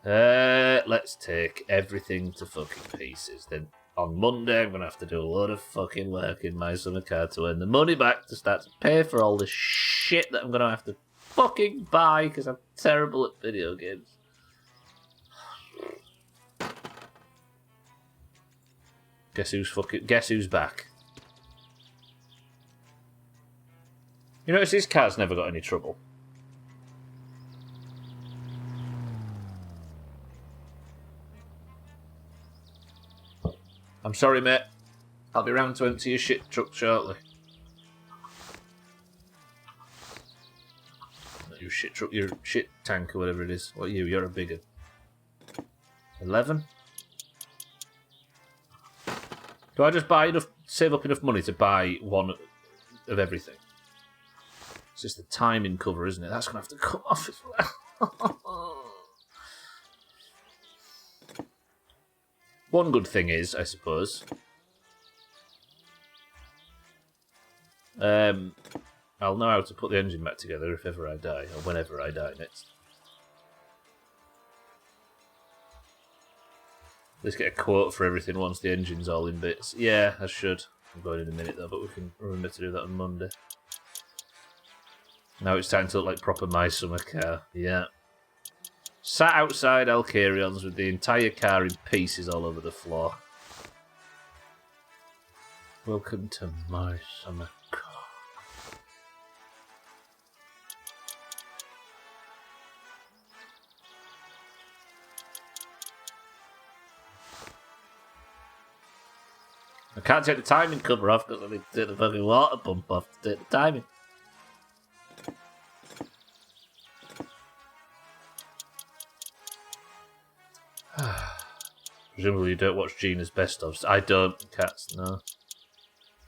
[SPEAKER 1] Let's take everything to fucking pieces. Then on Monday, I'm going to have to do a lot of fucking work in my summer car to earn the money back to start to pay for all the shit that I'm going to have to fucking buy because I'm terrible at video games. Guess who's back? You notice this car's never got any trouble. I'm sorry, mate. I'll be round to empty your shit truck shortly. Not your shit truck, your shit tank or whatever it is. What are you? You're a bigger. 11? Do I just save up enough money to buy one of everything? It's just the timing cover, isn't it? That's going to have to come off as well. One good thing is, I suppose, I'll know how to put the engine back together if ever I die, or whenever I die next. Let's get a quote for everything once the engine's all in bits. Yeah, I should. I'm going in a minute though, but we can remember to do that on Monday. Now it's time to look like proper my summer car. Yeah. Sat outside Alcarion's with the entire car in pieces all over the floor. Welcome to my summer car. I can't take the timing cover off because I need to take the fucking water pump off to take the timing. Presumably you don't watch Gina's best ofs. I don't, cats, no.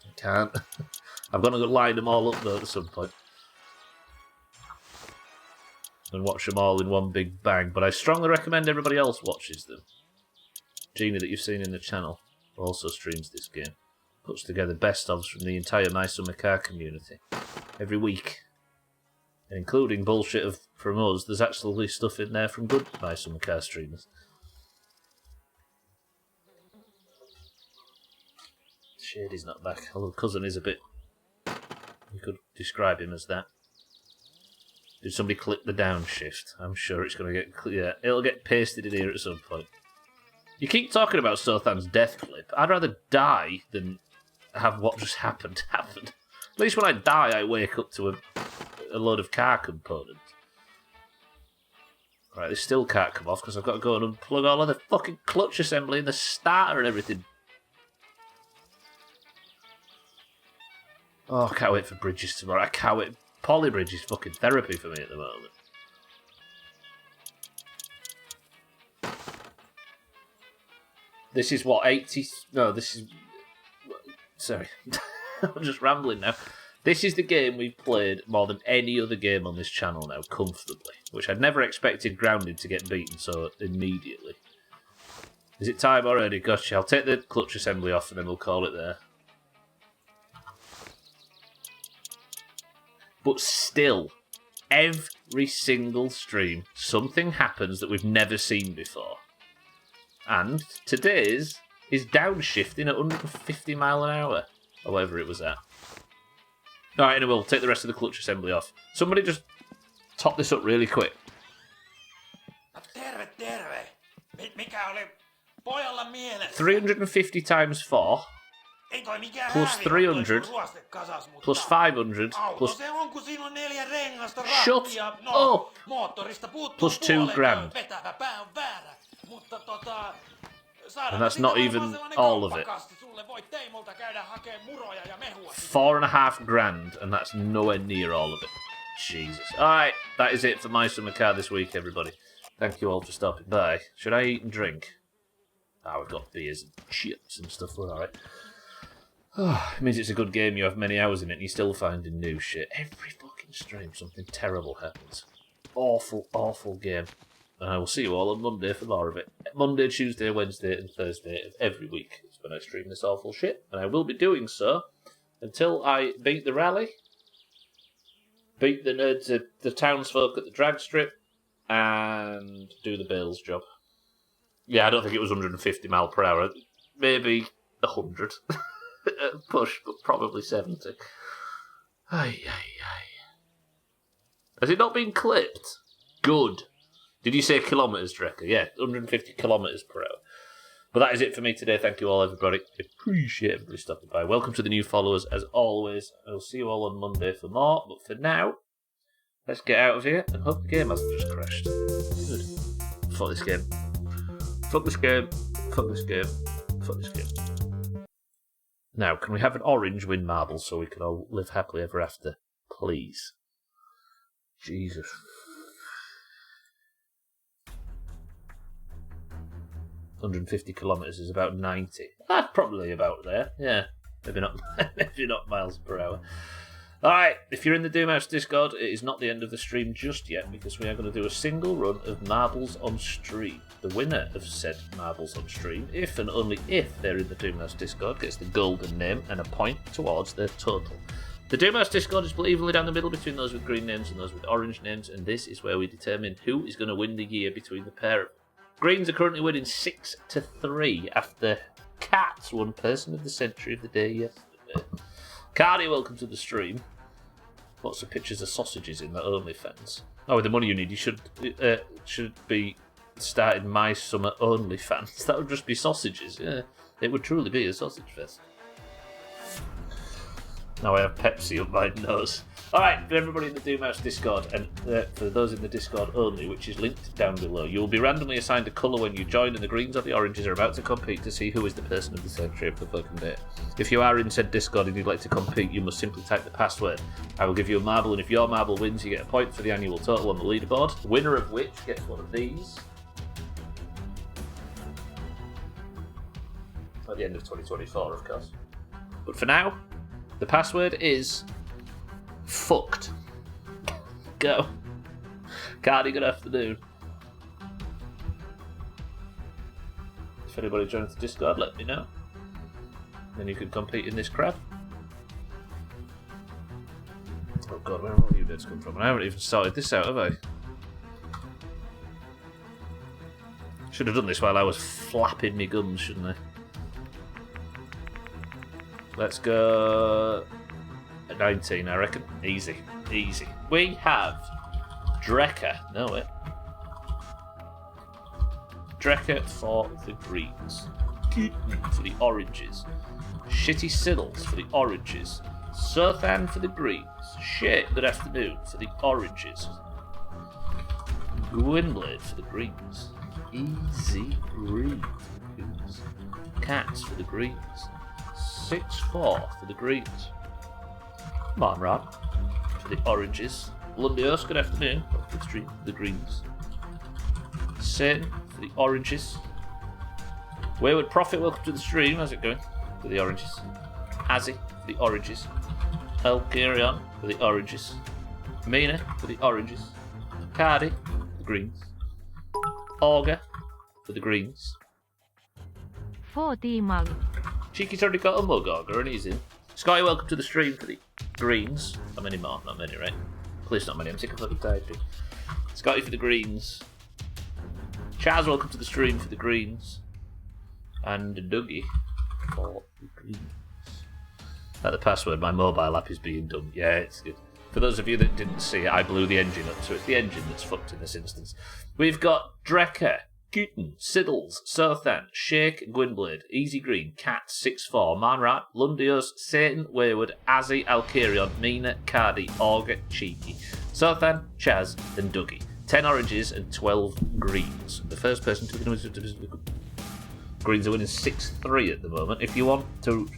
[SPEAKER 1] I can't. I'm going to line them all up though at some point. And watch them all in one big bang. But I strongly recommend everybody else watches them. Gina that you've seen in the channel also streams this game. Puts together best ofs from the entire My Summer Car community. Every week. Including bullshit from us. There's actually stuff in there from good My Summer Car streamers. Shady's not back, although cousin is a bit... You could describe him as that. Did somebody click the downshift? I'm sure it's going to get... Yeah, it'll get pasted in here at some point. You keep talking about Sothan's death clip. I'd rather die than have what just happened happen. At least when I die, I wake up to a load of car components. Right, this still can't come off because I've got to go and unplug all of the fucking clutch assembly and the starter and everything. Oh, I can't wait for Bridges tomorrow. I can't wait. Polybridge is fucking therapy for me at the moment. This is what, 80... No, this is... Sorry. I'm just rambling now. This is the game we've played more than any other game on this channel now, comfortably. Which I'd never expected Grounded to get beaten so immediately. Is it time already? Gotcha. I'll take the clutch assembly off and then we'll call it there. But still, every single stream, something happens that we've never seen before. And today's is downshifting at 150 mile an hour, or whatever it was at. Alright, anyway, we'll take the rest of the clutch assembly off. Somebody just top this up really quick.
[SPEAKER 2] Terve, terve. Mikä oli pojalla mielessä?
[SPEAKER 1] 350 times 4.
[SPEAKER 2] Ei toi mikään
[SPEAKER 1] Plus 300, plus 500, plus...
[SPEAKER 2] se on, kun siinä on 4 rengasta
[SPEAKER 1] Shut
[SPEAKER 2] rattia.
[SPEAKER 1] up!
[SPEAKER 2] Moottorista puuttuu
[SPEAKER 1] Plus 2 grand.
[SPEAKER 2] Vetävä pää on väärä. Mutta
[SPEAKER 1] And that's not even all of it. 4.5 grand, and that's nowhere near all of it. Jesus. Alright, that is it for My Summer Car this week, everybody. Thank you all for stopping by. Should I eat and drink? Ah, we've got beers and chips and stuff. We're alright. It means it's a good game. You have many hours in it and you're still finding new shit. Every fucking stream, something terrible happens. Awful, awful game. And I will see you all on Monday for more of it. Monday, Tuesday, Wednesday and Thursday of every week is when I stream this awful shit. And I will be doing so until I beat the rally, beat the nerds, the townsfolk at the drag strip, and do the Bales job. Yeah, I don't think it was 150 mile per hour. Maybe 100. Push, but probably 70. Ay. Has it not been clipped? Good. Did you say kilometres, Drecker? Yeah, 150 kilometres per hour. But that is it for me today. Thank you all, everybody. Appreciate everybody stopping by. Welcome to the new followers, as always. I'll see you all on Monday for more. But for now, let's get out of here and hope the game hasn't just crashed. Good. Fuck this game. Fuck this game. Fuck this game. Fuck this game. Now, can we have an orange win marble so we can all live happily ever after? Please. Jesus. $150 kilometres is about 90. That's probably about there. Yeah, maybe not miles per hour. Alright, if you're in the Doomhaus Discord, it is not the end of the stream just yet, because we are going to do a single run of marbles on stream. The winner of said marbles on stream, if and only if they're in the Doomhaus Discord, gets the golden name and a point towards their total. The Doomhaus Discord is split evenly down the middle between those with green names and those with orange names, and this is where we determine who is going to win the year between the pair of them. Greens are currently winning 6-3 after Cats won Person of the Century of the day yesterday. Cardi, welcome to the stream. Lots of pictures of sausages in the OnlyFans. Oh, with the money you need, you should be starting My Summer OnlyFans. That would just be sausages, yeah. It would truly be a sausage fest. Now I have Pepsi up my nose. Alright, for everybody in the Doomhaus Discord, and for those in the Discord only, which is linked down below, you will be randomly assigned a colour when you join, and the greens or the oranges are about to compete to see who is the person of the century of the fucking day. If you are in said Discord and you'd like to compete, you must simply type the password. I will give you a marble, and if your marble wins, you get a point for the annual total on the leaderboard, the winner of which gets one of these at the end of 2024, of course. But for now, the password is fucked. Go. Cardi, good afternoon. If anybody joins the Discord, let me know. Then you can compete in this crap. Oh god, where have all you bits come from? I haven't even sorted this out, have I? Should have done this while I was flapping me gums, shouldn't I? Let's go 19, I reckon. Easy. We have Drecker. No, wait. Drecker for the greens. For the oranges. Shitty Siddles for the oranges. Sothan for the greens. Shit, good afternoon for the oranges. Gwynblade for the greens. Easy green for the greens. Cats for the greens. 6-4 for the greens. Monrad for the oranges. Lundios, good afternoon. Welcome to the stream for the greens. Satan for the oranges. Wayward Prophet, welcome to the stream. How's it going? For the oranges. Azzy for the oranges. Elkirion for the oranges. Mina for the oranges. Cardi for the greens. Auger for the greens.
[SPEAKER 4] 40 mug.
[SPEAKER 1] Cheeky's already got a mug, Auger, and he's in. Scotty, welcome to the stream for the greens. Not many more, not many, right? Please, not many, I'm sick of fucking typing. Scotty for the greens. Chaz, welcome to the stream for the greens. And Dougie for the greens. At the password, my mobile app is being done. Yeah, it's good. For those of you that didn't see it, I blew the engine up, so it's the engine that's fucked in this instance. We've got Drecker, Guten, Siddles, Sothan, Shake, Gwynblade, Easy Green, Cat, 6-4, Manrat, Lundios, Satan, Wayward, Azzy, Alkirion, Mina, Cardi, Auger, Cheeky, Sothan, Chaz, and Dougie. 10 oranges and 12 greens. The first person to win. Greens are winning 6-3 at the moment. If you want to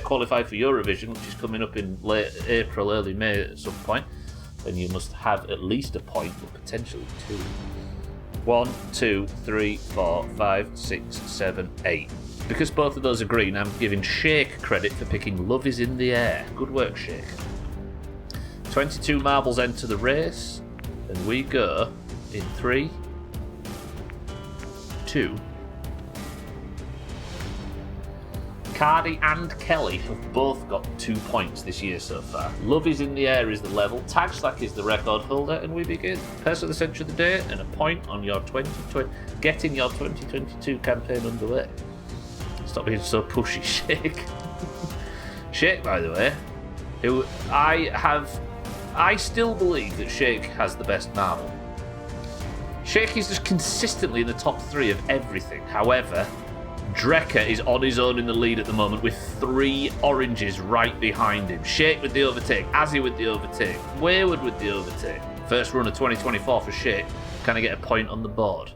[SPEAKER 1] qualify for Eurovision, which is coming up in late April, early May at some point, then you must have at least a point, but potentially 2. 1, 2, 3, 4, 5, 6, 7, 8. Because both of those are green, I'm giving Shake credit for picking Love is in the Air. Good work, Shake. 22 marbles enter the race, and we go in 3, 2. Cardi and Kelly have both got 2 points this year so far. Love is in the air is the level, Tag Slack is the record holder, and we begin. Person of the Century of the Day and a point on your 2020, getting your 2022 campaign underway. Stop being so pushy, Shake. Shake, by the way, who I still believe that Shake has the best marble. Shake is just consistently in the top 3 of everything. However, Drecker is on his own in the lead at the moment with 3 oranges right behind him. Shake with the overtake, Azzy with the overtake, Wayward with the overtake. First run of 2024 for Shake. Can I get a point on the board?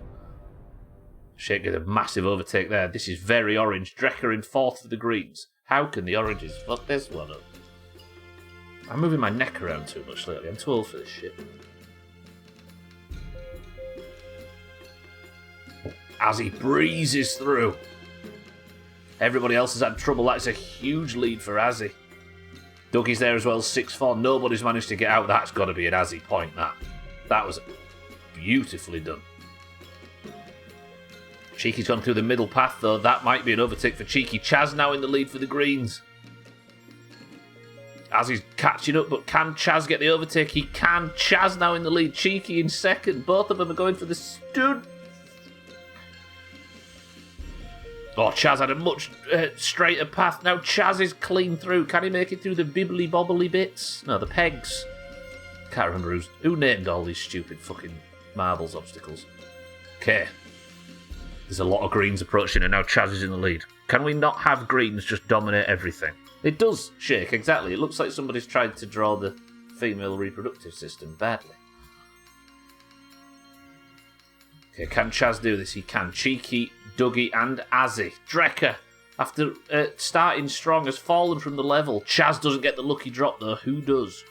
[SPEAKER 1] Shake gets a massive overtake there. This is very orange. Drecker in 4th for the greens. How can the oranges fuck this one up? I'm moving my neck around too much lately. I'm too old for this shit. As he breezes through. Everybody else has had trouble. That's a huge lead for Azzy. Dougie's there as well, 6-4. Nobody's managed to get out. That's got to be an Azzy point, that. That was beautifully done. Cheeky's gone through the middle path, though. That might be an overtake for Cheeky. Chaz now in the lead for the greens. Azzy's catching up, but can Chaz get the overtake? He can. Chaz now in the lead. Cheeky in 2nd. Both of them are going for the stud. Oh, Chaz had a much straighter path. Now Chaz is clean through. Can he make it through the bibbly bobbly bits? No, the pegs. Can't remember who named all these stupid fucking marbles obstacles. Okay. There's a lot of greens approaching and now Chaz is in the lead. Can we not have greens just dominate everything? It does, Shake, exactly. It looks like somebody's tried to draw the female reproductive system badly. Okay, can Chaz do this? He can. Cheeky, Dougie and Azzy. Drecker, after starting strong, has fallen from the level. Chaz doesn't get the lucky drop though. Who does?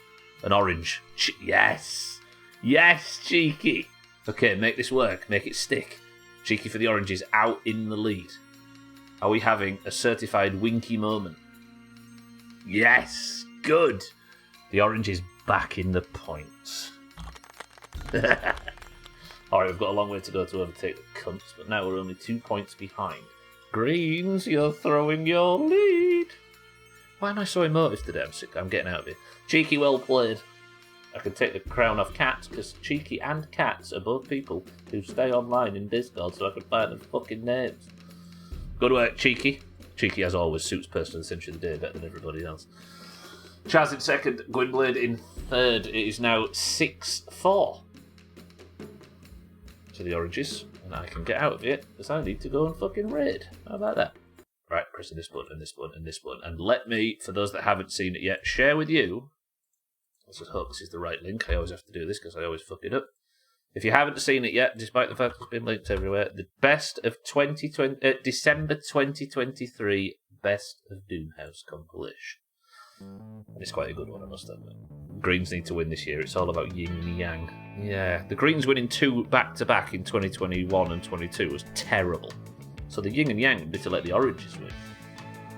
[SPEAKER 1] An orange. Yes. Yes, Cheeky. Okay, make this work. Make it stick. Cheeky for the oranges, out in the lead. Are we having a certified winky moment? Yes. Good. The orange is back in the points. Alright, we've got a long way to go to overtake the cunts, but now we're only 2 points behind. Greens, you're throwing your lead. Why am I so emotive today? I'm getting out of here. Cheeky, well played. I can take the crown off Cats, because Cheeky and Cats are both people who stay online in Discord, so I can find their fucking names. Good work, Cheeky. Cheeky, as always, suits Person of the Century of the Day better than everybody else. Chaz in 2nd, Gwynblade in 3rd. It is now 6-4. To the oranges, and I can get out of it because I need to go and fucking raid. How about that? Right, pressing this button and this button and this button. And let me, for those that haven't seen it yet, share with you. Let's just hope this is the right link. I always have to do this because I always fuck it up. If you haven't seen it yet, despite the fact it's been linked everywhere, the best of December 2023 Best of Doomhaus compilation. And it's quite a good one, I must admit. Greens need to win this year. It's all about yin and yang. Yeah, the Greens winning 2 back-to-back in 2021 and 22 was terrible. So the yin and yang would be to let the oranges win.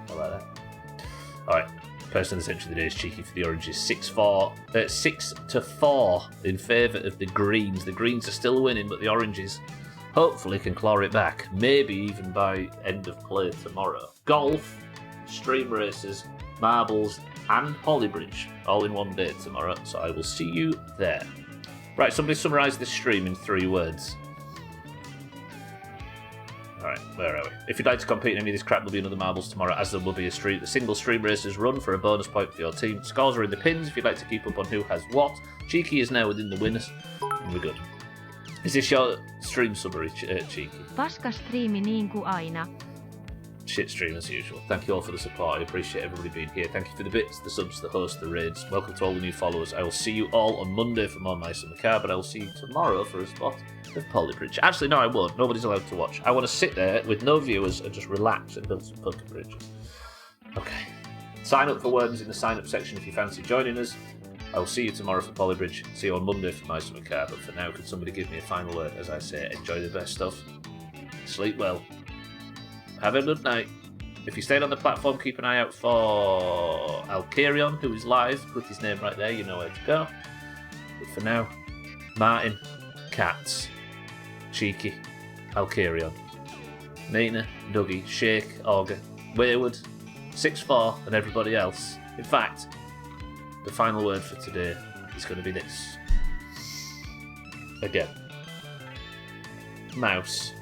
[SPEAKER 1] I like that. Alright, Person of the Century of the Day is Cheeky for the oranges. 6-4 in favour of the Greens. The Greens are still winning, but the oranges hopefully can claw it back. Maybe even by end of play tomorrow. Golf, stream races, marbles, and Hollybridge all in one day tomorrow, so I will see you there. Right, somebody summarise this stream in 3 words. Alright, where are we? If you'd like to compete in any of this crap, there'll be another marbles tomorrow, as there will be a single stream races run for a bonus point for your team. Scores are in the pins if you'd like to keep up on who has what. Cheeky is now within the winners, and we're good. Is this your stream summary, Cheeky?
[SPEAKER 4] Paska striimi niin kuin aina.
[SPEAKER 1] Shit stream as usual. Thank you all for the support. I appreciate everybody being here. Thank you for the bits, the subs, the hosts, the raids. Welcome to all the new followers. I will see you all on Monday for more Mice and Macabre, but I will see you tomorrow for a spot of Polybridge. Actually, no, I won't. Nobody's allowed to watch. I want to sit there with no viewers and just relax and build some fucking bridges. Okay. Sign up for Worms in the sign up section if you fancy joining us. I will see you tomorrow for Polybridge. See you on Monday for Mice and Macabre. But for now, could somebody give me a final word? As I say, enjoy the best stuff. Sleep well. Have a good night. If you stayed on the platform, keep an eye out for Alkarion, who is live. Put his name right there, you know where to go. But for now, Martin, Cats, Cheeky, Alkarion, Nina, Dougie, Shake, Auger, Wayward, 6-4 and everybody else. In fact, the final word for today is going to be this. Again. Mouse.